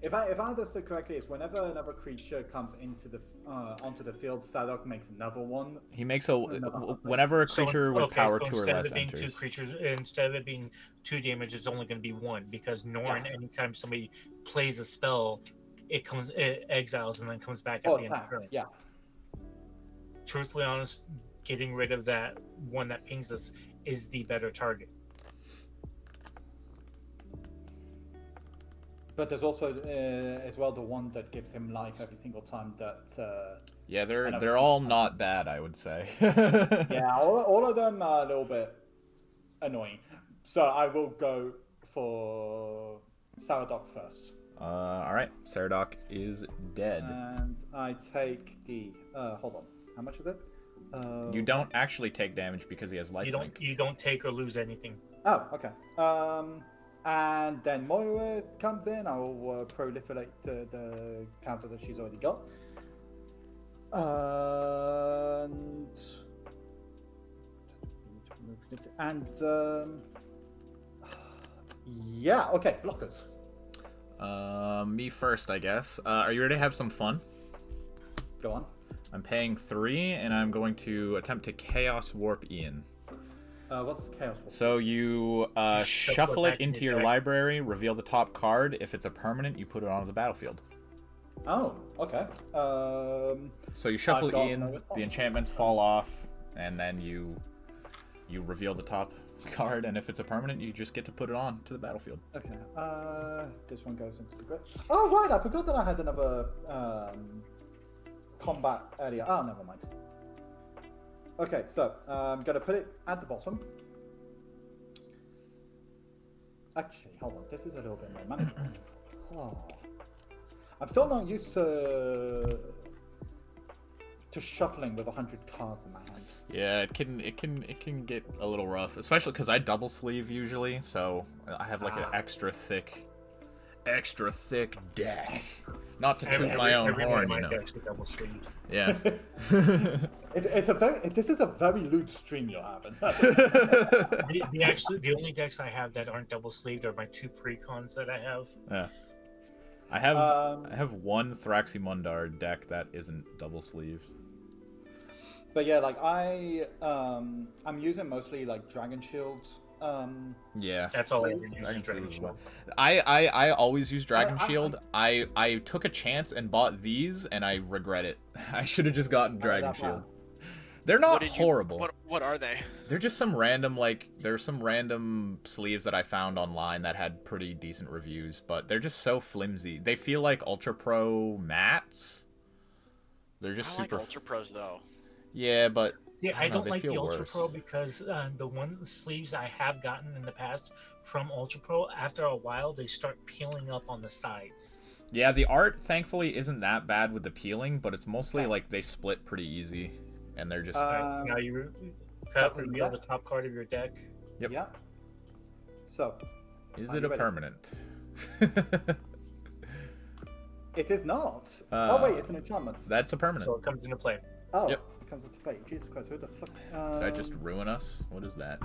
if I understood correctly, it's whenever another creature comes into the onto the field, Sadok makes another one. He makes whenever a creature with power 2 or instead less of it being enters. 2 creatures, instead of it being 2 damage, it's only going to be 1 because Norn, anytime somebody plays a spell, it exiles and then comes back at the end of the turn. Yeah. Truthfully honest, getting rid of that one that pings us is the better target. But there's also as well the one that gives him life every single time that. Yeah, they're all not bad, I would say. Yeah, all of them are a little bit annoying. So I will go for Saradok first. All right, Saradoc is dead. And I take the. Hold on. How much is it? You don't actually take damage because he has lifelink. You don't take or lose anything. Oh, okay. And then Moira comes in. I'll proliferate the counter that she's already got. Yeah, okay, blockers. Me first, I guess. Are you ready to have some fun? Go on. I'm paying 3, and I'm going to attempt to Chaos Warp Ian. What does Chaos Warp? So you shuffle it into your library, reveal the top card. If it's a permanent, you put it onto the battlefield. Oh, okay. So you shuffle Ian, the enchantments fall off, and then you reveal the top card, and if it's a permanent, you just get to put it on to the battlefield. Okay. This one goes into the grip. Oh, right, I forgot that I had another combat earlier. Oh, never mind. Okay, so I'm going to put it at the bottom. Actually, hold on. This is a little bit more manageable. Oh. I'm still not used to shuffling with 100 cards in my hand. Yeah, it can get a little rough, especially because I double sleeve usually, so I have like an extra thick deck. Not to toot my own horn, you know. Yeah. This is a very lewd stream you're having. The only decks I have that aren't double sleeved are my 2 precons that I have. Yeah. I have one Thraximundar deck that isn't double sleeved. But yeah, like I'm using mostly like Dragon Shields. Yeah, that's all I use. Dragon Shield. I always use Dragon Shield. I took a chance and bought these, and I regret it. I should have just gotten Dragon Shield. They're not horrible. What are they? They're just some random there's some random sleeves that I found online that had pretty decent reviews, but they're just so flimsy. They feel like Ultra Pro mats. They're just super. I like Ultra Pros though. Yeah, but yeah, I don't like the Ultra worse. Pro because the sleeves I have gotten in the past from Ultra Pro, after a while they start peeling up on the sides. Yeah, the art thankfully isn't that bad with the peeling, but it's mostly like they split pretty easy, and they're just. Now you reveal the top card of your deck. Yep. Yeah. So. Is it a permanent? It is not. Oh wait, it's an enchantment. That's a permanent. So it comes into play. Oh. Yep. Comes into play. Jesus Christ, who the fuck? Did I just ruin us? What is that?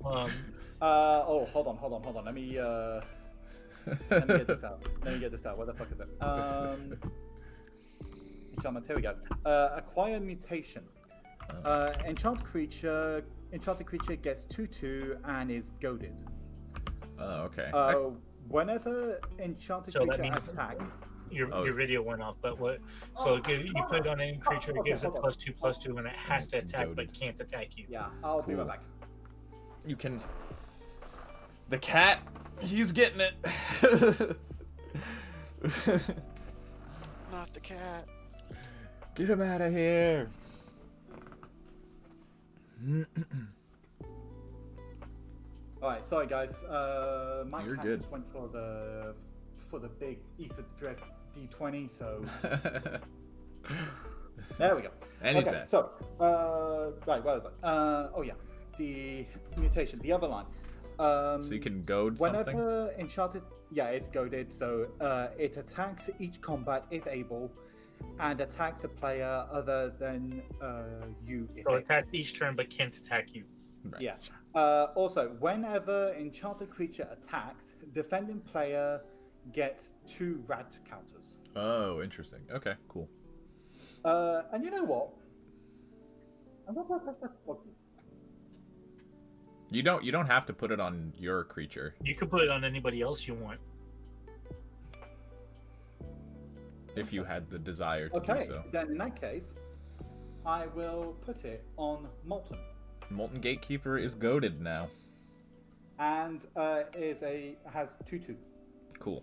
Oh, hold on. Let me get this out. Where the fuck is it? Enchantments. Here we go. Acquire mutation. Enchant creature enchanted creature gets 2/2 and is goaded. Oh, okay. Whenever enchanted So that creature means- attacks, Your video went off, but what? So you put it on any creature, it gives it +2/+2, and it has to attack but can't attack you. yeah, I'll be right back. You can. The cat, he's getting it. Not the cat. Get him out of here. Alright, sorry guys. My You're cat good. just went for the big Ether Dread D20, so there we go. And he's okay, back. so right, where was I? Oh yeah, the mutation, the other line. So you can goad something? Whenever enchanted, yeah, it's goaded, so it attacks each combat if able, and attacks a player other than you if So able. it attacks each turn but can't attack you. Right. Yeah. Also, whenever enchanted creature attacks, defending player gets 2 rad counters. Oh, interesting. Okay, cool. And you know what? I'm not gonna press that button. You don't have to put it on your creature You can put it on anybody else you want. if you had the desire to do Okay, so. then in that case, I will put it on Molten. Molten Gatekeeper is goaded now. And has 2/2. Cool.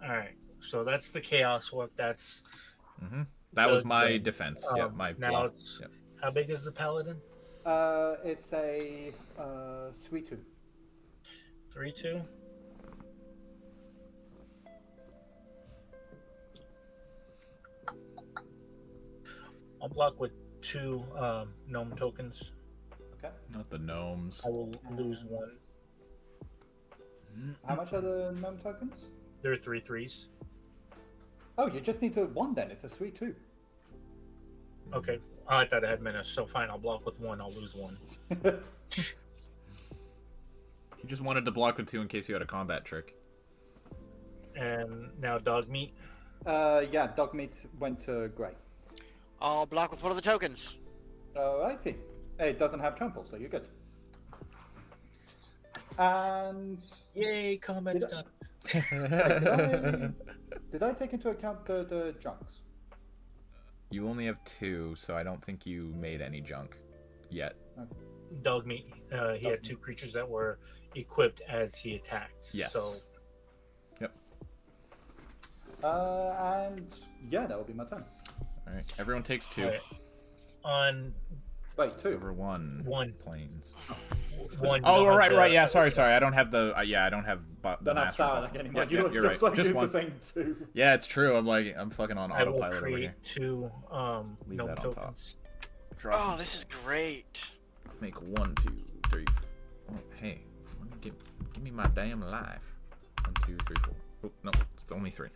All right. So that's the chaos walk. That's That was Good, my good. defense. Yeah, my now block. it's Yep. how big is the paladin? It's a 3/2. 3/2. I'll block with 2 gnome tokens. Okay. Not the gnomes. I will lose 1. How much are the gnome tokens? They're 3/3s. Oh, you just need to 1 then. It's a 3/2. Okay. Oh, I thought I had menace. So fine, I'll block with 1. I'll lose 1. He just wanted to block with 2 in case you had a combat trick. And now Dogmeat. Yeah, Dogmeat went to grey. I'll block with one of the tokens. Alrighty. It doesn't have trample, so you're good. And Yay, combat's done. did I take into account the junks? You only have 2, so I don't think you made any junk yet. Dogmeat. He had 2 creatures that were equipped as he attacked. Yes. So Yep. And yeah, that will be my turn. All right. Everyone takes 2. Alright. On Wait, 2. Over 1. One. Planes. 1. Oh, right. Yeah, sorry. I don't have the. I don't have the Don't have master. Starlight button. anymore. Yeah, you're right. Just like Just use one. the same 2. Yeah, it's true. I'm fucking on I will autopilot over create here. 2 Leave gnome that on top. tokens. Drop Oh, them. this is great. Make 1, 2, 3. Oh, hey, let me give me my damn life. 1, 2, 3, 4. Oh no, it's only 3.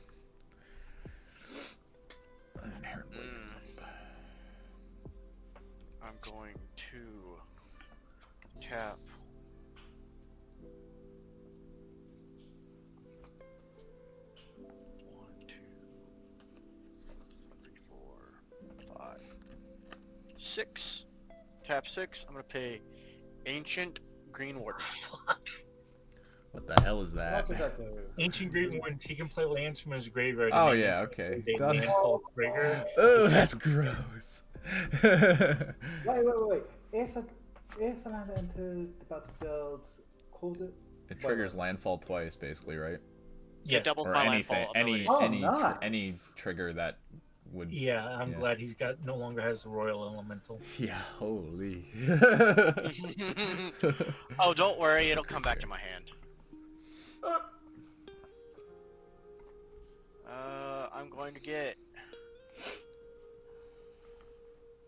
Inherent blade. I'm going to tap. One, 2, 3, 4, 5, 6. Tap 6. I'm gonna pay Ancient Green Warden. What the hell is that? What does that do? Ancient Green Ones, he can play lands from his graveyard. Oh, and yeah, they okay. They Done. landfall trigger. Oh, that's gross. Wait. If a land enters the battlefield, calls it. It triggers landfall twice, basically, right? Yes. It doubles Or my anything, landfall ability. any Nice. trigger that would. Yeah, I'm Yeah. glad he's got no longer has the Royal Elemental. Yeah, holy. Oh, don't worry, it'll come back to my hand. I'm going to get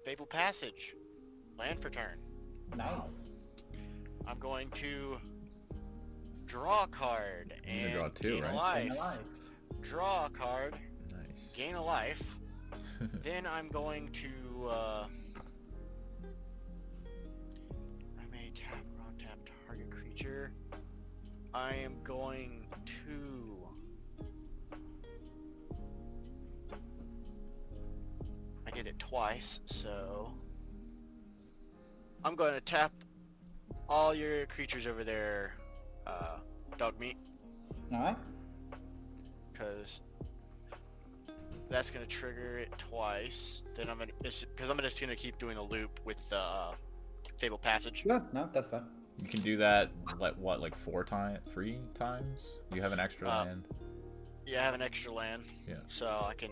Fabled Passage, land for turn. Nice. I'm going to draw a card You're and gonna draw 2, gain right? a life. Alive. Draw a card, Nice. gain a life. Then I'm going to I may tap or untap target creature. I am going to I get it twice, so I'm going to tap all your creatures over there, Dogmeat, All right. because that's gonna trigger it twice. Then I'm gonna, because I'm just gonna keep doing a loop with the Fable Passage. Yeah, no, that's fine. You can do that, like 3 times? You have an extra land? Yeah, I have an extra land. Yeah. So I can.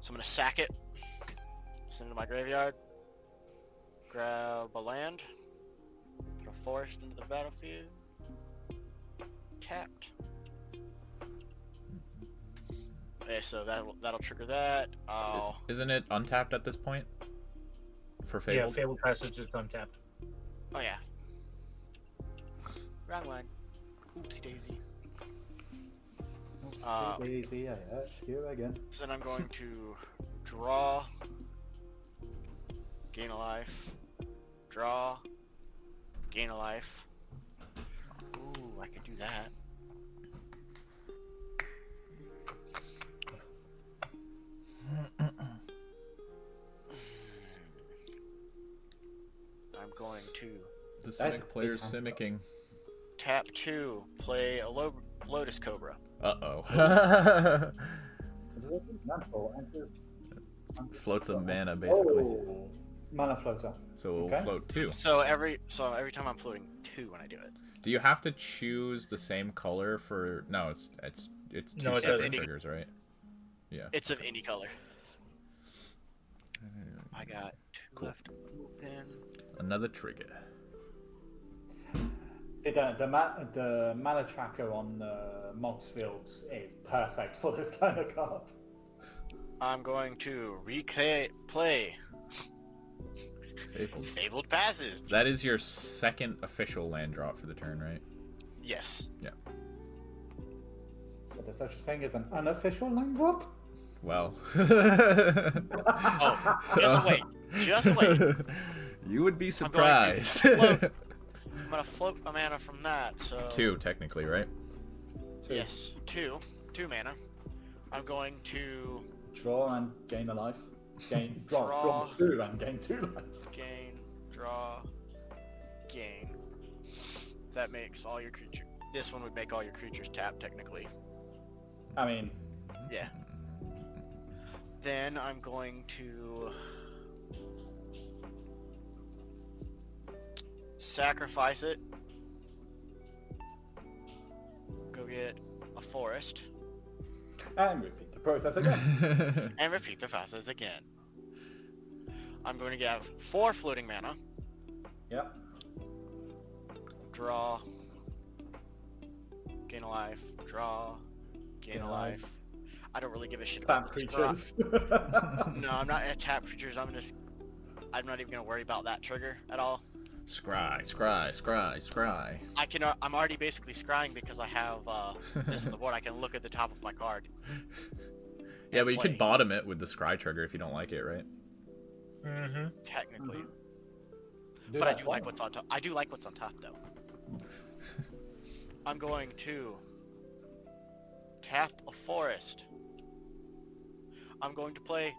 So I'm gonna sack it. Send it to my graveyard. Grab a land. Put a forest into the battlefield. Tapped. Okay, so that'll trigger that. Isn't it untapped at this point? For Fable? Yeah, Fable Passage is untapped. Oh yeah. Wrong one. Oopsie daisy. Easy, I hurt you again. So then I'm going to draw, gain a life, draw, gain a life. Ooh, I could do that. I'm going to The Simic player's Simicking. tap 2, play a Lotus Cobra. Uh-oh. What does it do? Landfall, enters. Floats a mana, basically. Oh, mana floater. So it'll Okay. float 2. So every time I'm floating 2 when I do it. Do you have to choose the same color for... No, it's 2 No, it separate doesn't. triggers, right? Yeah. It's of any color. I got 2 left open. Another trigger. See, the mana tracker on Monk's Fields is perfect for this kind of card. I'm going to play Fabled Passage. That is your second official land drop for the turn, right? Yes. Yeah. But there's such a thing as an unofficial land drop? Well. Oh, just wait. Just wait. You would be I'm surprised. gonna float a mana from that, so... 2, technically, right? Yes, 2 mana. I'm going to Draw and gain a life. Draw Draw. 2 and gain 2 life. gain, draw, gain. That makes all your creatures... This one would make all your creatures tap, technically. I mean, Yeah. Then I'm going to... sacrifice it. Go get a forest. and repeat the process again. And repeat the process again. I'm going to have 4 floating mana. Yep. Draw. Gain a life. Draw. Gain a life. I don't really give a shit about Tap this creatures. No, I'm not gonna tap creatures. I'm not even gonna worry about that trigger at all. Scry. I'm already basically scrying because I have this on the board. I can look at the top of my card. Yeah, but you play. could bottom it with the scry trigger if you don't like it, right? Mm-hmm. Technically. Do But I that do like one. what's on top. I do like what's on top, though. I'm going to tap a forest. I'm going to play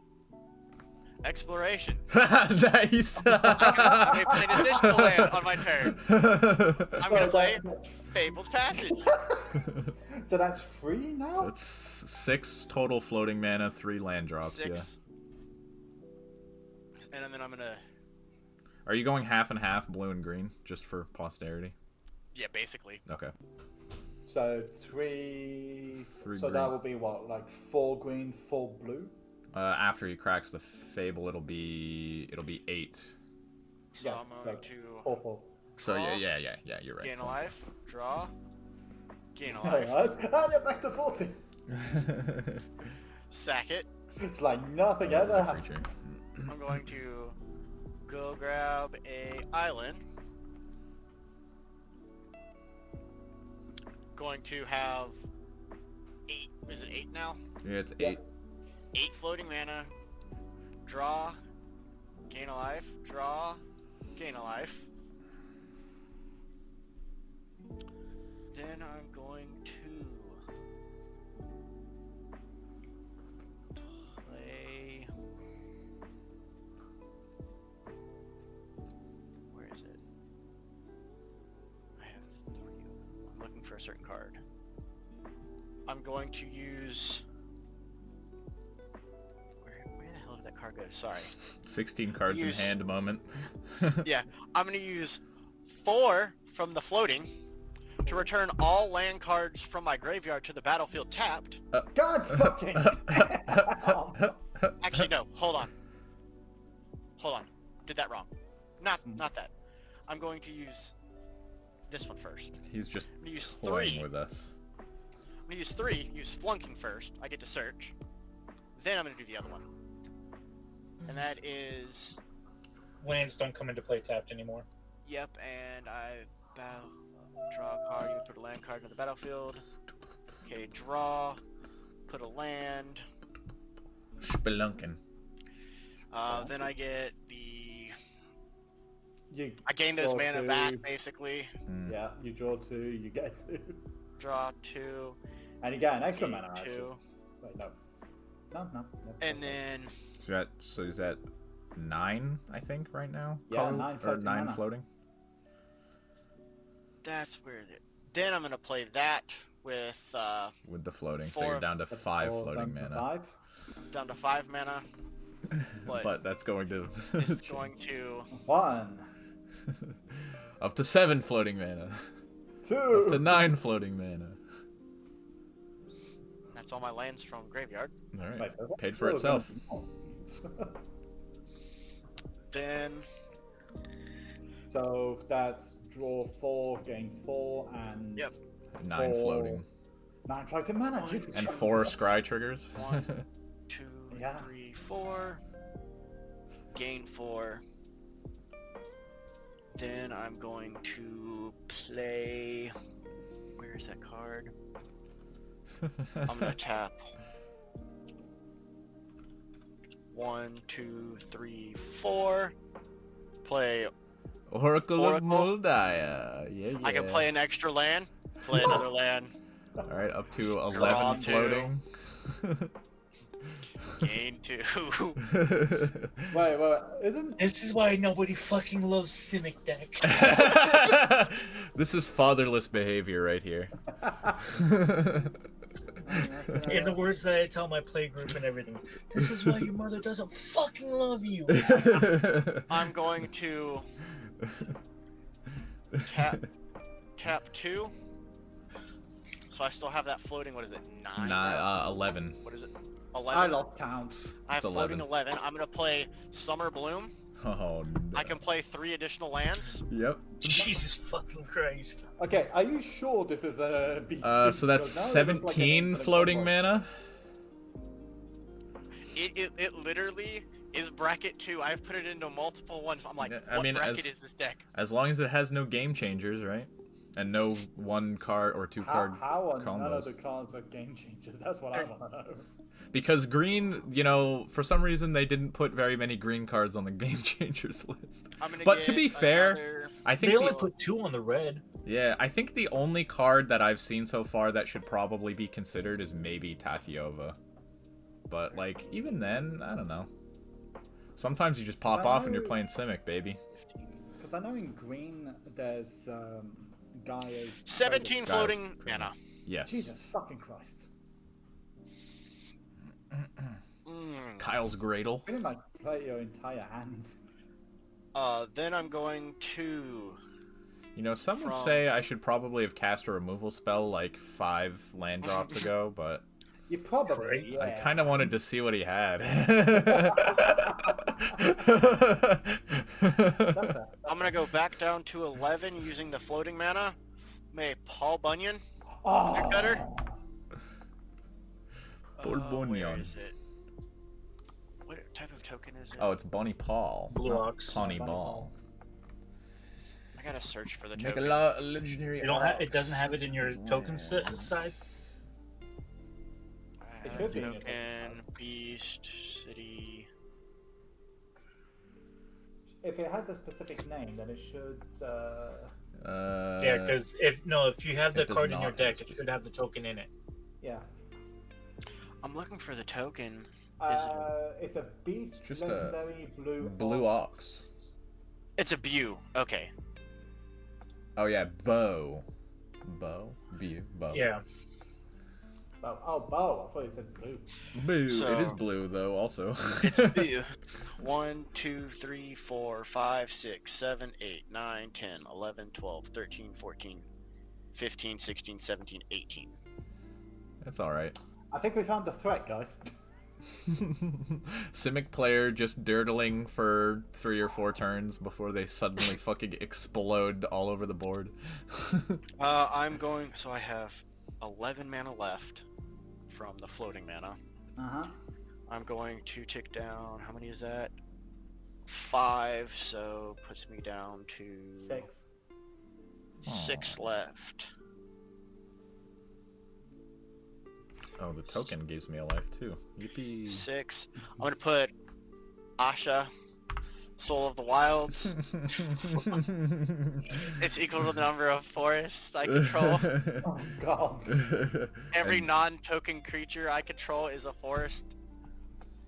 Exploration. Nice. I may play an additional land on my turn. I'm going to play Fable's Passage. So that's 3 now? That's 6 total floating mana, 3 land drops. 6. And then I'm going to... Yeah. Are you going half and half, blue and green, just for posterity? Yeah, basically. Okay. So 3... Three so green. that will be what, like 4 green, 4 blue? After he cracks the fable, it'll be 8. So Yeah, I'm going like to 4. So Draw. yeah, you're right. gain a life, draw, gain a Alright, life, and they're back to 40. sack it. It's like nothing ever There's a happened. creature. I'm going to go grab a island. Going to have 8. Is it 8 now? Yeah, it's Yeah. 8. 8 floating mana. Draw, gain a life, draw, gain a life. Then I'm going to play a certain card. I'm going to use. Where the hell did that card go? Sorry. 16 cards in hand moment. Yeah, I'm going to use 4 from the floating to return all land cards from my graveyard to the battlefield tapped. God fucking damn. Actually, no. Hold on. Did that wrong. Not that. I'm going to use this one first. He's just I'm gonna use toying 3. with us. I'm gonna use 3. Use Splunking first. I get to search. Then I'm gonna do the other one. And that is. Lands don't come into play tapped anymore. Yep. And I draw a card. You put a land card into the battlefield. Okay. Draw. Put a land. Spelunking. Then I get the. You I gain those draw mana 2. back, basically. Yeah, you draw 2, you get 2. Draw 2. And you get an extra gain mana, actually. 2. Wait, no. No. And then. So is that 9, I think, right now? Yeah, Color? 9 or floating 9 mana. floating. That's where. Then I'm gonna play that with. With the floating, so 4. you're down to 5 floating mana. 5. Down to 5 mana. But that's going to. It's going to. 1. Up to 7 floating mana. 2. Up to 9 floating mana. That's all my lands from graveyard. Alright. Wait, so Paid for itself. Then. So that's draw 4, gain 4, and Yep. 9 4 floating. 9 floating mana. Jesus And Christ. 4 scry triggers. 1, 2, Yeah. 3, 4. Gain 4. Then I'm going to play. Where's that card? I'm gonna tap. 1, 2, 3, 4. Play. Oracle of Oracle. Moldaya. Yeah. I can play an extra land. Play another land. Alright, up to Draw 11 2. floating. Gain 2. Wait, isn't This is why nobody fucking loves Simic decks. This is fatherless behavior right here. In the words that I tell my playgroup and everything, this is why your mother doesn't fucking love you. I'm going to tap 2. So I still have that floating. What is it? 9? 11. What is it? I 11. lost count. I have It's floating 11. 11. I'm gonna play Summer Bloom. Oh, no. I can play 3 additional lands. Yep. Jesus fucking Christ. Okay, are you sure this is a B2? So that's Because now it looks like an 17 infinite floating combo. mana. It literally is bracket 2. I've put it into multiple ones. I'm like, Yeah, what I mean, bracket is this deck? As long as it has no game changers, right? And no 1 card or 2 card How are none of combos. the cards are game changers? That's what I want to know. Because green, you know, for some reason they didn't put very many green cards on the game changers list. I'm gonna But to get be fair, another- I They think only the, put 2 on the red. yeah, I think the only card that I've seen so far that should probably be considered is maybe Tatyova. But like even then, I don't know. Sometimes you just pop off and you're playing Simic, baby. Because I know in green there's Gaia. 17 Guys, floating pretty mana. Yes. Jesus fucking Christ! Kyle's Gradle. Pretty much play your entire hand. Then I'm going to. You know, some would From- say I should probably have cast a removal spell like 5 land drops ago, but You probably. Right. Yeah. I kind of wanted to see what he had. That's fair. I'm gonna go back down to 11 using the floating mana. May Paul Bunyan. Oh. Deck better. Paul Where Bunyan. is it? What type of token is it? Oh, it's Bonnie Paul. Blue not Ox. Pawnee Bonnie Ball. I gotta search for the Make token. a legendary. It it doesn't have it in your token side. I It have should be in your token, beast, city. If it has a specific name, then it should. Yeah, because if you have the It does card in your not have deck, a it should have the token in it. Yeah. I'm looking for the token. It's a beast Just a legendary Blue Ox. It's a Bew. Okay. Oh yeah, Bow. Bow. Bow. Yeah. Oh, bow. I thought you said blue. Boo. So- It is blue though. Also. It's B. 1, 2, 3, 4, 5, 6, 7, 8, 9, 10, 11, 12, 13, 14, 15, 16, 17, 18. That's all right. I think we found the threat, guys. Simic player just dirtling for 3 or 4 turns before they suddenly fucking explode all over the board. I'm going. So I have 11 mana left from the floating mana. Uh-huh. I'm going to tick down. How many is that? 5. So puts me down to 6. 6 left. Oh, the token gives me a life too. Yippee. 6. I'm gonna put Asha, Soul of the Wilds. It's equal to the number of forests I control. Oh, God. Every non-token creature I control is a forest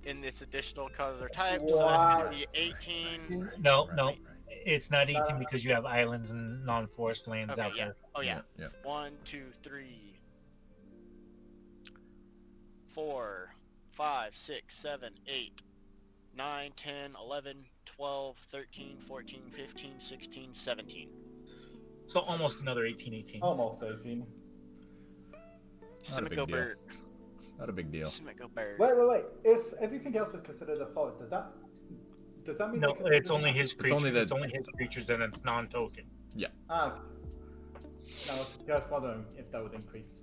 in this additional color type, so that's gonna be 18. No, Right, no. right. It's not 18 because you have islands and non-forest lands Okay, out yeah. there. Oh yeah. Yeah. 1, 2, 3, 4, 5, 6, 7, 8, 9, 10, 11, 12, 13, 14, 15, 16, 17. So almost another 18. Almost 18. Not a Simico big deal. bird. Not a big deal. Simico bird. Wait. If everything else is considered a forest, does that mean No, they consider it's only his creatures. only the- It's only his creatures and it's non-token. Ah. No, I was just wondering if that would increase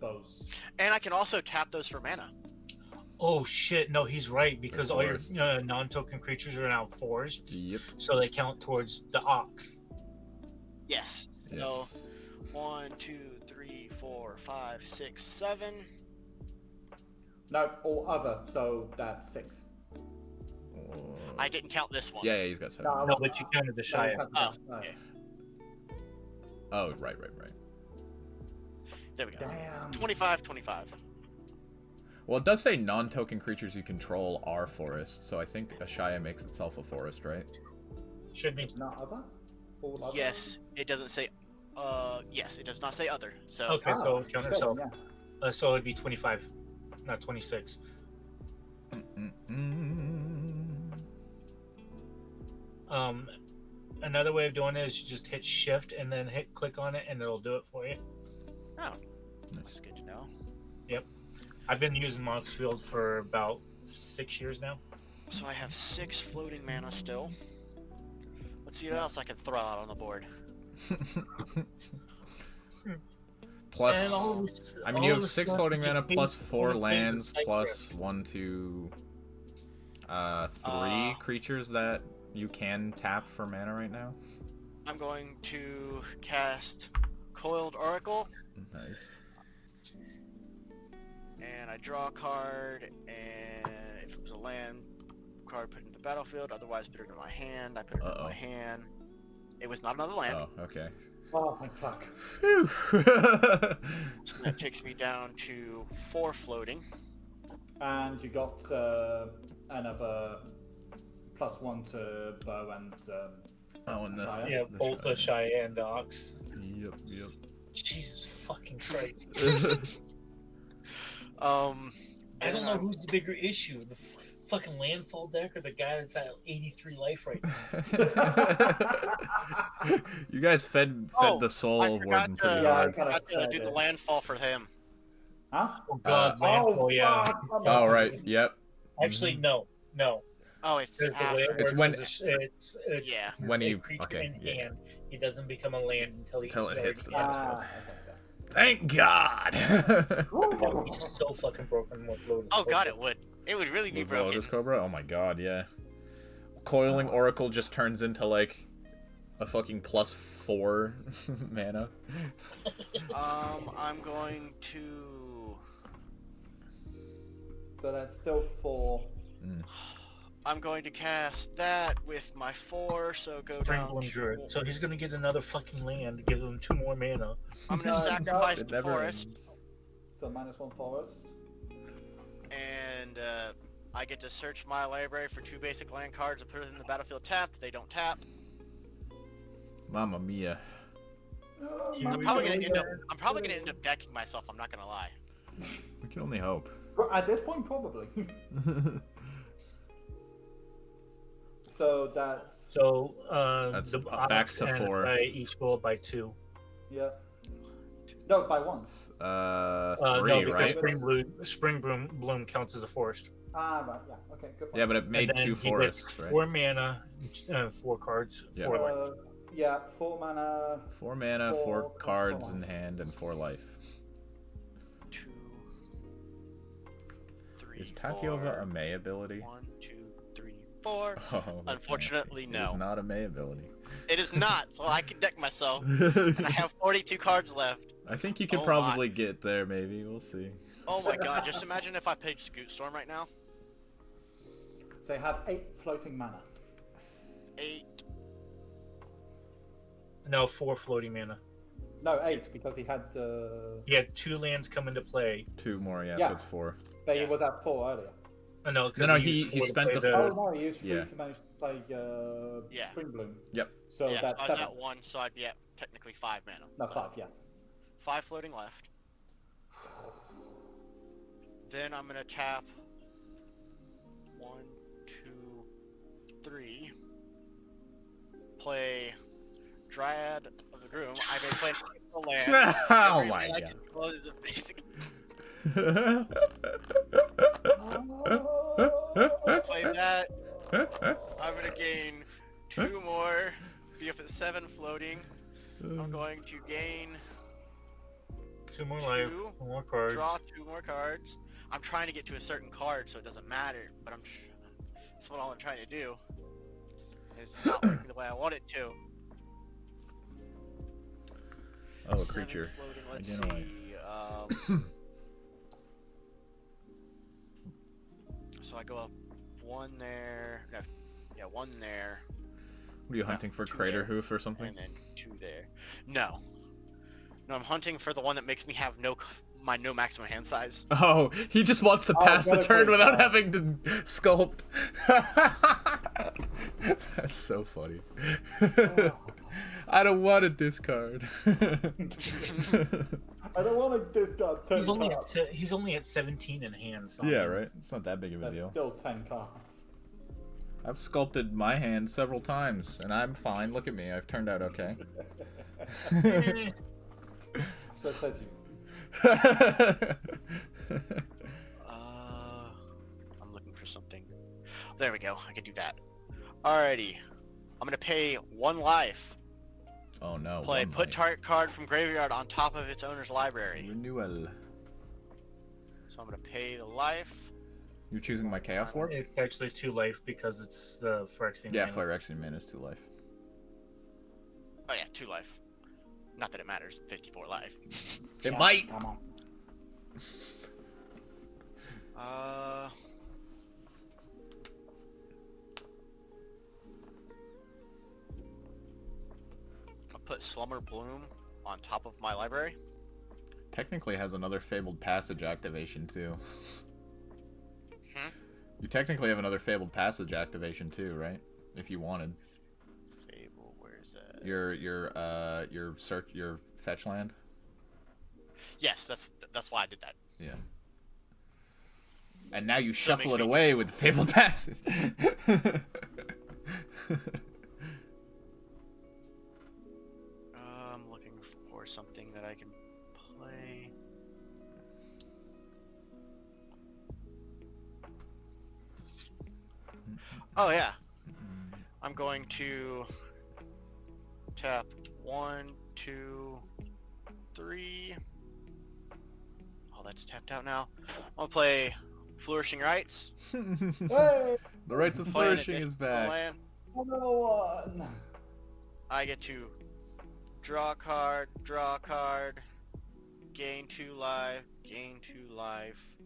bows. And I can also tap those for mana. Oh shit! No, he's right because all your forest. non-token creatures are now forests, Yep. so they count towards the ox. Yes. Yeah. So 1, 2, 3, 4, 5, 6, 7. No, all other, so that's 6. I didn't count this one. Yeah, he's got 7. No, No, but you counted the Shia. Oh, No. okay. Oh, right. There we go. Damn. 25, 25. Well, it does say non-token creatures you control are forests, so I think Ashaya makes itself a forest, right? Should be. Not other? All other? Yes, it doesn't say. Yes, it does not say other. So Okay, so count shit, herself. yeah. So it'd be 25, not 26. Another way of doing it is you just hit Shift and then click on it, and it'll do it for you. that's good to know. I've been using Monk's Field for about 6 years now. So I have 6 floating mana still. Let's see what else I can throw out on the board. Plus, And all this- I mean, all you have this 6 stuff floating just mana means plus 4 all it is is lands Cypher. plus 1, 2, 3 creatures that you can tap for mana right now. I'm going to cast Coiled Oracle, Nice. and I draw a card, and if it was a land card, put it into the battlefield, otherwise put it in my hand. I put it in my hand. It was not another land. Oh, okay. Oh my fuck. Phew. So that takes me down to 4 floating. And you got another +1 to bow and Oh, and the Shia. Yeah, the both the Shia. Shia and the Ox. Yep. Jesus fucking Christ. I don't know who's the bigger issue, the fucking landfall deck or the guy that's at 83 life right now. You guys fed Oh, the soul I of forgot Warden to- pretty Yeah, I hard. kinda I have to said do the it. landfall for him. Huh? Oh god, Uh, landfall, yeah. fuck, I'm Oh, not- right. Yep. Actually, no. Oh, it's There's the way it after. works. when- it's a, Yeah. When a he creature okay, in yeah. hand. He doesn't become a land until Until it hits the hand. battlefield. okay. Thank God. That would be so fucking broken with Lotus. Oh god, it would. It would really be With broken. Lotus Cobra? Oh my God, yeah. Coiling Oracle just turns into like a fucking +4 mana. I'm going to. So that's still 4. I'm going to cast that with my 4, so go down Franklin to. Druid. So he's gonna get another fucking land to give him 2 more mana. I'm gonna No, sacrifice It the never forest, ends. So -1 forest. and I get to search my library for 2 basic land cards and put it in the battlefield tapped. They don't tap. Mamma mia. Here I'm we probably go. gonna end up decking myself. I'm not gonna lie. We can only hope. At this point, probably. So that's That's the back Onyx to and 4. I each go up by 2. yeah. No, by one. 3, No, because right? Spring Bloom counts as a forest. Ah, right. Yeah. Okay. Good point. Yeah, but it And made then 2 he forests, gets right? 4 mana, 4 cards, Yeah. 4 life. Yeah, 4 mana. 4 mana, 4 4 cards life. in hand, and 4 life. 2, 3, Is Tatyova 4. a May ability? 1, 2, 3, 4. Oh, that's Unfortunately, nasty. It is no. not a May ability. It is not, so I can deck myself. And I have 42 cards left. I think you could Oh probably get there, maybe. We'll see. Oh my god, just imagine if I played Scoot Storm right now. So you have 8 floating mana. 8. No, 4 floating mana. No, 8 because he had. He had 2 lands come into play. 2 more, yeah, Yeah. so it's 4. But he Yeah. was at 4 earlier. No, No, he he spent the Oh no, he was free Yeah. to manage to play Yeah. Spring Bloom. Yep. So Yeah, so that's I was 7. at 1, so I'd be at technically 5 mana. No, 5. Yeah. 5 floating left. Then I'm gonna tap 1, 2, 3. Play Dryad of the Groom. I've been playing the land. Oh Every my land I god. control is a basic. Play that. I'm gonna gain 2 more. Be up at 7 floating. I'm going to gain 2 more life, 2. 2 more cards. Draw 2 more cards. I'm trying to get to a certain card so it doesn't matter, but that's what all I'm trying to do. It's not working the way I want it to. Oh, a 7 creature. floating, let's Again, a life. see. So I go up 1 there. No, yeah, 1 there, What are you hunting for? 2 Crater there, Hoof or something? and then 2 there. No, I'm hunting for the one that makes me have no maximum hand size. Oh, he just wants to Oh, pass the what a turn great without card. having to sculpt. That's so funny. I don't want to discard. I don't want to discard 10 He's only cards. he's only at 17 in hand. So Yeah, right? It's not that big of a That's deal. still 10 cards. I've sculpted my hand several times, and I'm fine. Look at me. I've turned out okay. Eh, So says you. I'm looking for something. There we go. I can do that. Alrighty. I'm gonna pay 1 life. Oh no. Play one put life. target card from graveyard on top of its owner's library. Renewal. So I'm gonna pay the life. You're choosing my Chaos Warp? it's actually 2 life because it's the Phyrexian. Yeah, mana. Phyrexian mana is 2 life. Oh yeah, 2 life. Not that it matters. 54 life. It Yeah, might! Come on. I'll put Slumber Bloom on top of my library. Technically has another Fabled Passage activation too. Hmm? You technically have another Fabled Passage activation too, right? If you wanted. Fable, where's that? Your fetch land? Yes, that's why I did that. Yeah. And now you So it shuffle makes it me- away with the Fabled Passage. I'm looking for something that I can play. Oh yeah. I'm going to tap 1, 2, 3. Oh, that's tapped out now. I'll play Flourishing Rites. Hey! The Rites of Play an Flourishing is additional back. land. Another one! I get to draw a card, gain 2 life, gain 2 life.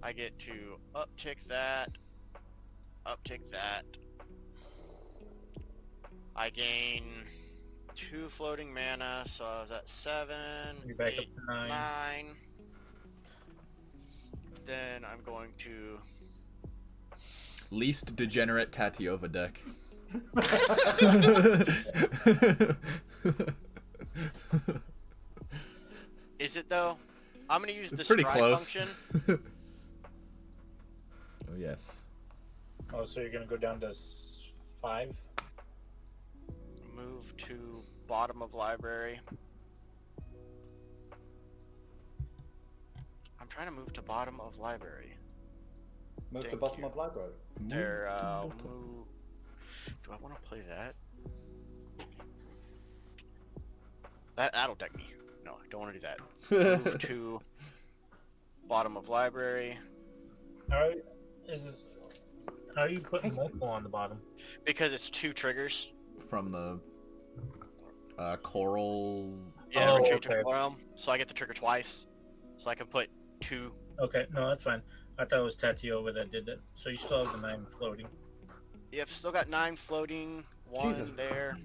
I get to uptick that. I gain 2 floating mana, so I was at 7, You're back 8, up to 9. 9. Then I'm going to Least degenerate Tatyova deck. Is it though? I'm gonna use the It's pretty scribe close. function. Oh yes. Oh, so you're gonna go down to 5? Move to bottom of library. I'm trying to move to bottom of library. Move to Thank bottom you. of library. There, move. Do I want to play that? That'll deck me. No, I don't want to do that. Move to bottom of library. How are you putting multiple on the bottom? Because it's 2 triggers. From the coral. Yeah, Oh, retreat okay. to realm. So I get to trigger twice. So I can put 2. Okay, no, that's fine. I thought it was Tatyova that did it. So you still have the 9 floating. Yep, still got 9 floating. 1 Jesus. there.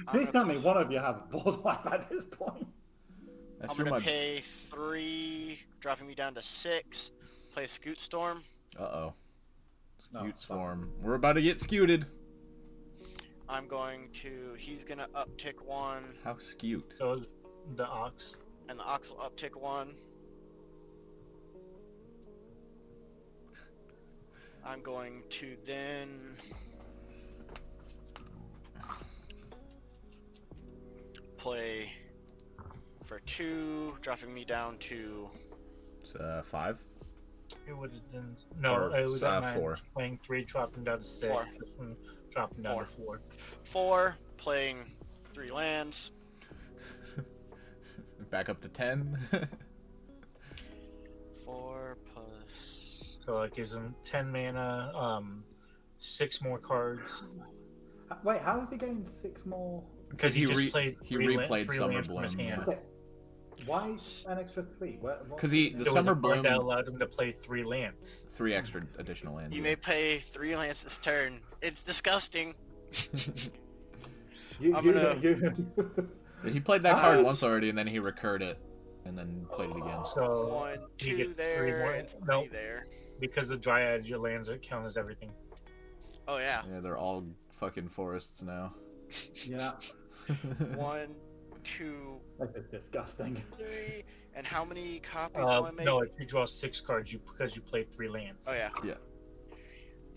Please tell me one of you have a board wipe at this point. That's I'm your gonna mud. pay 3, dropping me down to 6. Play Scoot Storm. Uh-oh. No, Skewed stop. swarm. We're about to get skewed. I'm going to. He's gonna uptick 1, How skewed? So is the Ox. and the Ox will uptick 1. I'm going to then play for 2, dropping me down to. It's 5. It would have been no. Or, It was at 9. 4. Playing 3, dropping down to 6. 4. This one dropping down to 4. 4, playing 3 lands. Back up to 10. 4 plus. So it gives him 10 mana, 6 more cards. Wait, how is he getting 6 more? Because he just played he 3 replayed three Summer lands from his Bloom, hand. Okay. Why an extra 3? Because the There was Summer a card Bloom, that allowed him to play 3 lands. 3 extra additional lands. You may play 3 lands this turn. It's disgusting. I'm gonna- He played that card once already, and then he recurred it, and then played it again. So 1, you 2 get 3 there, more. and 3 Nope. there. Because of Dryad, your lands count as everything. Oh yeah. Yeah, they're all fucking forests now. Yeah, 1, 2, that is disgusting. 3. And how many copies do I make? No, if you draw 6 cards, because you played 3 lands. Oh yeah. Yeah.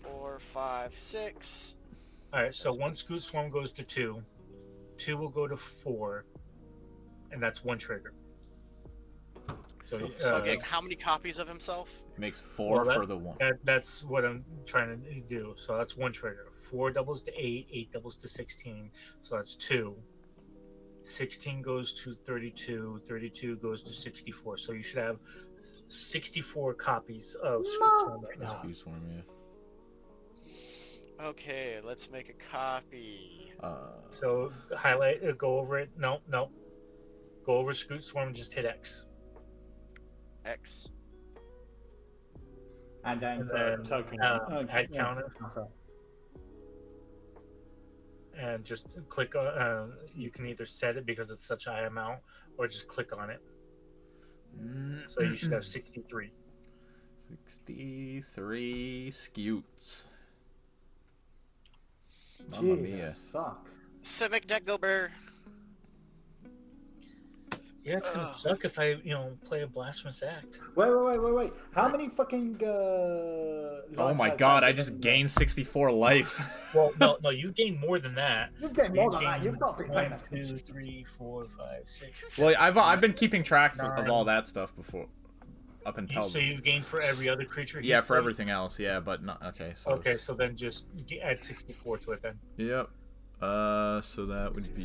4, 5, 6. All right, so one Scoot Swarm goes to 2. 2 will go to 4, and that's 1 trigger. So, Okay, how many copies of himself? He makes 4 Well, for the 1. that's what I'm trying to do. So that's 1 trigger. 4 doubles to 8, 8 doubles to 16. So that's 2. 16 goes to 32, 32 goes to 64. So you should have 64 copies of Scoot Swarm right now. Skew swarm, yeah. Okay, let's make a copy. So highlight, go over it. No. Go over Scoot Swarm and just hit X. X. And then, And then token. add counter. Okay. And just click on. You can either set it because it's such a high amount, or just click on it. So you should have 63. 63 skewts. Mamma mia. Jesus, fuck. Civic deck Gilbert. Yeah, it's gonna suck if I, play a blasphemous act. Wait. How many fucking Oh lives my has god, that I been just in gained 64 life. Well, no, you gain more than that. there? You get more than You that. gain You've got to be paying 1, attention. 2, 3, 4, 5, 6. Well, I've been keeping track of 9. all that stuff before. Up until. So you've gained for every other creature. Yeah, he's for played? everything else, yeah, but not. Okay, so. Okay, so then just add 64 to it then. Yep. So that would be.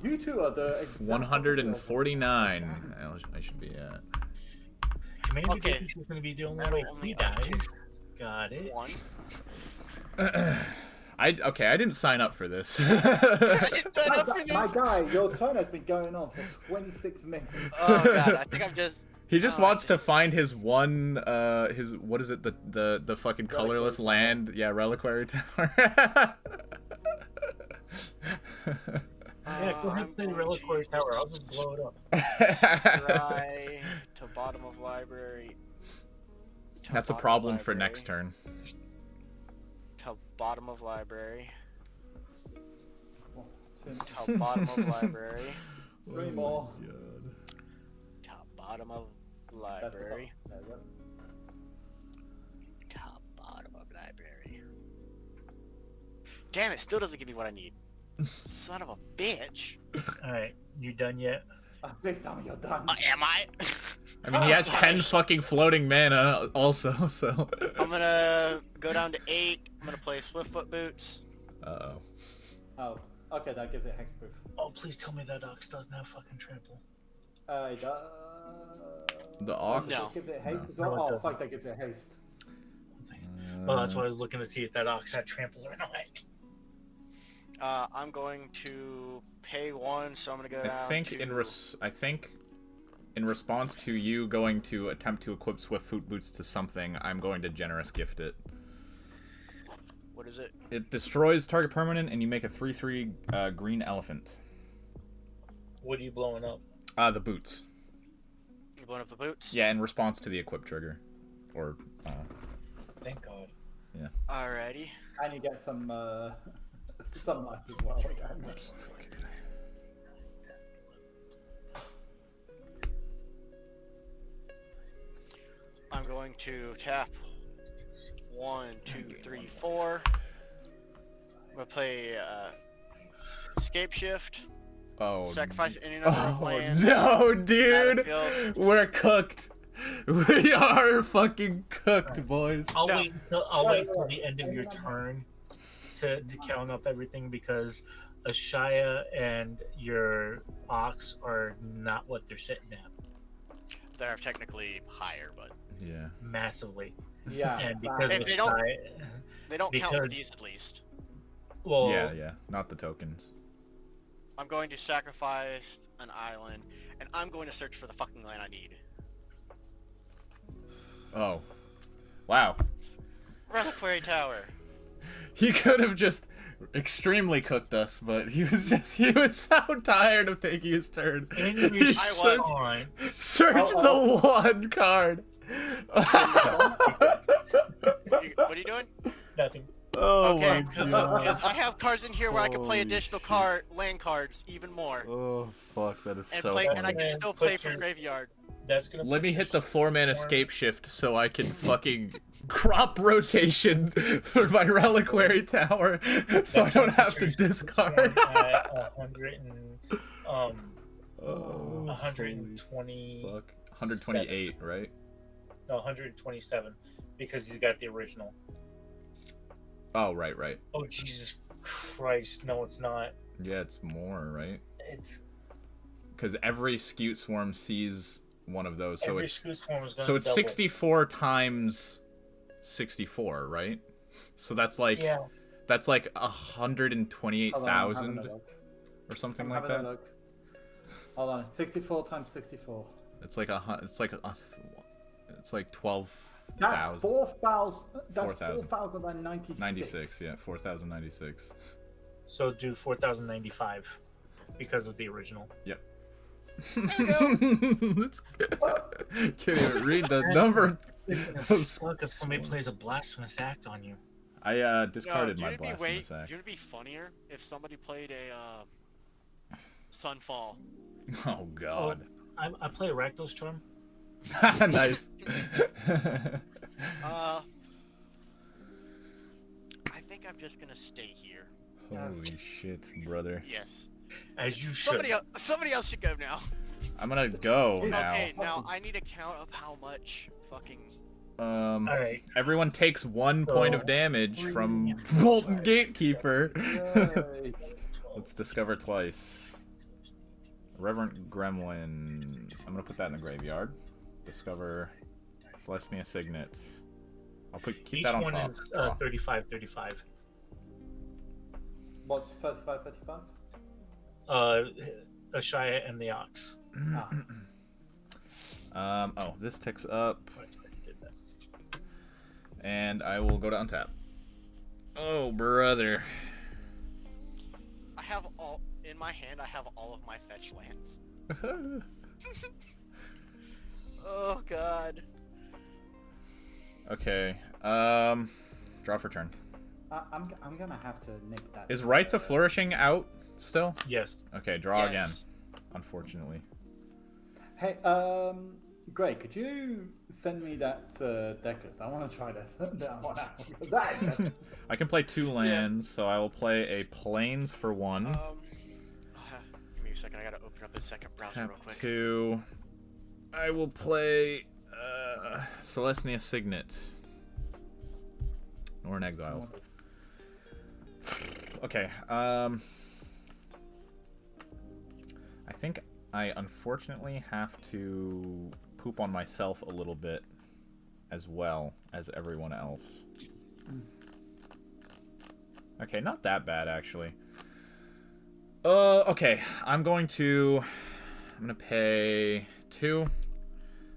You two are the exact 149. I should be at. Maybe Okay. this is going to be the only That'll way only he dies. uptick Got it. 1. I didn't sign up for this. My guy, your turn has been going on for 26 minutes. Oh god, I think I'm just. He just wants to find his one, his, what is it, the fucking colorless land, yeah, reliquary tower. Yeah, go ahead and play the Reliquary Tower. I'll just blow it up. Try to bottom of library. to That's a bottom of problem for library, next turn. To bottom of library. Top bottom of library. Three more. Top bottom of That's the library. top. There you go. Top bottom of library. Damn it! Still doesn't give me what I need. Son of a bitch. All right, you done yet? Please tell me you're done. Am I? I mean, he has 10 fucking floating mana also, so. I'm gonna go down to 8. I'm gonna play Swiftfoot Boots. Uh-oh. Oh, okay, that gives it hexproof. Oh, please tell me that Ox doesn't have fucking trample. It does. The Ox? No. Gives it haste. No, it Oh, doesn't. fuck, that gives it haste. Well, that's why I was looking to see if that Ox had trample or not. I'm going to pay 1, so I'm gonna go I down think to... in response to you going to attempt to equip Swiftfoot Boots to something, I'm going to generous gift it. What is it? It destroys target permanent, and you make a 3/3 green elephant. What are you blowing up? The boots. You blowing up the boots? Yeah, in response to the equip trigger, or Thank God. yeah. Alrighty. And you get some life as well. I'm going to tap 1, 2, 3, 4. I'm gonna play Escape Shift. Oh. Sacrifice any number of Oh lands. no, dude! Battlefield. We're cooked. We are fucking cooked, boys. I'll No. wait till the end of your turn to count up everything, because Ashaya and your Ox are not what they're sitting at They're technically higher, but Yeah. massively. Yeah. And because They- of they don't- Ashaya, they don't count for Because- these at least. well, Yeah, not the tokens. I'm going to sacrifice an island, and I'm going to search for the fucking land I need. Oh. Wow. Reliquary Tower. He could have just extremely cooked us, but he was so tired of taking his turn. in He your I searched the one card. What are you doing? nothing. Oh Okay, my because god. I have cards in here where I can play Holy additional shit. land cards, even more, Oh fuck, that is and so play, funny. and I can funny. still Put play from your- graveyard. That's gonna Let put me your hit the 4-man storm- escape shift so I can fucking crop rotation for my reliquary tower, so I don't have to discard. at 100 and Oh, 120. holy fuck. 128, right? No, 127, because he's got the original. Oh, right. Oh Jesus Christ! No, it's not. Yeah, it's more, right? It's Because every Scute Swarm sees one of those, so every it's Scute Swarm is gonna so it's double. 64 times 64, right? So that's like Yeah, that's like Hold on, I'm having 128,000 a look. or something I'm like having a that. look. Hold on, 64 times 64. It's like it's like 12,000. That's 4,000. That's 4,000. 4,096. 96, yeah, 4,096. so do 4,095 because of the original. Yep. Let's can't even read the number. It's gonna suck if somebody plays a blasphemous act on you. I discarded do my you know blasphemous do act. you know it'd be funnier if somebody played a Sunfall? Oh god. I play a Rakdos Charm. Nice. I think I'm just gonna stay here. Holy shit, brother. Yes. As you should. Somebody else should go now. I'm gonna go now. Okay, now I need a count of how much fucking. All right. Everyone takes 1 point of damage from Molten Gatekeeper. Yay. Let's discover twice. Reverent Gremlin. I'm gonna put that in the graveyard. Discover Celestia Signet. Keep Each that on one top. is Draw. 35. What's 35, 35? Ashaya and the Ox. Oh, this ticks up. And I will go to untap. Oh, brother. I have all in my hand. I have all of my fetch lands. Oh god. Okay. Draw for turn. I'm gonna have to nick that. Is Rites of Flourishing out still? Yes. Okay, draw again. Yes. Unfortunately. Hey, Greg, could you send me that deck list? I want to try that one out. I can play 2 lands, so I will play a Plains for 1. Give me a second. I gotta open up a second browser Tap real quick. 2. I will play Celestia Signet. Norn Exiles. Okay, I think I unfortunately have to poop on myself a little bit as well as everyone else. Okay, not that bad actually. Okay, I'm gonna pay 2,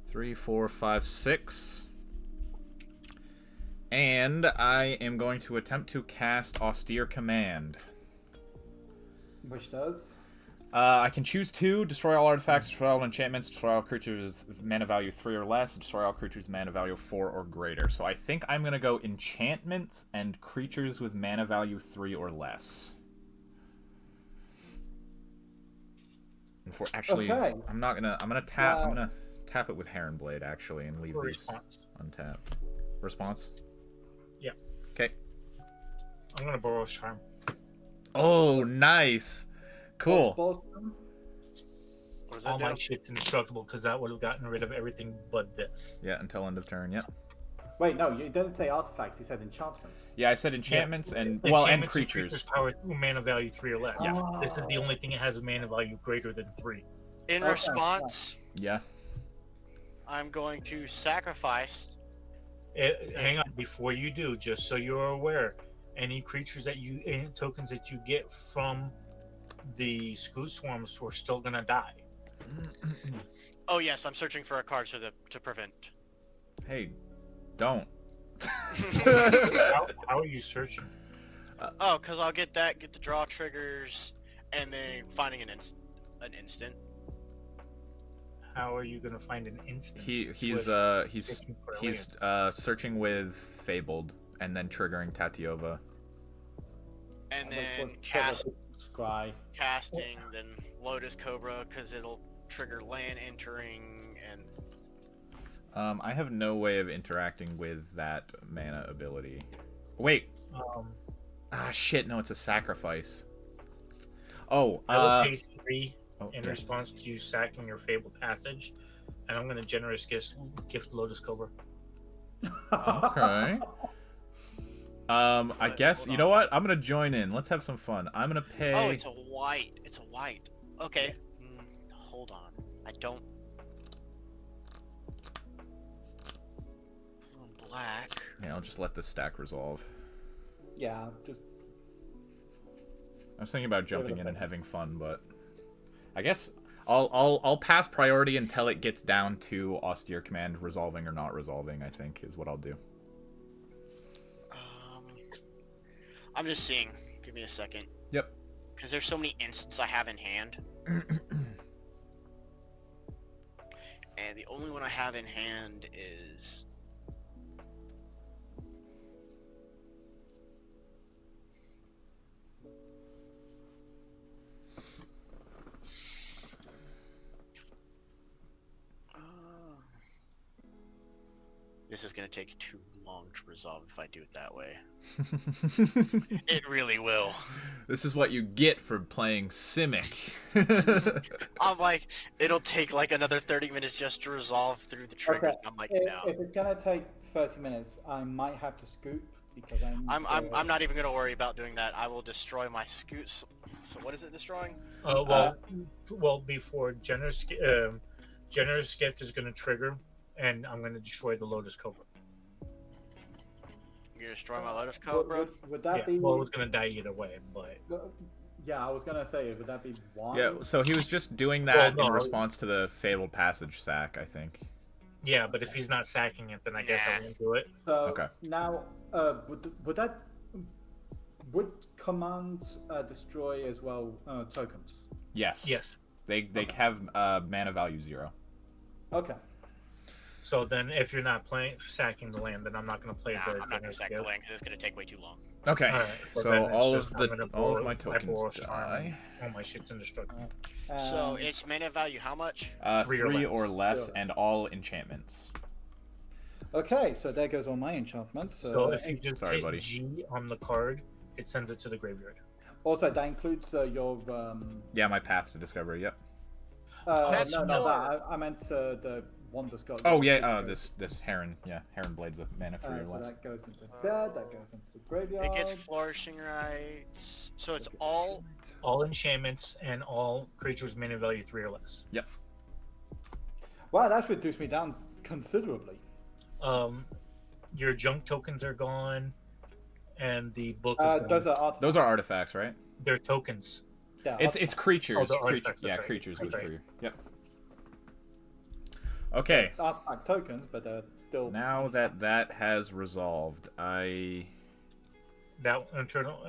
3, 4, 5, 6. And I am going to attempt to cast Austere Command. Which does? I can choose 2, destroy all artifacts, destroy all enchantments, destroy all creatures with mana value 3 or less, destroy all creatures mana value 4 or greater. So I think I'm going to go enchantments and creatures with mana value 3 or less. And for actually, Okay. I'm gonna tap it with Heron Blade actually and leave these Response. untapped. Response? Yeah. Okay. I'm gonna Burrow's Charm. Oh, nice. Cool. What What does that All do? my shit's indestructible because that would have gotten rid of everything but this. Yeah, until end of turn. Yep. Wait, no, you didn't say artifacts. You said enchantments. Yeah, I said enchantments and Enchantments creatures. Power mana value 3 or less. Yeah. This is the only thing that has a mana value greater than 3. In Okay, response, Yeah. I'm going to sacrifice. Hang on, before you do, just so you're aware, any tokens that you get from the Scoot Swarms are still gonna die. Oh yes, I'm searching for a card to prevent. Hey, don't. How are you searching? Oh, because I'll get the draw triggers, and then finding an instant. How are you gonna find an instant? He's searching with Fabled and then triggering Tatyova. And Like, then what- Scry. casting, then Lotus Cobra, because it'll trigger land entering, and I have no way of interacting with that mana ability. Wait. Shit, no, it's a sacrifice. Oh, I will pay 3 in okay. response to you sacking your Fabled Passage, and I'm gonna generous gift Lotus Cobra. Okay. I guess, hold you know on. what? I'm gonna join in. Let's have some fun. I'm gonna pay... oh, it's a white. It's a white. Okay. Hold on. I don't. Blue and black. Yeah, I'll just let this stack resolve. Yeah, just I was thinking about jumping in and having fun, but I guess I'll pass priority until it gets down to Austere Command resolving or not resolving, I think, is what I'll do. I'm just seeing. Give me a second. Yep. Because there's so many instants I have in hand. And the only one I have in hand is... This is going to take too long to resolve if I do it that way. It really will. This is what you get for playing Simic. I'm like, it'll take like another 30 minutes just to resolve through the triggers. Okay. I'm like, if, no. if it's gonna take 30 minutes, I might have to scoop because I'm not even going to worry about doing that. I will destroy my scoots. So what is it destroying? Well, before generous gift is gonna trigger, and I'm gonna destroy the Lotus Cobra. You're going to destroy my Lotus Cobra? Would that be? Well, it's gonna die either way, but Yeah, I was gonna say, would that be one? Yeah, so he was just doing that Well, no. in response to the Fabled Passage sack, I think. yeah. But if he's not sacking it, then I guess I won't do it. So Okay. now, would commands destroy as well tokens? Yes. Yes. They have mana value 0. Okay. So then, if you're not sacking the land, then I'm not going to play Nah, the. I'm not gonna generous sack the gift. land because it's gonna take way too long. Okay, Alright, so then it's all just- of I'm gonna all of borrow- my I tokens borrow Charm and die. all my shit's indestructible. So its mana value how much? 3 or less, Three or and less. all enchantments. Okay, so there goes all my enchantments. So if you just Sorry, hit buddy. G on the card, it sends it to the graveyard. Also, that includes your. Yeah, my path to discovery. Yep. That's no, not more. that. I meant the Wonder Skull. Oh yeah, this Heron. Yeah, Heron Blade's a mana 3 or So less. that goes into dead. That goes into the graveyard. It gets flourishing rights. So it's all. All enchantments and all creatures mana value 3 or less. Yep. Wow, that's reduced me down considerably. Your junk tokens are gone, and the book is gone. Those are artifacts. Those are artifacts, right? They're tokens. Yeah, It's creatures. they're artifacts, Yeah, that's right. creatures with That's right. 3. Yep. Okay. artifact tokens, but they're still. Now that has resolved, I. That eternal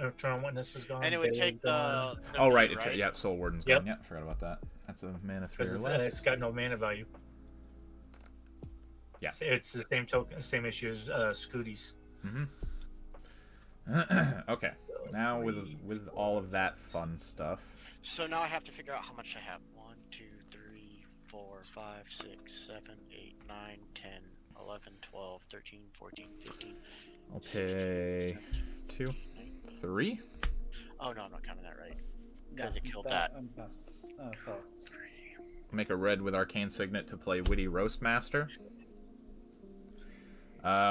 witness is gone. And it would Bale take is gone. the. Oh right, right? yeah, Soul Warden's Yep. gone. Yeah, forgot about that. That's a mana 3 or 'Cause less. it's got no mana value. Yeah. It's the same token, same issue as Scooties. Okay. Now with all of that fun stuff. So now I have to figure out how much I have. 1, 2, 3, 4, 5, 6, 7, 8, 9, 10, 11, 12, 13, 14, 15. I'll pay 2, 3. Oh no, I'm not counting that right. Yes, Because it killed that. And that's first. Make a red with Arcane Signet to play Witty Roastmaster.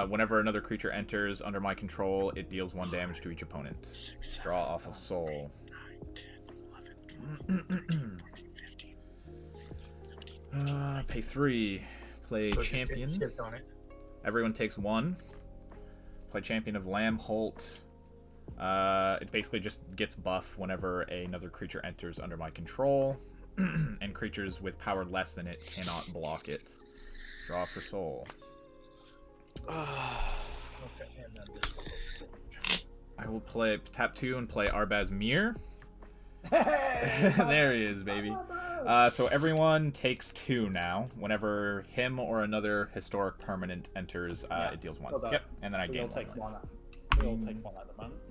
Whenever another creature enters under my control, it deals 1 damage to each opponent. 6, Draw off of Soul. 9, 10, 11, 12, 13, 14, 15. Pay 3. Play So just hit Champion. shift on it. Everyone takes 1. Play Champion of Lambholt. It basically just gets buff whenever another creature enters under my control, and creatures with power less than it cannot block it. Draw for Soul. Okay, and then this one. I will play tap 2 and play Arbaz Mir. There he is, baby. So everyone takes 2 now. Whenever him or another historic permanent enters, it deals 1. so that- Yep, and then I We gain all take 1. one. We all take one at the moment.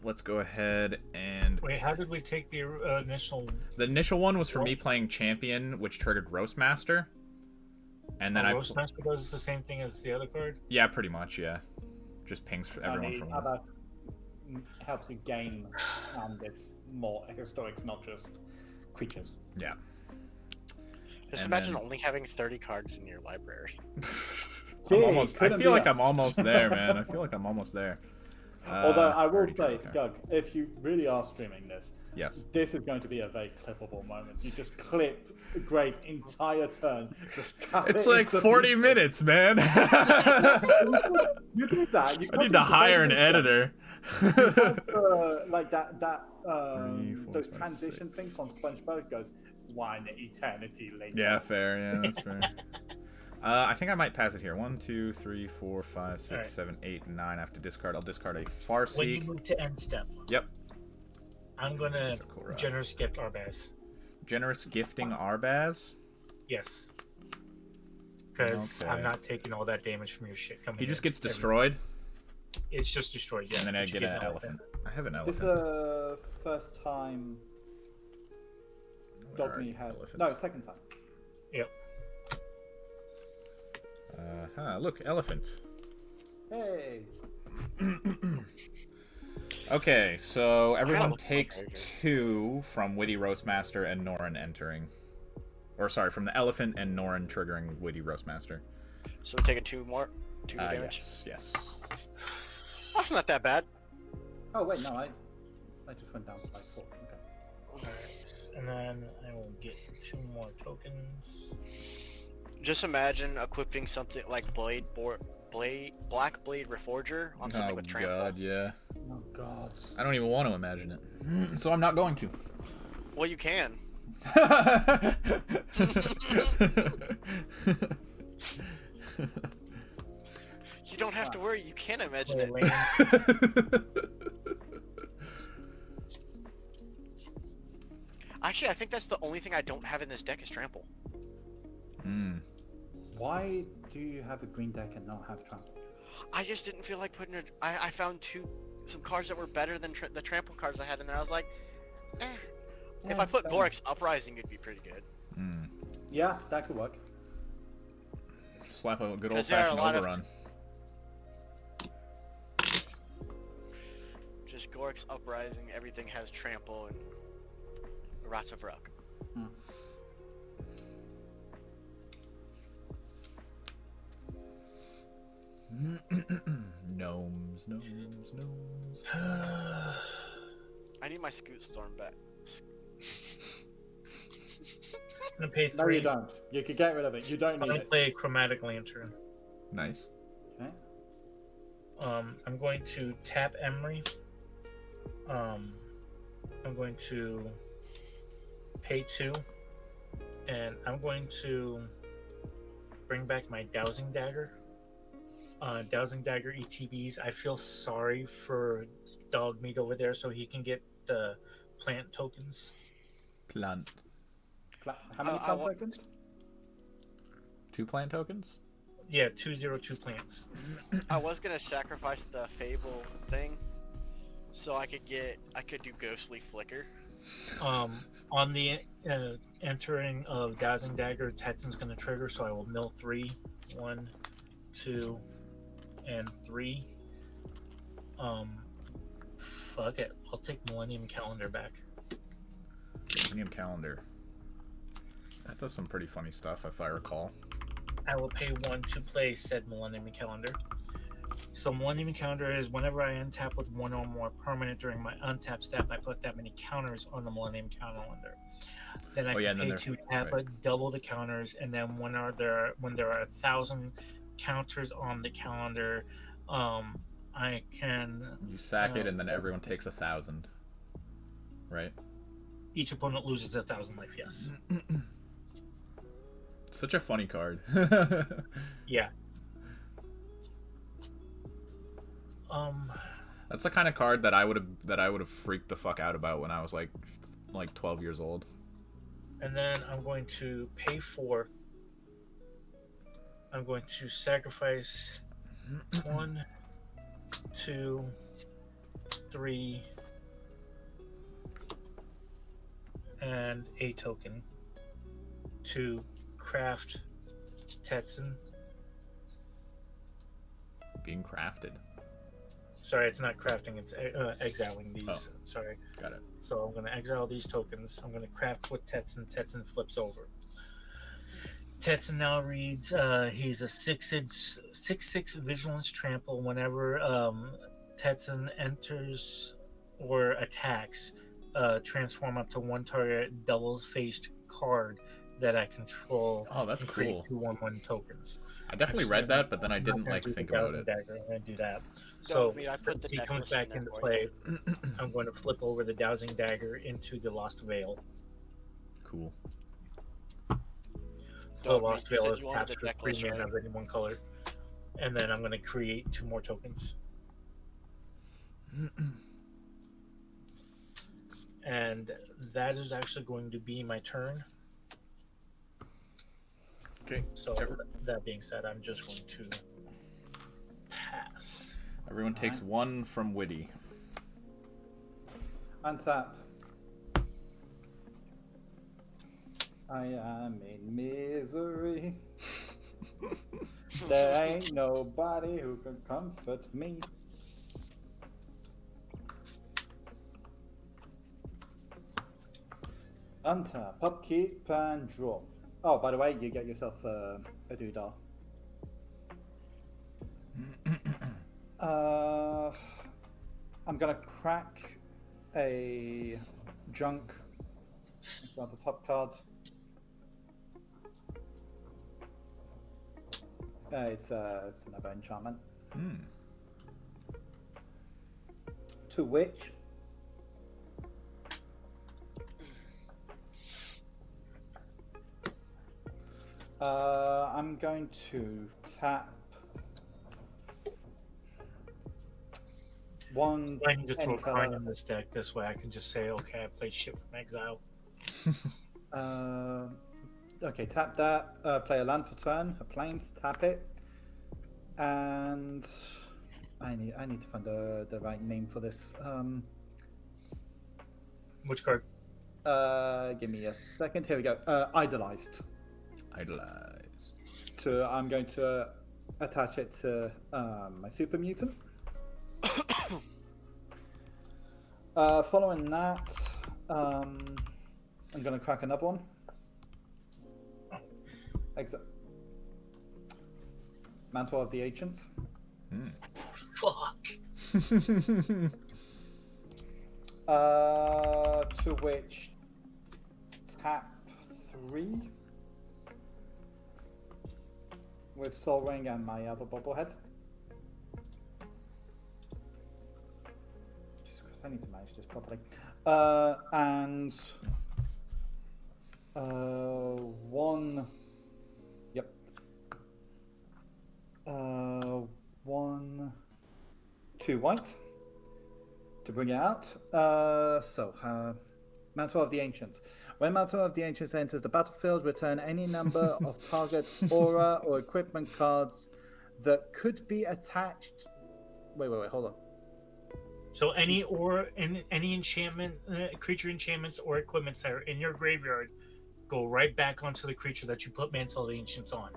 Let's go ahead and... Wait, how did we take the initial? The initial one was for me playing Champion, which triggered Roastmaster. And then Roastmaster does the same thing as the other card. Yeah, pretty much, yeah. Just pings for everyone from how one. about helps you gain, and it's more historics, not just creatures. Yeah. Just And imagine then- only having 30 cards in your library. I'm Gee, almost, I couldn't feel be like I'm us. almost there, man. I feel like I'm almost there. Although I will already say, okay. Doug, if you really are streaming this, Yes. this is going to be a very clippable moment. You just clip Gray's entire turn. Just cut It's it like into 40 pieces. minutes, man. You do that. You I need to hire an editor. like that. 3, 4, Those 5, transition 6. things on SpongeBob goes 1 eternity later. Yeah, fair. Yeah, that's fair. I think I might pass it here. 1, 2, 3, 4, 5, 6, Alright. 7, 8, 9. I have to discard. I'll discard a When you Farseek. move to end step, Yep. I'm gonna Sakura. generous gift Arbaz. Generous gifting Arbaz. Yes. Because Okay. I'm not taking all that damage from your shit coming. He just in. gets destroyed, It's just destroyed. Yeah. and then I but you get an elephant. I have an This is elephant. the first time Where are Dogmeat you, has. elephant? No, second time. Yep. Look, elephant. Hey. Okay, so everyone look like takes I do. 2 from Witty Roastmaster and Norin entering. Or sorry, from the elephant and Norin triggering Witty Roastmaster. So we're taking 2 damage. Yes. That's not that bad. Oh wait, no, I just went down by 4. Okay. Alright. And then I will get 2 more tokens. Just imagine equipping something like Black Blade Reforger on something Oh with trample. god, yeah. Oh god. I don't even want to imagine it. So I'm not going to. Well, you can. You don't have to worry. You can imagine it. Land. Actually, I think that's the only thing I don't have in this deck is trample. Mm. Why do you have a green deck and not have trample? I just didn't feel like putting it. I found some cards that were better than the trample cards I had in there. I was like, eh. If I put fair Gorik's Uprising, it'd be pretty good. Mm. Yeah, that could work. Slap a good 'Cause there are a old-fashioned lot of- overrun. Just Gorik's Uprising, everything has trample and Rats of Rock. Hmm. Gnomes, gnomes, gnomes. I need my Scoot Storm back. I'm gonna pay No, 3. you don't. You could get rid of it. You don't I'm need gonna it. play a Chromatic Lantern. Nice. Okay. I'm going to tap Emery. I'm going to pay 2, and I'm going to bring back my Dowsing Dagger. Dowsing Dagger ETBs. I feel sorry for Dogmeat over there, so he can get the plant tokens. Plant. How many plant tokens? 2 plant tokens? Yeah, 202 plants. I was gonna sacrifice the Fable thing, so I could do Ghostly Flicker. On the entering of Dowsing Dagger, Tetzin's going to trigger, so I will mill 3. 1, 2, and 3. Fuck it. I'll take Millennium Calendar back. Millennium Calendar. That does some pretty funny stuff, if I recall. I will pay 1 to play said Millennium Calendar. So Millennium Calendar is whenever I untap with 1 or more permanent during my untap step, I put that many counters on the Millennium Calendar. Then I can pay 2 tap it, double the counters, and then when there are 1,000 counters on the calendar, I can. You sack it, and then everyone takes 1,000. Right? Each opponent loses 1,000 life. Yes. Such a funny card. Yeah. That's the kind of card that I would have freaked the fuck out about when I was like 12 years old. And then I'm going to pay 4. I'm going to sacrifice 1, 2, 3, and a token to craft Tetzin. Being crafted. Sorry, it's not crafting, it's exiling these. Oh. Sorry. Got it. So I'm going to exile these tokens. I'm going to craft with Tetzin. Tetzin flips over. Tetzin now reads, he's a 6/6 Vigilance Trample. Whenever Tetzin enters or attacks, transform up to 1 target double-faced card that I control. Oh, that's and create cool. 2 1/1 tokens. I definitely read that, but then I didn't like think about it. Dagger. I'm going to do that. So I put the he deck comes list back in there into for play. I'm going to flip over the Dowsing Dagger into the Lost Veil. Cool. So Dogmeat, Lost you Veil said is you wanted taps the for deck 3 list, mana right? of any one color. And then I'm going to create 2 more tokens. And that is actually going to be my turn. Okay. So that being said, I'm just going to pass. Everyone takes 1 from Witty. Untap. I am in misery. There ain't nobody who can comfort me. Untap, upkeep, and draw. Oh, by the way, you get yourself a doodah. I'm gonna crack a junk. Grab the top card. It's another enchantment. To which I'm going to tap one. I can just throw any a card color. in this deck. This way I can just say, okay, I play shit from exile. Okay, tap that. Play a land for turn. A plains. Tap it. And I need to find the right name for this. Which card? Give me a second. Here we go. Idolized. Idolize. I'm going to attach it to my super mutant. Following that, I'm going to crack another one. Exit. Mantle of the Ancients. Fuck. To which tap 3 with Soul Ring and my other bobblehead. Jesus Christ, I need to manage this properly. And 1. Yep. 1, 2 white to bring it out. Mantle of the Ancients. When Mantle of the Ancients enters the battlefield, return any number of target aura or equipment cards that could be attached. Wait, hold on. So any enchantment, creature enchantments or equipments that are in your graveyard go right back onto the creature that you put Mantle of the Ancients on.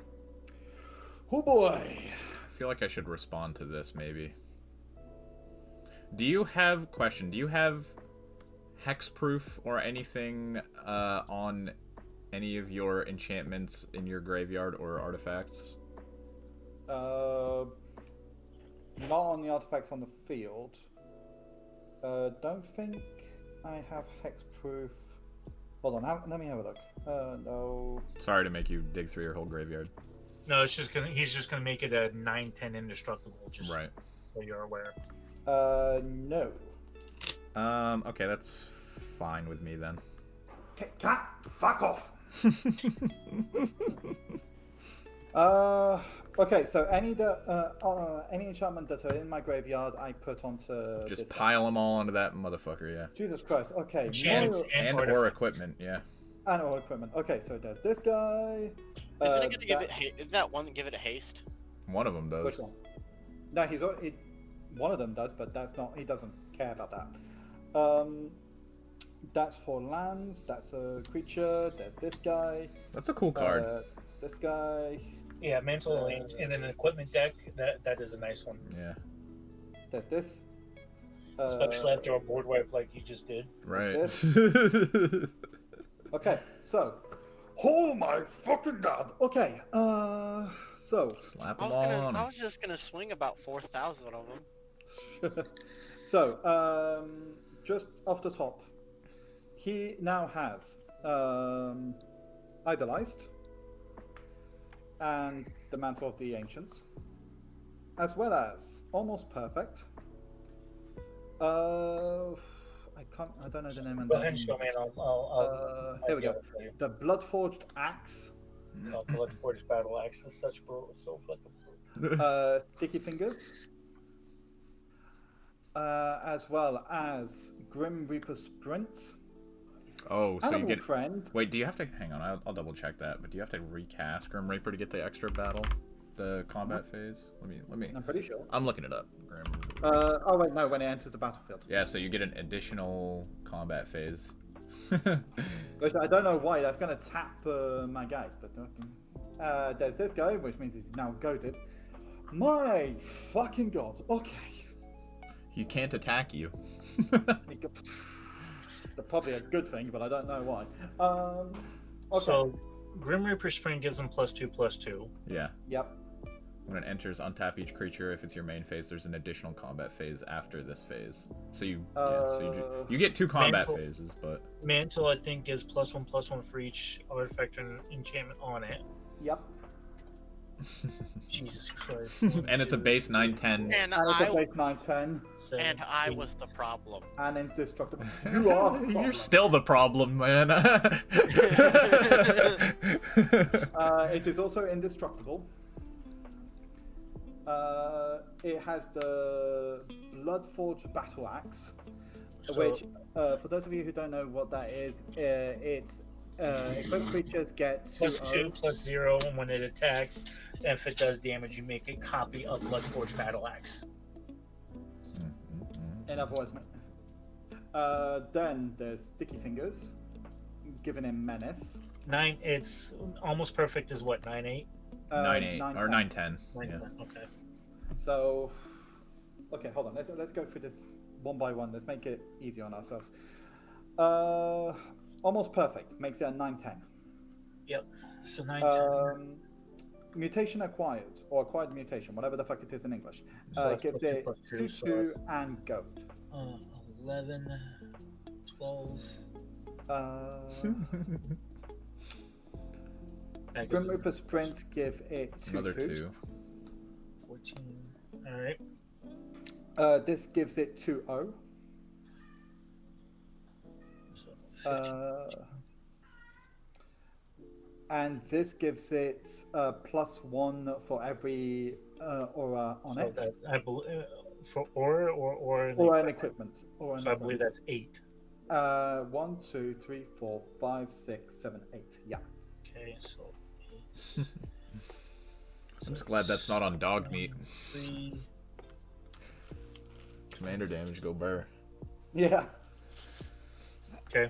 Oh boy! I feel like I should respond to this, maybe. Do you have hexproof or anything on any of your enchantments in your graveyard or artifacts? Not on the artifacts on the field. Don't think I have hexproof. Hold on, let me have a look. No. Sorry to make you dig through your whole graveyard. No, he's just gonna make it a 9/10 indestructible. Just right. So you're aware. No. Okay, that's fine with me then. Cat, fuck off. Okay, so any enchantment that are in my graveyard, I put onto. Just this pile them all onto that motherfucker, yeah. Jesus Christ. Okay. Enchantments And or equipment, yeah. And or equipment. Okay, so there's this guy. Isn't it gonna give it? Isn't that one give it a haste? One of them does. Which one? No, one of them does, but that's not. He doesn't care about that. That's for lands. That's a creature. There's this guy. That's a cool card. This guy. Yeah, Mantle and an equipment deck. That is a nice one. Yeah. There's this. Especially after a board wipe like you just did. Right. Okay, so. Oh my fucking god! Okay, so. Slap them all on I him. was just gonna swing about 4,000 of them. So, just off the top, he now has Idolized and the Mantle of the Ancients, as well as Almost Perfect. I don't know the name. Go ahead and show me, and I'll here we go. The Bloodforged Axe. Bloodforged Battle Axe is such so fucking Sticky Fingers. As well as Grim Reaper Sprint. Oh, so Animal you get. Friend. Wait, do you have to hang on? I'll double check that. But do you have to recast Grim Reaper to get the extra battle, the combat phase? Let me. I'm pretty sure. I'm looking it up. Grim. Oh wait, no. When it enters the battlefield. Yeah, so you get an additional combat phase. Which I don't know why. That's going to tap my guys, but there's this guy, which means he's now goaded. My fucking god. Okay. He can't attack you. Probably a good thing, but I don't know why. Okay. So, Grim Reaper Spring gives him +2/+2. Yeah. Yep. When it enters, untap each creature. If it's your main phase, there's an additional combat phase after this phase. So you get 2 combat Mantle. phases, but Mantle, I think, gives +1/+1 for each artifact and enchantment on it. Yep. Jesus Christ. and it's a base 9/10. And it's a I base 9/10 and I was the problem. and indestructible. You are. the You're problem. still the problem, man. It is also indestructible. It has the Bloodforged Battle Axe, which, for those of you who don't know what that is, it's equipped creatures get Plus 2 2, plus 0 when it attacks. If it does damage, you make a copy of Bloodforge Battle Axe. In other words, then there's Sticky Fingers, giving him menace. 9, it's almost perfect is what, 9-8? 9-8 or 9-10. 9-10, Yeah. okay. So, okay, hold on. Let's go through this one by one. Let's make it easy on ourselves. Almost perfect makes it a 9-10. Yep, so 9-10. Mutation acquired, or acquired mutation, whatever the fuck it is in English. So that's Gives plus two, it plus two, 2, so 2, that's- and goat. 11, 12. That Grim gives it Reaper Sprint give it 2 Another food. 2. 14. Alright. This gives it 2-0. So 15. And this gives it +1 for every aura on So it. that, I believe, for or Or an equipment. Or an So I believe equipment. that's 8. 1, 2, 3, 4, 5, 6, 7, 8. Yeah. Okay, so 8. I'm just glad that's not on Dogmeat. 3. Commander damage, go burr. Yeah. Okay.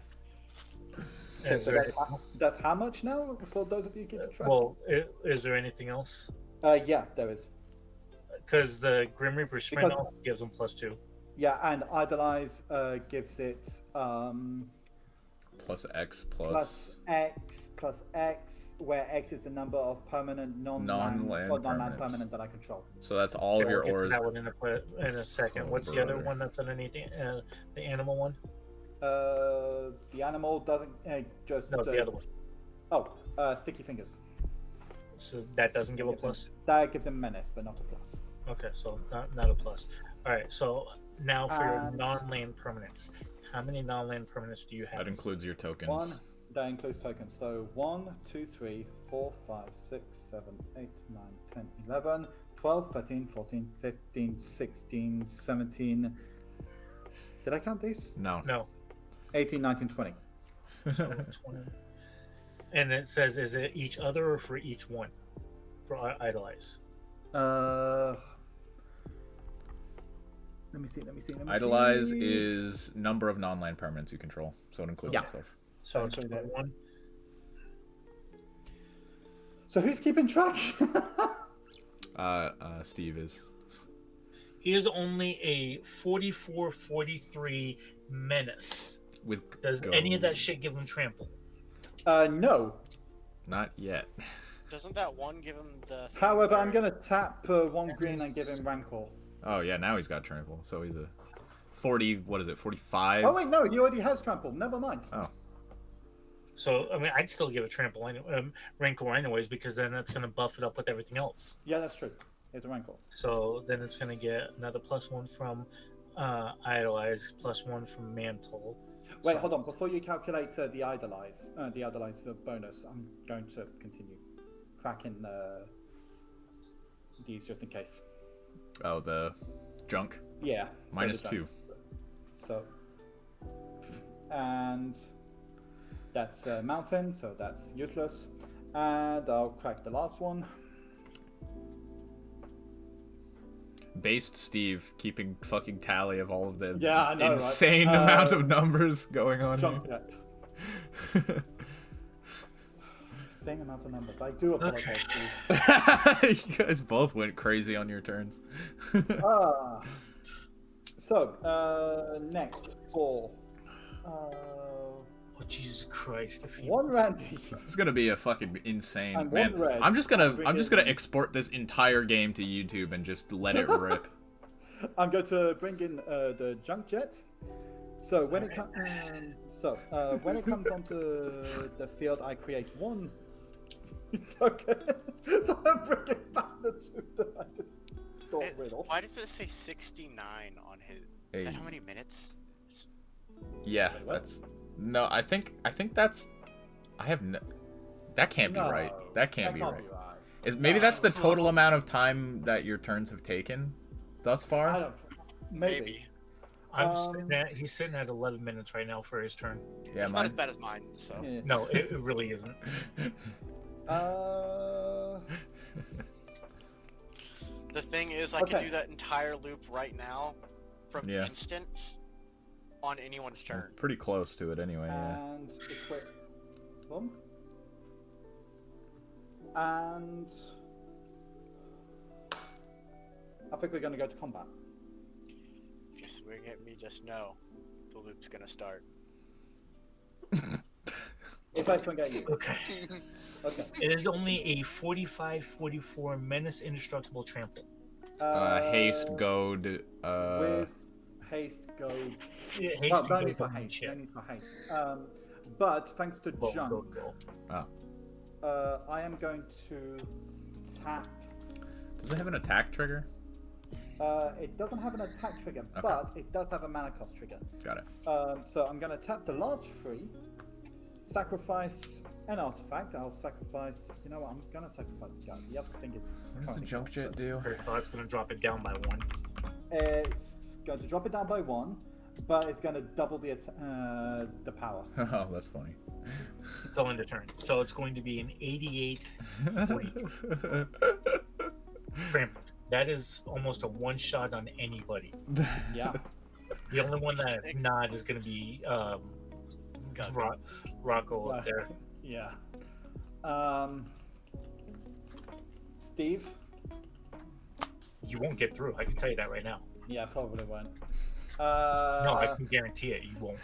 Okay, Is so there, that's how much now? For those of you keeping track. well, is there anything else? Yeah, there is. Because the Grim Reaper Sprint Because- also gives them +2. Yeah, and Idolize gives it Plus X plus X, where X is the number of permanent non-land permanents. permanent that I control. So that's all of Okay, your we'll get to auras. that one in a second. Oh, What's the other brother. one that's underneath the animal one? The animal doesn't just. No, the other one. Oh, Sticky Fingers. So that doesn't give a plus. That gives him menace, but not a plus. Okay, so not a plus. All right, so now for your And- non-land permanents, how many non-land permanents do you have? That includes your tokens. One, that includes tokens. So 1, 2, 3, 4, 5, 6, 7, 8, 9, 10, 11, 12, 13, 14, 15, 16, 17. Did I count these? No. No. 18, 19, 20. So 20. And it says, is it each other or for each one? For Idolize. Let me see. Idolize is number of non-land permanents you control, so it includes Yeah. that stuff. So it's Include that. 21. So who's keeping track? Steve is. He is only a 44-43 menace. With Does go. any of that shit give him trample? No. Not yet. Doesn't that one give him the? thing However, where- I'm gonna tap 1 green and give him Rancor. Oh yeah, now he's got trample, so he's a 40. What is it? 45. Oh wait, no, he already has trample. Never mind. Oh. So, I mean, I'd still give it trample, Rancor anyways, because then that's going to buff it up with everything else. Yeah, that's true. Here's a Rancor. So then it's going to get another +1 from Idolize, +1 from Mantle. Wait, So- hold on. Before you calculate the Idolize bonus, I'm going to continue cracking these just in case. Oh, the junk. Yeah. so Minus the 2. So, and that's mountain, so that's useless. And I'll crack the last one. Based Steve keeping fucking tally of all of the Yeah, I know, right? insane amount of numbers going on Jump here. jet. Same amount of numbers. I do apologize. Okay. Steve. You guys both went crazy on your turns. So, next for Oh, Jesus Christ. If he... one Randy. This is gonna be a fucking insane And man. one red. I'm just gonna Friggin- export this entire game to YouTube and just let it rip. I'm going to bring in the junk jet. So when it comes, when it comes onto the field, I create one token. So I'm bringing back the 2 that I got rid of. Why does it say 69 on his? Is that how Hey. many minutes? Yeah, Wait, what? that's no. I think that's. I have no. That can't be No, right. That can't be right. Be right. Maybe that's the total amount of time that your turns have taken thus I far. don't. Maybe. He's sitting at 11 minutes right now for his turn. Yeah, It's not as bad as mine, so. Yeah. No, it really isn't. The thing is, I Okay. can do that entire loop right now from Yeah. instance on anyone's turn. Pretty close to it anyway. Yeah. And equip. Boom. And I think we're going to go to combat. If you swing at me, just know the loop's gonna start. If I swing at you. Okay. Okay. It is only a 45-44 menace indestructible trample. Haste, goad. With haste, go. Yeah, Well, haste no and need for go haste. shit. No need for haste. But thanks to Go, junk, go, go. I am going to tap. Does it have an attack trigger? It doesn't have an attack trigger, Okay. but it does have a mana cost trigger. Got it. So I'm going to tap the last 3, sacrifice an artifact. I'll sacrifice. You know what? I'm going to sacrifice the guy. The other thing is. What does the currently junk gone, jet do? Okay, so that's going to drop it down by 1. It's going to drop it down by 1, but it's going to double the power. Oh, that's funny. It's all in the turn. So it's going to be an 88-43 trample. That is almost a one-shot on anybody. Yeah. The only one that's not is going to be Rocco up there. Yeah. Steve? You won't get through. I can tell you that right now. Yeah, probably won't. No, I can guarantee it. You won't.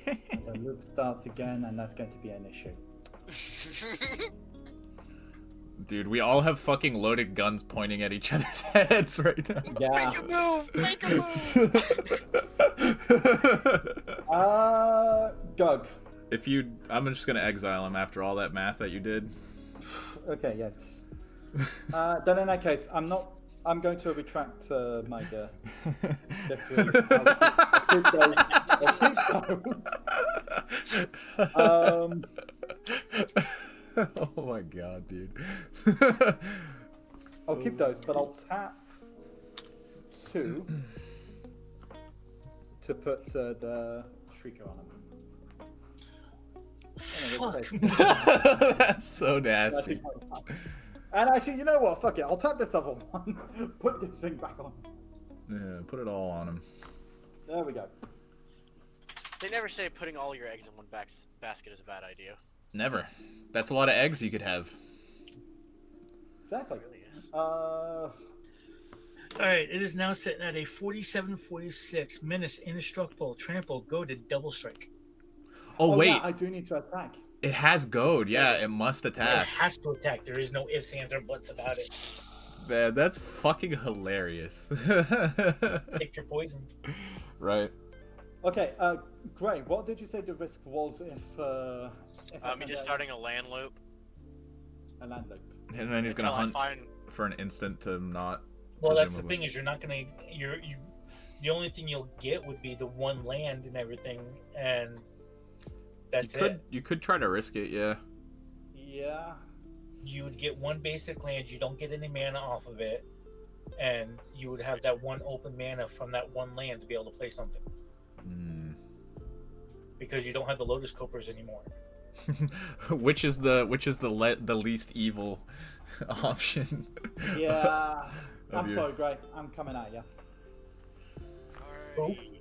The loop starts again, and that's going to be an issue. Dude, we all have fucking loaded guns pointing at each other's heads right now. Yeah. Make a move! Make a move! Doug. If you, I'm just gonna exile him after all that math that you did. Okay, yes. Then in that case, I'm going to retract my defeat. I'll keep those. Oh my god, dude. I'll keep those, but I'll tap 2 to put the Shrieker on him. Fuck. That's so nasty. And actually, you know what? Fuck it. I'll tap this other one. Put this thing back on. Yeah, put it all on him. There we go. They never say putting all your eggs in one basket is a bad idea. Never. That's a lot of eggs you could have. Exactly. It really is. Alright, it is now sitting at a 47-46 menace indestructible trample. Go to double strike. Oh, wait, Yeah, I do need to attack. it has goad. Yeah, it must It attack. has to attack. There is no ifs, ands, or buts about it. Man, that's fucking hilarious. Take your poison. Right. Okay, Gray, what did you say the risk was if I Me send just out starting a land loop. a land loop? And then he's gonna until I hunt find for an instant to not. Well, that's the presumably. thing is you're not gonna the only thing you'll get would be the one land and everything, and that's it. You could try to risk it, yeah. Yeah. You would get one basic land. You don't get any mana off of it, and you would have that one open mana from that one land to be able to play something Hmm. because you don't have the Lotus Copers anymore. which is the least evil option. Yeah. Of I'm your- sorry, Gray. I'm coming at you. Alrighty.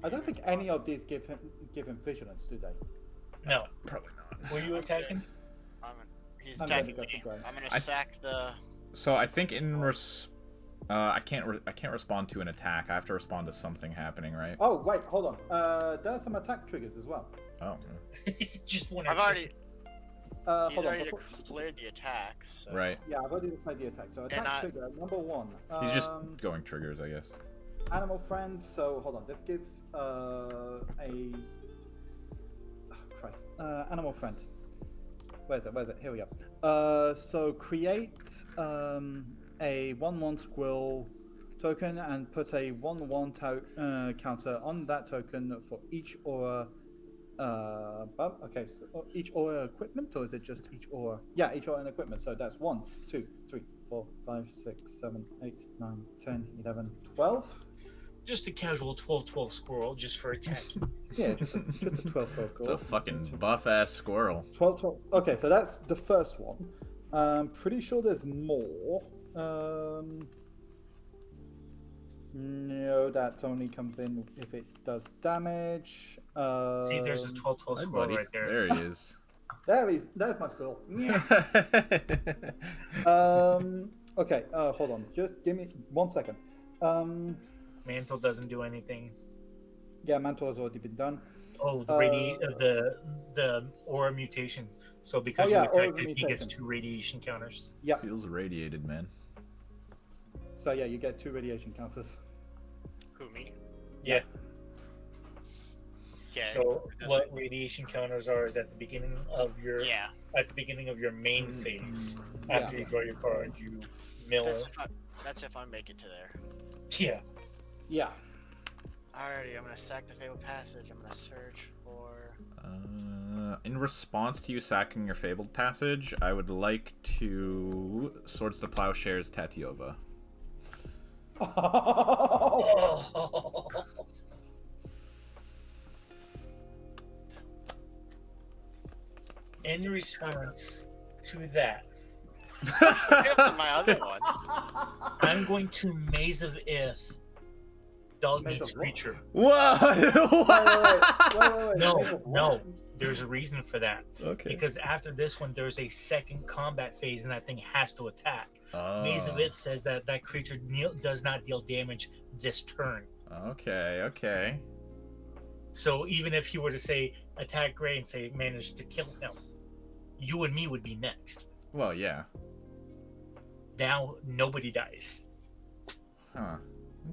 I don't think any of these give him vigilance, do they? No. Probably not. Were you attacking? He's I'm gonna attacking go me. for Gray. I'm gonna I- sack the. So I think I can't respond to an attack. I have to respond to something happening, right? Oh, wait, hold on. There are some attack triggers as well. Oh. Just one. I've already. He's Hold on. already before- declared the attack. So. Right. Yeah, I've already played the attack. So attack I- trigger number 1. He's just going triggers, I guess. Animal friend. So hold on. This gives animal friend. Where's it? Here we go. So create a 1/1 squirrel token and put a 1/1 counter on that token for each aura Okay, so each aura equipment, or is it just each aura? Yeah, each aura and equipment. So that's 1, 2, 3, 4, 5, 6, 7, 8, 9, 10, 11, 12. Just a casual 12-12 squirrel, just for attacking. Yeah, just a 12, 12 It's a fucking buff-ass squirrel. 12, 12. Okay, so that's the first one. Pretty sure there's more. No, that only comes in if it does damage. See, there's this 12-12 Hi, squirrel buddy. right there. There he is. There's my squirrel. Yeah. Okay, hold on. Just give me 1 second. Mantle doesn't do anything. Yeah, mantle has already been done. Oh, the aura mutation. So because yeah, you aura attacked it, he gets mutation. 2 radiation counters. Yeah. Feels irradiated, man. So yeah, you get 2 radiation counters. Who, me? Yeah. Okay. So what radiation counters are is at the beginning of your Yeah. main phase. After you draw your card, you mill it. That's if I make it to there. Yeah. Yeah. Alrighty, I'm gonna sack the Fabled Passage. I'm gonna search for. In response to you sacking your Fabled Passage, I would like to Swords to Plowshares Tatyova. In response to that, My other one. I'm going to Maze of Ith, Dogmeat's Maze of what? creature. What? No. There's a reason for that. Okay. Because after this one, there's a second combat phase, and that thing has to attack. Maze of Ith says that that creature does not deal damage this turn. Okay. So even if you were to say attack Gray and say manage to kill him, you and me would be next. Well, yeah. Now nobody dies. Huh.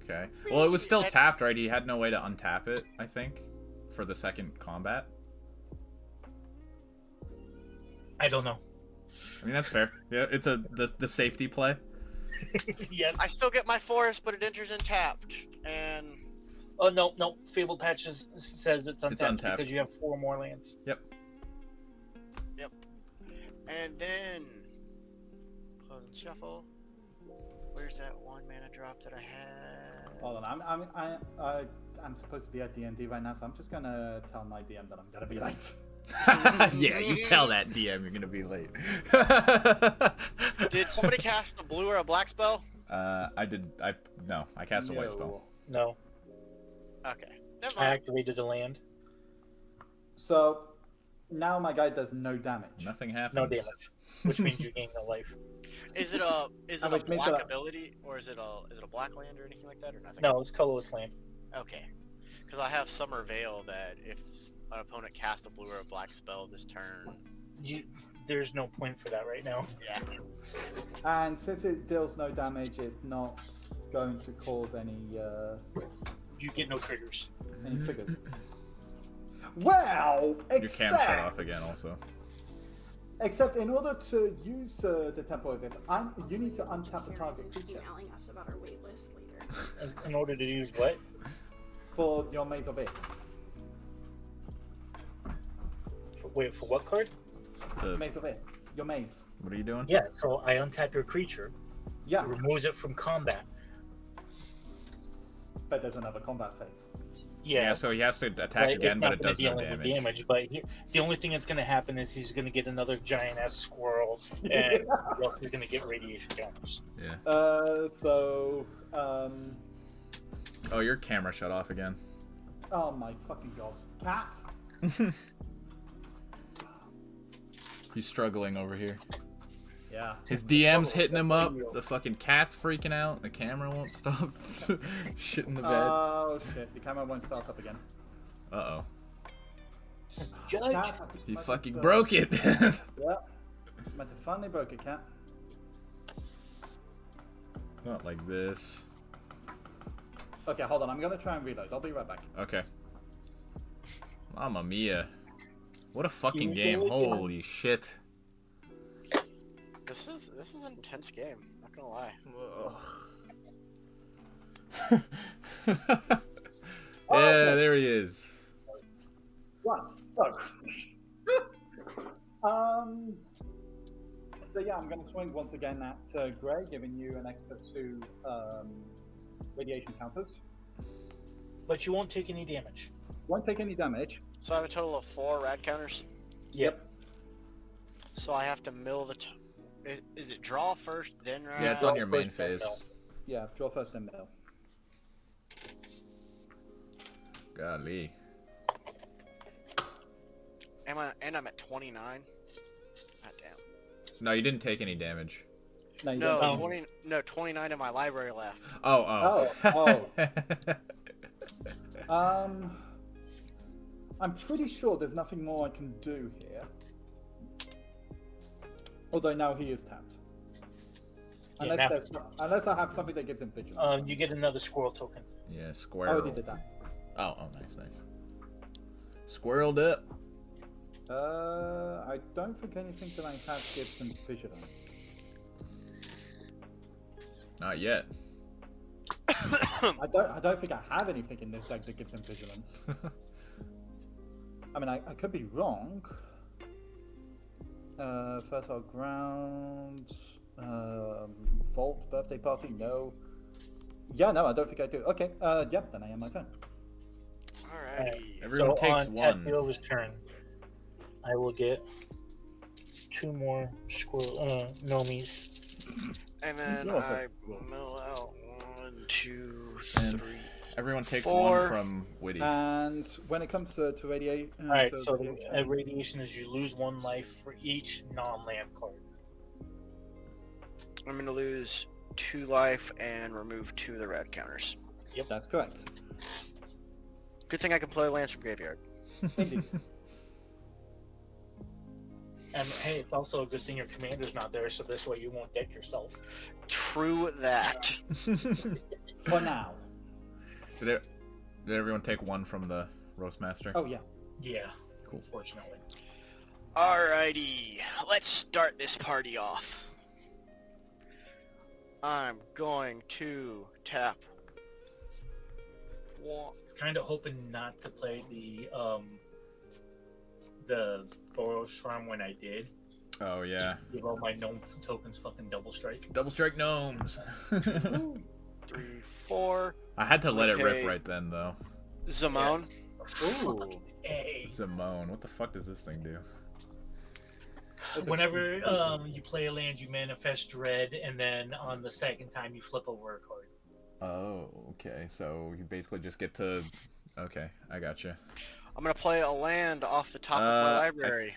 Okay. Well, it was still tapped, right? He had no way to untap it, I think, for the second combat. I don't know. I mean, that's fair. Yeah, it's the safety play. Yes. I still get my forest, but it enters untapped. And Oh no. Fabled Patches says it's untapped, untapped. because you have 4 more lands. Yep. and then close and shuffle. Where's that 1 mana drop that I had? Hold on, I'm supposed to be at D&D right now, so I'm just gonna tell my DM that I'm gonna be late. Yeah, you tell that DM you're gonna be late. Did somebody cast a blue or a black spell? I cast a white spell. No. Okay, never I mind. activated a land. So now my guy does no damage. Nothing happens. No damage. Which means you gain no life. Is it a Which means black that- ability, or is it a black land or anything like that, or nothing? No, it's colorless land. Okay, because I have Summer Veil that if an opponent casts a blue or a black spell this turn, There's no point for that right now. yeah. And since it deals no damage, it's not going to cause any You get no triggers. triggers. Well, Your cam shut off again, also. Except in order to use the tempo of it, you need to untap the target Parents creature emailing us about our wait list later. In order to use what? for your Maze of It. Wait, for what card? Maze of It. Your maze. What are you doing? Yeah, so I untap your creature. Yeah, It removes it from combat. but there's another combat phase. Yeah, so he has to attack again, but it does no damage. But the only thing that's going to happen is he's going to get another giant ass squirrel, and somebody else is going to get radiation counters. Yeah. Oh, your camera shut off again. Oh my fucking god. Cat? He's struggling over here. Yeah. His DM's hitting him up. The fucking cat's freaking out. The camera won't stop. Shit in the bed. Oh shit, the camera won't start up again. Uh-oh. Judge. Cat, He fucking broke it. Yeah. Might have finally broke it, cat. Not like this. Okay, hold on, I'm gonna try and reload. I'll be right back. Okay. Mamma mia. What a fucking you game. do it again? Holy shit. This is an intense game. Not gonna lie. Yeah, there he is. Right. So yeah, I'm going to swing once again at Grey, giving you an extra 2 radiation counters. But you won't take any damage. Won't take any damage. So I have a total of 4 rad counters. Yep. So I have to mill the. Is it draw first, then rad? Yeah, it's on your main First, then phase. mill. Yeah, draw first and mill. Golly. And I'm at 29. God damn. No, you didn't take any damage. No, you No, don't. 29 in my library left. Oh. I'm pretty sure there's nothing more I can do here. Although now he is tapped. Yeah, Unless I have something that gives him vigilance. you get another squirrel token. Yeah, I squirrel. already did that. Oh, nice. Squirreled up. I don't think anything that I have gives him vigilance. Not yet. I don't think I have anything in this deck that gives him vigilance. I mean, I could be wrong. Fertile ground, vault, birthday party, no. Yeah, no, I don't think I do. Okay, yep, then I am my turn. Alrighty. Everyone so takes on one. Tatyova's turn, I will get 2 more squirrel gnomies. And then No, I that's- mill out 1, 2, And 3. Everyone takes 4. one from Witty. And when it comes to radiate, All right, so the radiation is you lose 1 life for each non-land card. I'm gonna lose 2 life and remove 2 of the rad counters. that's correct. Good thing I can play lands from graveyard. Indeed. And hey, it's also a good thing your commander's not there, so this way you won't deck yourself. True that. For now. Did everyone take one from the roast master? Oh yeah. Yeah, Cool. fortunately. Alrighty, let's start this party off. I'm going to tap. I was kind of hoping not to play the Boros Shrine when I did. Oh yeah. Give all my gnome tokens fucking double strike. Double strike gnomes. 3, 4. I had to let it rip Okay. right then though. Zamone. Fucking A. Simone, what the fuck does this thing do? Whenever you play a land, you manifest dread, and then on the second time you flip over a card. Oh, okay. So you basically just get to. Okay, I gotcha. I'm gonna play a land off the top of my library.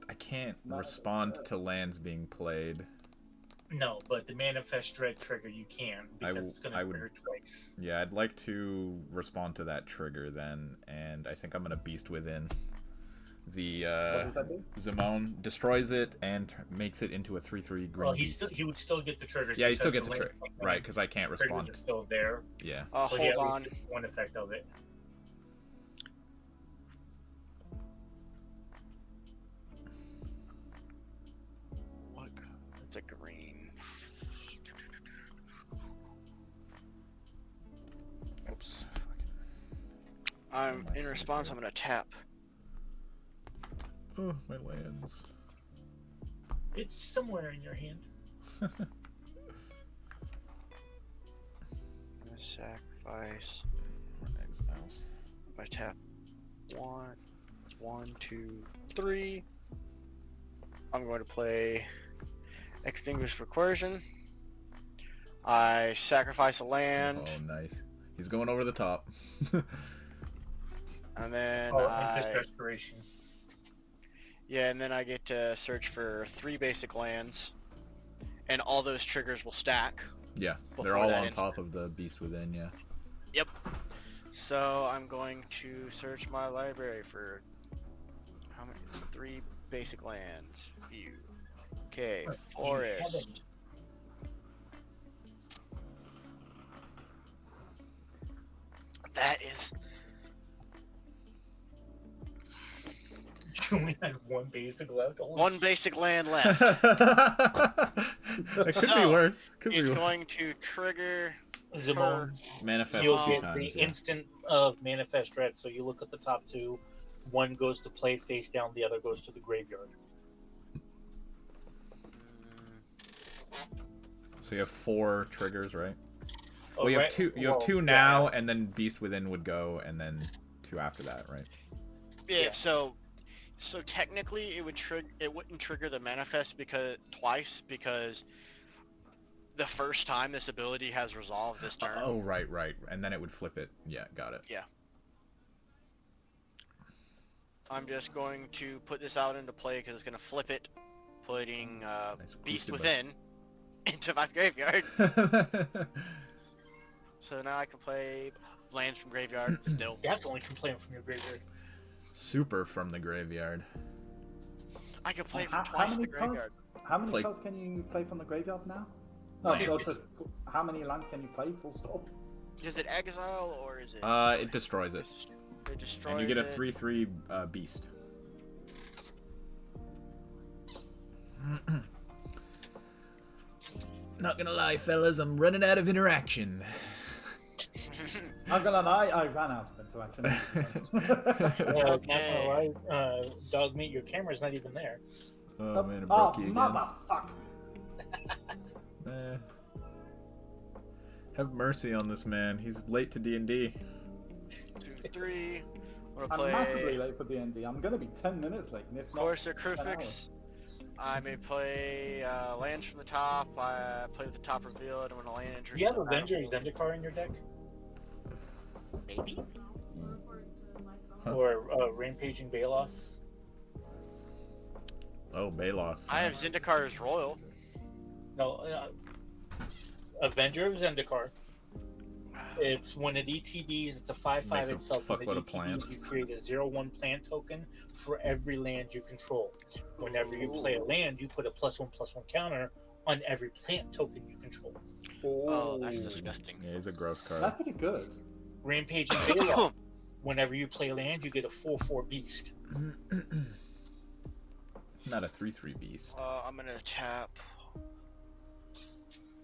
I can't respond to lands being played. No, but the manifest dread trigger you can because it's going to trigger twice. Yeah, I'd like to respond to that trigger then, and I think I'm gonna Beast Within. The What does that do? Zimone destroys it and makes it into a 3/3 green. Well, beast. he would still get the trigger. Yeah, you still because get the trigger, right? Because I can't triggers respond. are still there. Yeah. So Hold he at least on. gets one effect of it. What? It's a green. Oops. In response, I'm gonna tap. Oh, my lands. It's somewhere in your hand. I'm gonna sacrifice. Exiles. I tap 1, 2, 3. I'm going to play Extinguish Recursion. I sacrifice a land, Oh, nice. He's going over the top. and then And just restoration. and then I get to search for 3 basic lands, and all those triggers will stack. Yeah, Before they're all that on instant. top of the Beast Within, yeah. Yep. So I'm going to search my library for how many? It's 3 basic lands. View. Okay, forest. That is. You only had one basic left. Holy 1 basic land left. It could be So, worse. Could be It's worse. going to trigger. Zimone. Manifest You'll a few get times. the yeah. instant of manifest dread. So you look at the top 2. One goes to play face down, the other goes to the graveyard. So you have 4 triggers, right? Oh, Well, you have right. two. You have Well, 2 now, and then Beast Within would go, and then 2 after that, right? Yeah. Yeah. So technically, it wouldn't trigger the manifest twice because the first time this ability has resolved this turn. Oh, right. And then it would flip it. Yeah, got it. Yeah. I'm just going to put this out into play because it's going to flip it, putting Nice. Beast Boosted Within into my graveyard. So now I can play lands from graveyard still. Definitely complain from your graveyard. Super from the graveyard. I can play How- from twice the cards- graveyard. How many Play- cards can you play from the graveyard now? No, just how many lands can you play? Full stop. Is it exile or is it? It destroys it. It destroys And you get a it. 3/3 beast. Not gonna lie, fellas, I'm running out of interaction. I'm gonna lie, I ran out of interaction. Okay. Dogmeat, your camera's not even there. Oh man, it Oh, broke you again. motherfucker! Eh. Have mercy on this man. He's late to D&D. 2, 3. I'm I'm gonna massively play late for D&D. I'm gonna be 10 minutes late. And if not, Courser 10 hours. Crufix. I may play lands from the top. I play with the top revealed. I'm gonna land enters. Do you have the Avenger battlefield. Zendikar in your deck? Maybe. Huh? Or Rampaging Balos? Oh, Balos. I have Zendikar's Royal. No, Avenger of Zendikar. It's when it ETBs, it's a 5/5 Makes a itself. When it fuckload of ETBs, plants. you create a 0/1 plant token for every land you control. Whenever you play a land, you put a +1/+1 counter on every plant token you control. Oh, that's disgusting. Yeah, he's a gross card. That's pretty good. Rampaging Balos. Whenever you play land, you get a 4/4 beast. Not a 3/3 beast. I'm gonna tap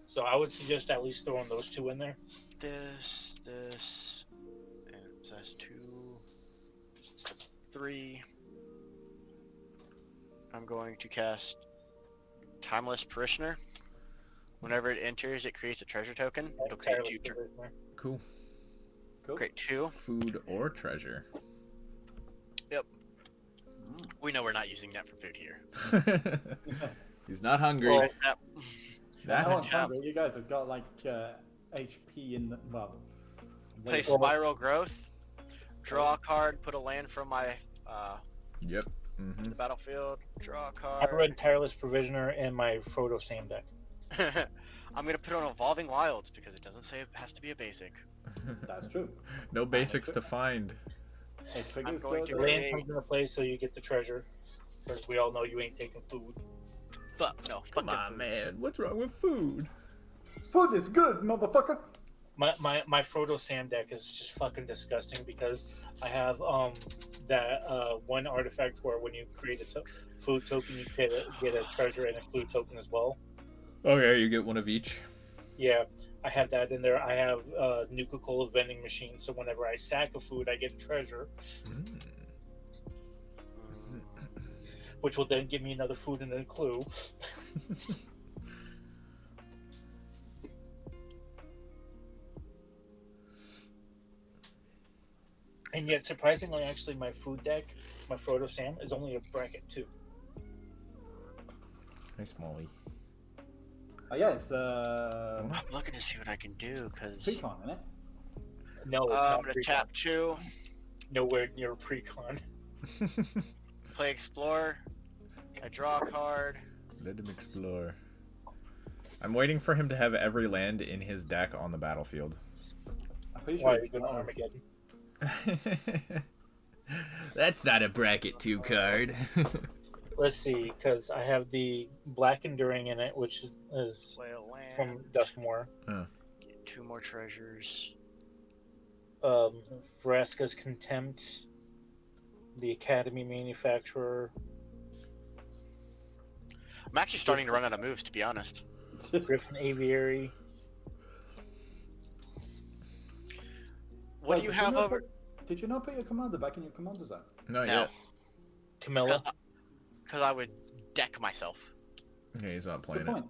So I would suggest at least throwing those 2 in there. this, and so that's 2, 3. I'm going to cast Timeless Parishioner. Whenever it enters, it creates a treasure token. It'll create 2. Cool. Cool. Create 2. Food or treasure. We know we're not using that for food here. He's not hungry. Well, Yep. That- No one's tap. hungry. You guys have got like HP in the Play way- Spiral Growth. Draw a card. Put a land from my Yep. Mm-hmm. the battlefield. Draw a I card. read Tireless Provisioner in my Frodo Sam deck. I'm gonna put on Evolving Wilds because it doesn't say it has to be a basic. That's true. No basics to find. It triggers going to The Great. land comes into play so you get the treasure. Because we all know you ain't taking food. Fuck no. Come fuck on, them man. What's wrong with food? Food is good, motherfucker. My Frodo Sam deck is just fucking disgusting because I have that one artifact where when you create a food token, you get a treasure and a clue token as well. Oh yeah, you get one of each. Yeah, I have that in there. I have Nuka-Cola vending machine, so whenever I sack a food, I get a treasure, which will then give me another food and a clue. And yet, surprisingly, actually, my food deck, my Frodo Sam, is only a bracket 2. Nice, Molly. Oh yeah, it's I'm looking to see what I can do because Precon, isn't it? No, it's I'm not gonna pre-con. tap 2. Nowhere near pre-con. Play Explore. I draw a card. Let him explore. I'm waiting for him to have every land in his deck on the battlefield. I'm pretty Why sure are you going to Armageddon? That's not a bracket 2 card. Let's see, because I have the Black Enduring in it, which is Play a land. from Duskmoor. Get 2 more treasures. Vraska's Contempt, the Academy Manufacturer, I'm actually starting to run out of moves, to be honest. Griffin Aviary. What do you have over? did you not put your commander back in your commander zone? Not No, yet. Camilla. because I would deck myself. Okay, he's not Good playing it. point.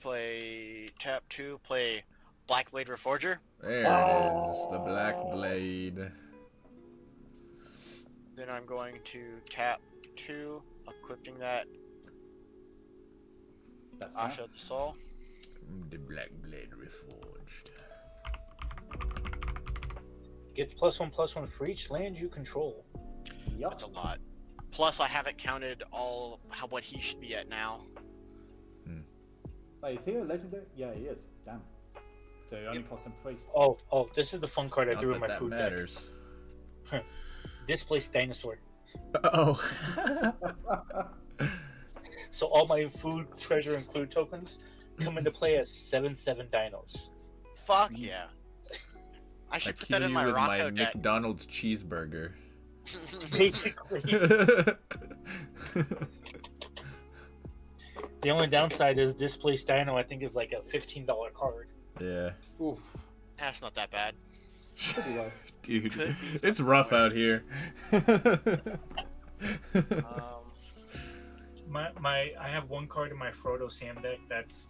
Play tap 2. Play Blackblade Reforger. There it is, the Black Blade. Then I'm going to tap 2, equipping that That's fine. Asha of the Soul. The Black Blade Reforged. Gets +1/+1 for each land you control. Yup. That's a lot. Plus, I haven't counted what he should be at now. Wait, is he a legendary? Yeah, he is. Damn. So it only cost him 3. Oh, this is the fun card I Not threw in that my that food matters. deck. Displaced dinosaur. Oh. So all my food, treasure, and clue tokens come into play as 7/7 dinos. Fuck yeah. I I should put kill that in you my with my Rocco deck. McDonald's cheeseburger. Basically. The only downside is Displaced Dino, I think, is like a $15 card. Yeah. Oof. That's not that bad. Pretty low. Dude, Could be it's rough fucking out here. I have one card in my Frodo Sam deck that's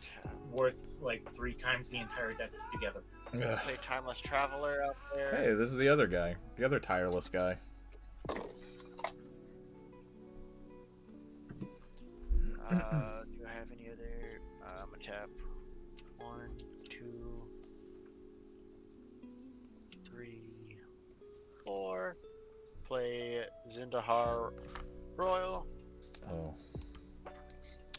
worth like 3 times the entire deck together. Ugh. Play Timeless Traveler out there. Hey, this is the other guy. The other tireless guy. Do I have any other? I'm gonna tap 1, 2, 3, 4. Play Zindahar Royal. Oh.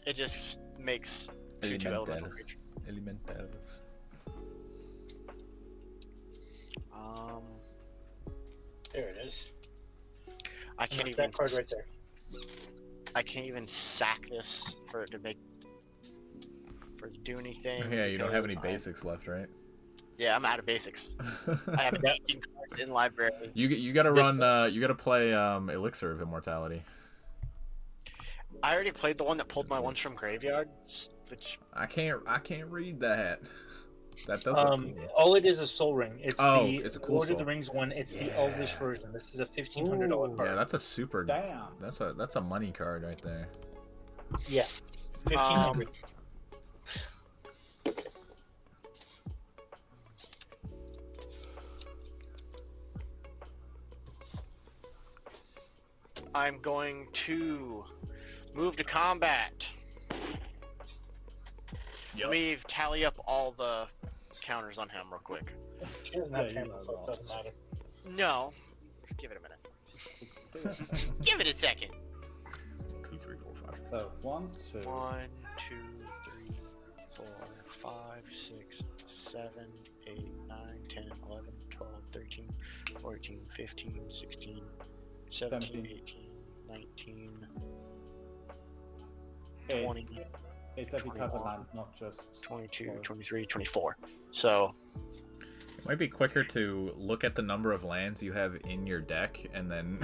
It just makes 2/2 elemental creature. Elementals. There it is. I can't That's even. that card right there. I can't even sack this for it to do anything. Yeah, you don't have any because basics left, right? Yeah, I'm out of basics. I have 18 cards in library. You gotta run. You gotta play Elixir of Immortality. I already played the one that pulled my ones from graveyards, which I can't read that. That does look cool. All it is Soul Ring. It's it's a cool Lord of the soul. Rings one. It's the Yeah. Elvish version. This is a $1,500 card. Yeah, that's a super. Damn. That's a money card right there. Yeah, 1,500. I'm going to move to combat. Let me tally up all the counters on him real quick. She doesn't have Yeah, you trample, know so it doesn't matter. No, just give it a minute. Give it a second. 2, 3, 4, 5. So 1, 2. 1, 2, 3, 4, 5, 6, 7, 8, 9, 10, 11, 12, 13, 14, 15, 16, 17, 17. 18, 19, It's, 20, it's every type of 21, land, not just 22, 23, 24. So, It might be quicker to look at the number of lands you have in your deck and then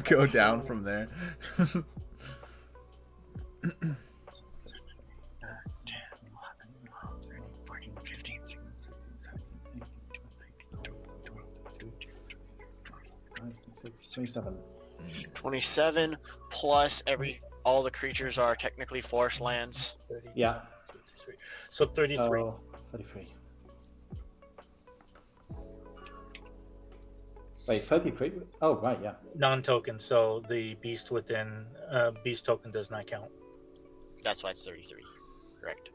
go down from there. 10, 11, 12, 13, 14, 15, 16, 17, 27. 27 plus all the creatures are technically forest lands. 30, Yeah. 33. So 33. Oh, 33. Wait, 33? Oh, right, yeah. Non-token, so the beast within beast token does not count. That's why it's 33. Correct.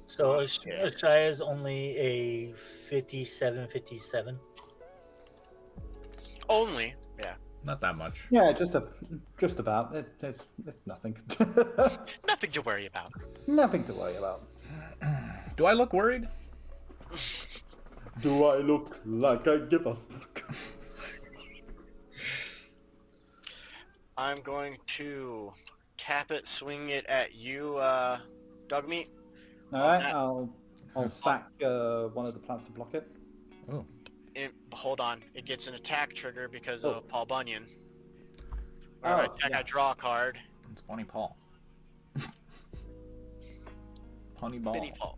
So Yeah. Ashaya is only a 57. Only, yeah. Not that much. Yeah, just about. It's nothing. Nothing to worry about. Nothing to worry about. Do I look worried? Do I look like I give a fuck? I'm going to tap it, swing it at you, Dogmeat. Alright, I'll sack one of the plants to block it. Oh. Hold on. It gets an attack trigger because Oh. of Paul Bunyan. Oh, Alright, yeah. I draw a card. It's Bunny Paul. Punny Ball. Benny Paul.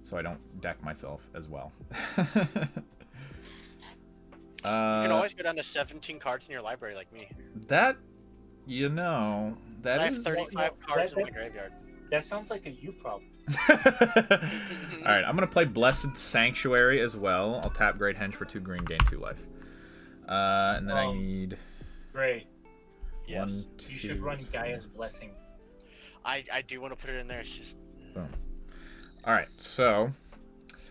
so I don't deck myself as well. You can always go down to 17 cards in your library like me. That, you know, that I have is... 35 cards in my graveyard. That sounds like a you problem. Alright, I'm going to play Blessed Sanctuary as well. I'll tap Great Henge for 2 green, gain 2 life. And then I need... Gray, Yes. you should run Gaia's Blessing. I do want to put it in there. It's just Boom. Alright, so...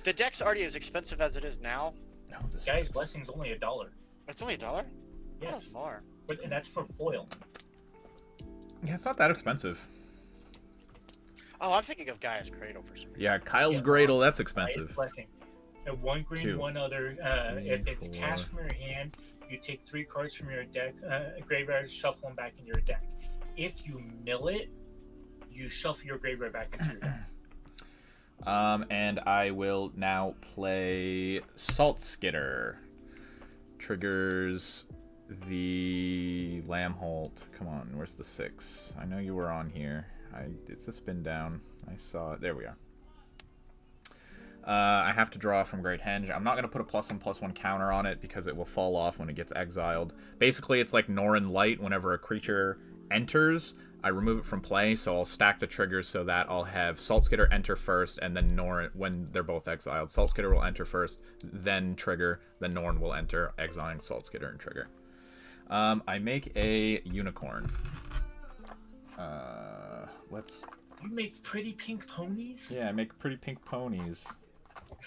the deck's already as expensive as it is now. No, this Gaia's Blessing's only $1. It's only $1. Yes, More. and that's for foil. Yeah, it's not that expensive. Oh, I'm thinking of Gaia's Cradle for some reason. Yeah, Kyle's Yeah, Gradle, that's Gaia's expensive. Blessing. And 1 green, 2, 1 other. 3, If it's 4. cast from your hand, you take 3 cards from your deck, graveyard, shuffle them back into your deck. If you mill it, you shuffle your graveyard back into your deck. And I will now play Salt Skitter. Triggers the Lambholt. Come on, where's the 6? I know you were on here. It's a spin down. I saw it. There we are. I have to draw from Great Henge. I'm not going to put a +1/+1 counter on it because it will fall off when it gets exiled. Basically, it's like Norrin Light. Whenever a creature enters, I remove it from play, so I'll stack the triggers so that I'll have Salt Skitter enter first, and then Norn, when they're both exiled, Salt Skitter will enter first, then trigger, then Norn will enter, exiling Salt Skitter and trigger. I make a unicorn. Let's... You make pretty pink ponies? Yeah, I make pretty pink ponies.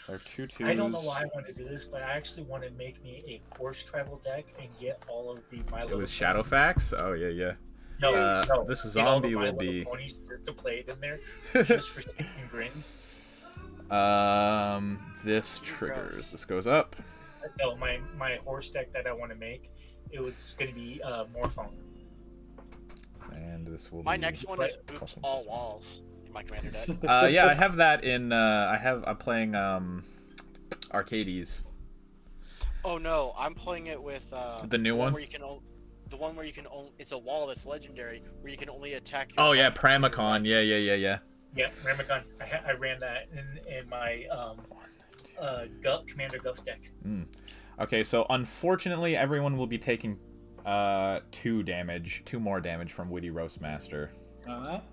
They're 2/2s. I don't know why I want to do this, but I actually want to make me a horse tribal deck and get all of the My It Little was Ponies. Shadowfax? Oh, yeah, yeah. No, this get all the zombie My will Little be... Ponies just to play it in there, just for sticking grins. This triggers. This goes up. No, my horse deck that I want to make, it's going to be Morphong. And this will My be... next one is Oops All Walls for my commander deck. Yeah, I have that in, I'm playing, Arcades. Oh no, I'm playing it with The new one? where you can the one where you can only, it's a wall that's legendary where you can only attack your Oh yeah, opponent. Pramicon. Yeah. Yeah, Ramacon. I ran that in my Commander Guff deck. Okay, so unfortunately, everyone will be taking 2 more damage from Witty Roastmaster. Alright.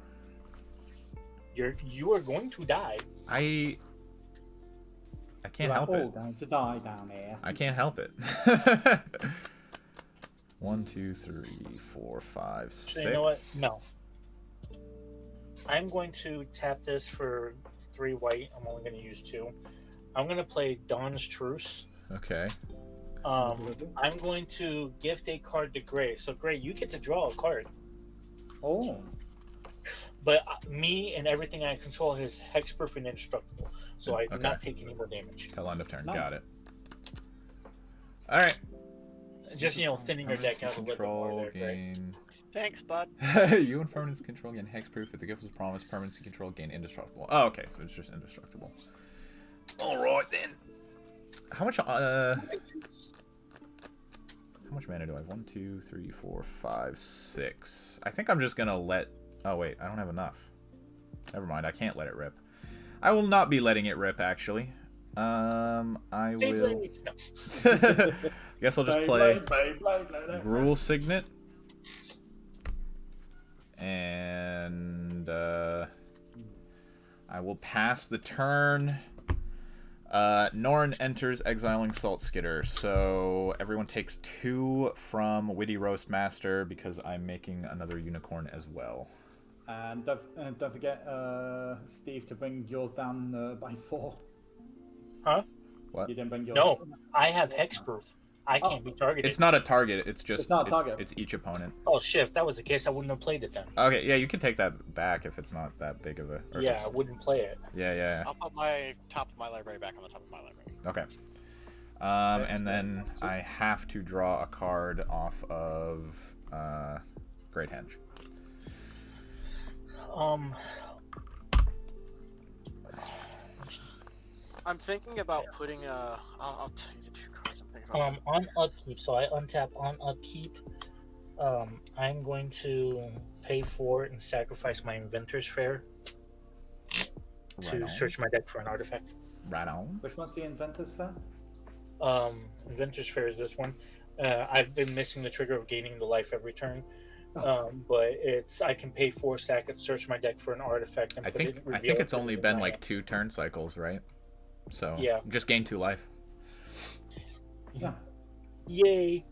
You are going to die. I can't help it. Going to die down here. I can't help it. 1, 2, 3, 4, 5, 6. So you know what? No. I'm going to tap this for 3 white. I'm only going to use 2. I'm going to play Dawn's Truce. Okay. I'm going to gift a card to Gray. So Gray, you get to draw a card. Oh. But me and everything I control is hexproof and indestructible. So I do Okay. not take any more damage. Till end of turn. Nice. Got it. Alright. Just, thinning your deck out a little bit more Control there, Gray. gain. Thanks, bud. You and permanents control gain hexproof. If the gift was promised, permanents control gain indestructible. Oh, okay, so it's just indestructible. Alright then. How much mana do I have? 1, 2, 3, 4, 5, 6. I think I'm just gonna let... Oh wait, I don't have enough. Never mind, I can't let it rip. I will not be letting it rip, actually. I will... Guess I'll just play Gruul Signet. And I will pass the turn. Norn enters, exiling Salt Skitter. So everyone takes 2 from Witty Roastmaster because I'm making another unicorn as well. And don't forget, Steve, to bring yours down by 4. Huh? What? You didn't bring yours. No, I have hexproof. I can't be targeted. It's not a target. It's just... It's not a target. It's each opponent. Oh shit! If that was the case, I wouldn't have played it then. Okay, yeah, you can take that back if it's not that big of a... or if Yeah, it's- I wouldn't play it. Yeah. I'll put my top of my library back on the top of my library. Okay. And then I have to draw a card off of Great Henge. I'm thinking about putting I'll tell you the 2 cards I'm thinking about. On upkeep, so I untap on upkeep. I'm going to pay for it and sacrifice my Inventor's Fair. to search my deck for an artifact. Right on. Which one's the Inventor's Fair? Inventor's Fair is this one. I've been missing the trigger of gaining the life every turn. Oh. But I can pay 4 stack and search my deck for an artifact. And I think it's only been like 2 turn cycles, right? So yeah, just gain 2 life. Yeah. Yay!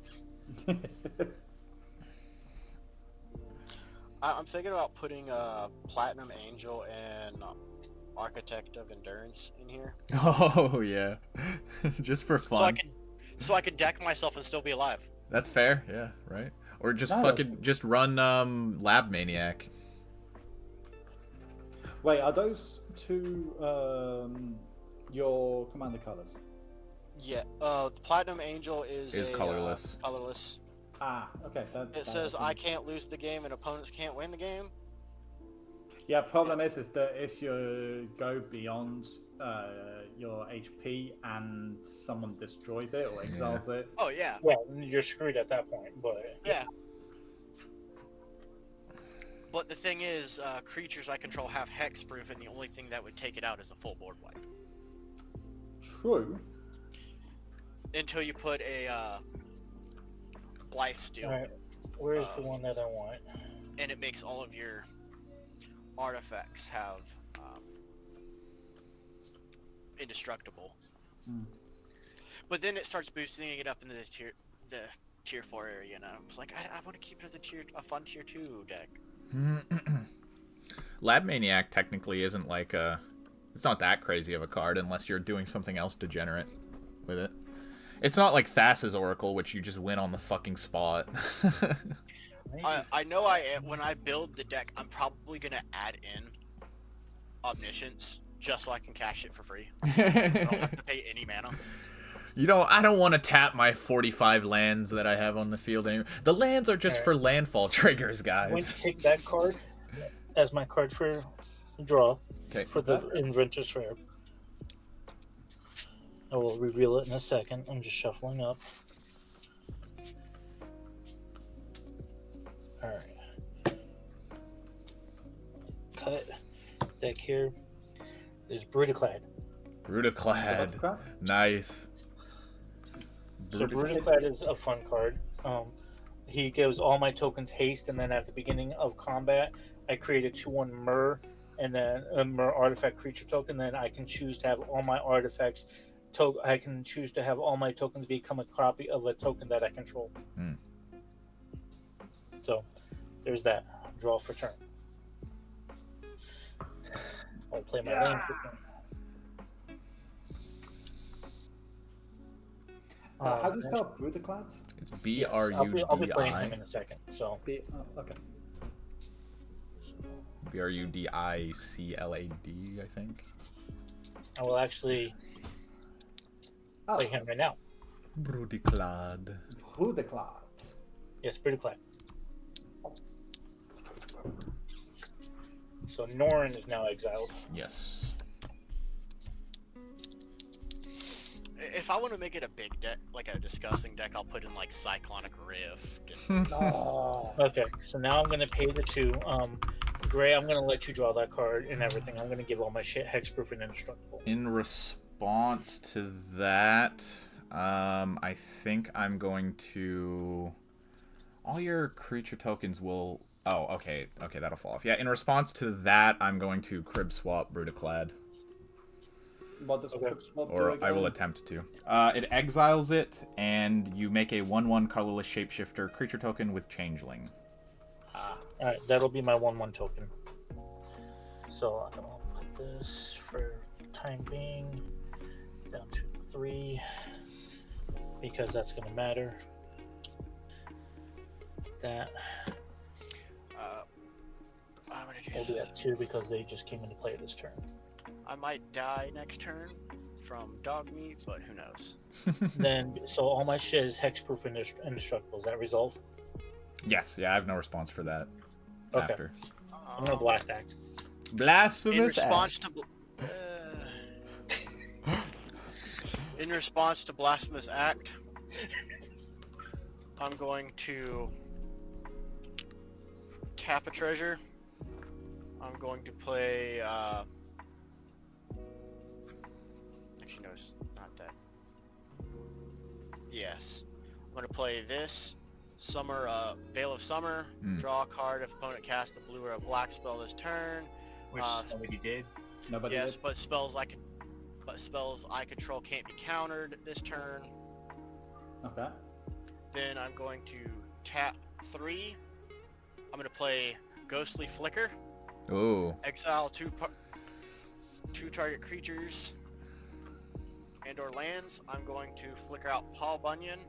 I'm thinking about putting Platinum Angel and Architect of Endurance in here. Oh yeah, just for fun. So I could deck myself and still be alive. That's fair. Yeah, right. Or just just run Lab Maniac. Wait, are those 2 your commander colors? Yeah. The Platinum Angel is colorless. Colorless. Ah, okay. It says I can't lose the game and opponents can't win the game. Yeah, problem is that if you go beyond your HP and someone destroys it or exiles it. Oh yeah. Yeah, you're screwed at that point. But yeah. But the thing is, creatures I control have hexproof, and the only thing that would take it out is a full board wipe. True. Until you put a Blythe Steel. Alright, where's the one that I want? And it makes all of your artifacts have indestructible. But then it starts boosting it up into the tier 4 area, and I was like, I want to keep it as a fun tier 2 deck. Lab Maniac technically isn't like it's not that crazy of a card unless you're doing something else degenerate with it. It's not like Thassa's Oracle, which you just win on the fucking spot. I know when I build the deck, I'm probably gonna add in Omniscience just so I can cash it for free. I don't have to pay any mana. I don't want to tap my 45 lands that I have on the field anymore. The lands are just for landfall triggers, guys. I'm going to take that card as my card for draw for the Inventor's Fair. I will reveal it in a second. I'm just shuffling up. Alright. Cut. Deck here. There's Brutaclad. Brutaclad. Nice. So Brutaclad is a fun card. He gives all my tokens haste, and then at the beginning of combat, I create a 2/1 Myr, and then a Myr artifact creature token. Then I can choose to have all my artifacts. I can choose to have all my tokens become a copy of a token that I control. So there's that. Draw for turn. I'll play my lane for turn. How do you spell Brutaclad? It's Bruddi. I'll be playing him in a second. So okay. Brudiclad, I think. I will actually play him right now. Brudiclad. Brutaclad. Yes, Brutaclad. So Norn is now exiled. Yes. If I want to make it a big deck, like a disgusting deck, I'll put in like Cyclonic Rift. And... Okay, so now I'm going to pay the 2. Gray, I'm going to let you draw that card and everything. I'm going to give all my shit hexproof and indestructible. In response to that, I think I'm going to... All your creature tokens will... Oh, okay, that'll fall off. Yeah, in response to that, I'm going to crib swap Brutaclad. What does crib swap do Or again? I will attempt to. It exiles it, and you make a 1/1 colorless shapeshifter creature token with changeling. Alright, that'll be my 1/1 token. So I'm going to put this for time being down to 3, because that's going to matter. That. I'm gonna do We'll do that 2 because they just came into play this turn. I might die next turn from Dogmeat, but who knows? Then, so all my shit is hexproof and indestructible. Is that resolve? Yes, yeah, I have no response for that. Okay. After. I'm gonna blast act. Blasphemous In response to Blasphemous Act, I'm going to tap a treasure. I'm going to play Actually, no, it's not that. Yes. I'm gonna play this. Veil of Summer. Draw a card if opponent casts a blue or a black spell this turn. Which somebody did. Nobody Yes, did? but spells I control can't be countered this turn. Okay. Then I'm going to tap 3. I'm gonna play Ghostly Flicker. Ooh. Exile two target creatures and/or lands. I'm going to flicker out Paul Bunyan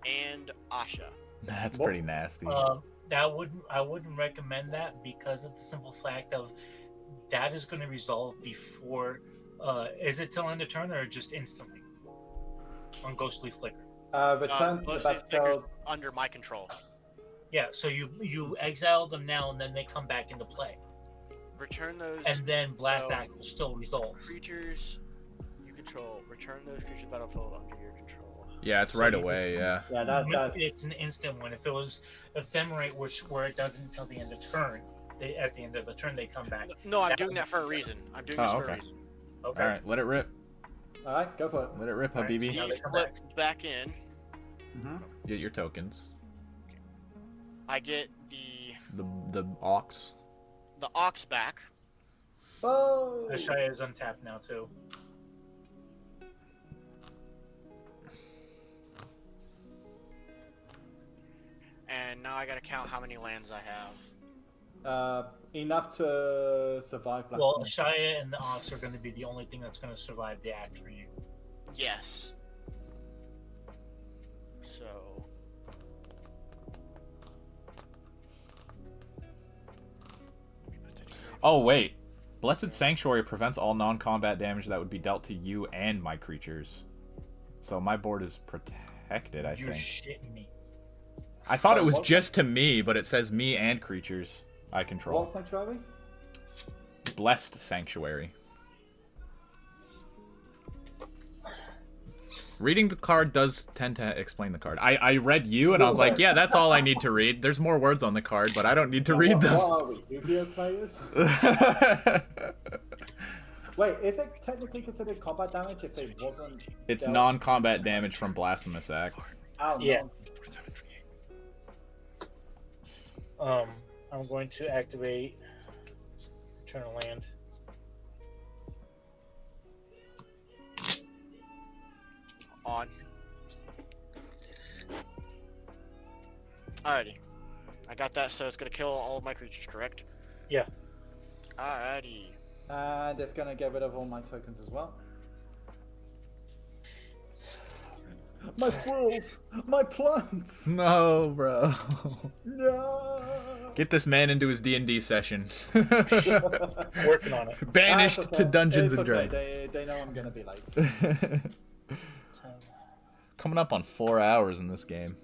and Asha. That's pretty nasty. I wouldn't recommend that because of the simple fact of that is going to resolve before. Is it till end of turn or just instantly on Ghostly Flicker? Return to the Ghostly Flicker's battlefield. under my control. Yeah, so you exile them now and then they come back into play, Return those. and then Blast so Act will still resolve. creatures you control. Return those creatures to the battlefield under your control. Yeah, it's So right you away. Yeah. Yeah, that's It's an instant one. If it was Ephemerate, where it doesn't until the end of turn, at the end of the turn they come back. No, I'm doing that for a reason. I'm doing this for okay. a reason. Okay. All right, let it rip. all right. Go for it. Let it rip, All right, Habibi. Now they These come flip back in. Mm-hmm. Get your tokens. I get The ox. the Ox back. Oh. Ashaya is untapped now too. And now I gotta count how many lands I have. Enough to survive. Well, Blasphemy. Ashaya and the Ox are going to be the only thing that's going to survive the act for you. Yes. So. Oh wait, Blessed Sanctuary prevents all non-combat damage that would be dealt to you and my creatures. So my board is protected, I You're think. shitting me. I thought it was What? just to me, but it says me and creatures I control. What sanctuary? Blessed Sanctuary. Reading the card does tend to explain the card. I read you and I was like, yeah, that's all I need to read. There's more words on the card, but I don't need to read them. What are we, Yu-Gi-Oh players? Wait, is it technically considered combat damage if it wasn't? It's dealt- non-combat damage from Blasphemous Act. Oh, Yeah. no. I'm going to activate Eternal Land. On. Alrighty. I got that, so it's gonna kill all of my creatures, correct? Yeah. Alrighty. And it's gonna get rid of all my tokens as well. My squirrels! My plants! No, bro. No! Get this man into his D&D session. Working on it. Banished That's to okay. Dungeons It's and okay. Dragons. They know I'm gonna be late. Coming up on 4 hours in this game.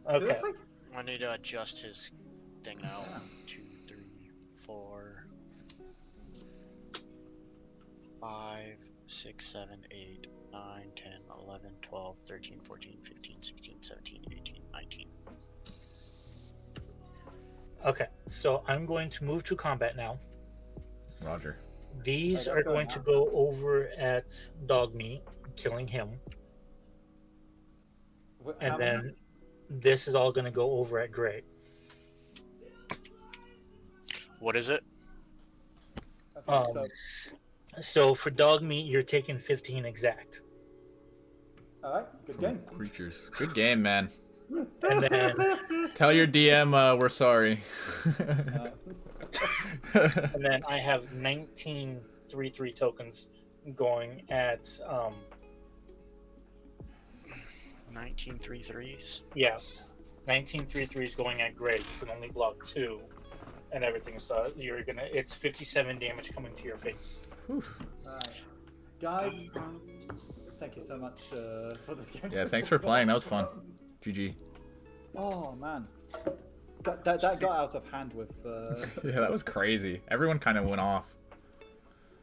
Okay. Seriously? I need to adjust his thing now. 1, 2, 3, 4, 5, 6, 7, 8, 9, 10, 11, 12, 13, 14, 15, 16, 17, 18, 19. Okay. So I'm going to move to combat now. Roger. These Okay, are go going now. to go over at Dogmeat, killing him, How and many? then this is all going to go over at Gray. What is it? Okay, so, So for Dogmeat, you're taking 15 exact, alright, good game. Creatures. Good game, man. and then Tell your DM we're sorry. and then I have 19 3/3 tokens going at 19 3/3s. yeah, 19 3/3s going at Gray. You can only block 2 and everything, so it's 57 damage coming to your face. Alright. Guys, thank you so much for this game. Yeah, thanks for playing. That was fun. GG. Oh man, that got out of hand with. Yeah, that was crazy. Everyone kind of went off.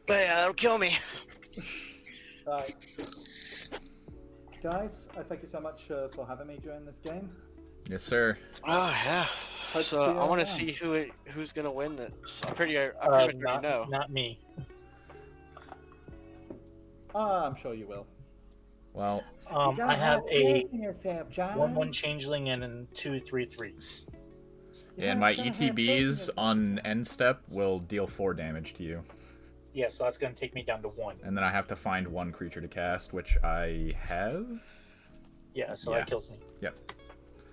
But yeah, that'll kill me. Right. Guys, I thank you so much for having me during this game. Yes, sir. Oh yeah. Hope So to see you I want around. to see who's gonna win this. I pretty much Not, already know. not me. I'm sure you will. Well, I have a yourself, John. 1/1 changeling and 2 3/3s. and my ETBs on end step will deal 4 damage to you. Yeah, so that's going to take me down to 1. And then I have to find 1 creature to cast, which I have. Yeah, so Yeah. that kills me. Yep.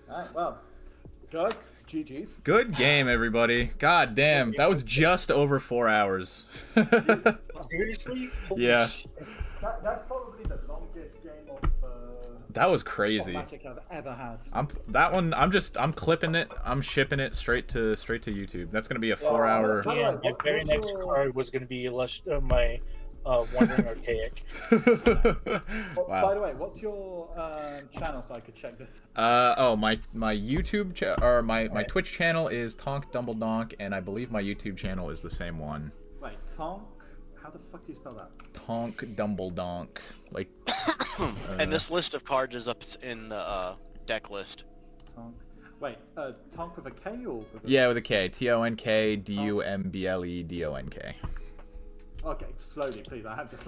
Alright, well, Doug, GG's. Good game, everybody. God damn, that was just over 4 hours. Seriously? Holy Yeah. shit. That's probably the longest game of That was crazy. Magic I've ever had. I'm clipping it. I'm shipping it straight to YouTube. That's gonna be a 4-hour. By the way, Yeah, my very what's next your- card was going to be my Wandering Archaic. By the way, what's your channel so I could check this? My YouTube my Twitch channel is Tonk Dumbledonk, and I believe my YouTube channel is the same one. Wait, Tonk? How the fuck do you spell that? Tonk Dumbledonk. Like. And this list of cards is up in the deck list. Tonk. Wait, Tonk with a K or with a... Yeah, with a K. TONK DUMBLEDONK. Okay, slowly, please. I have dyslexia.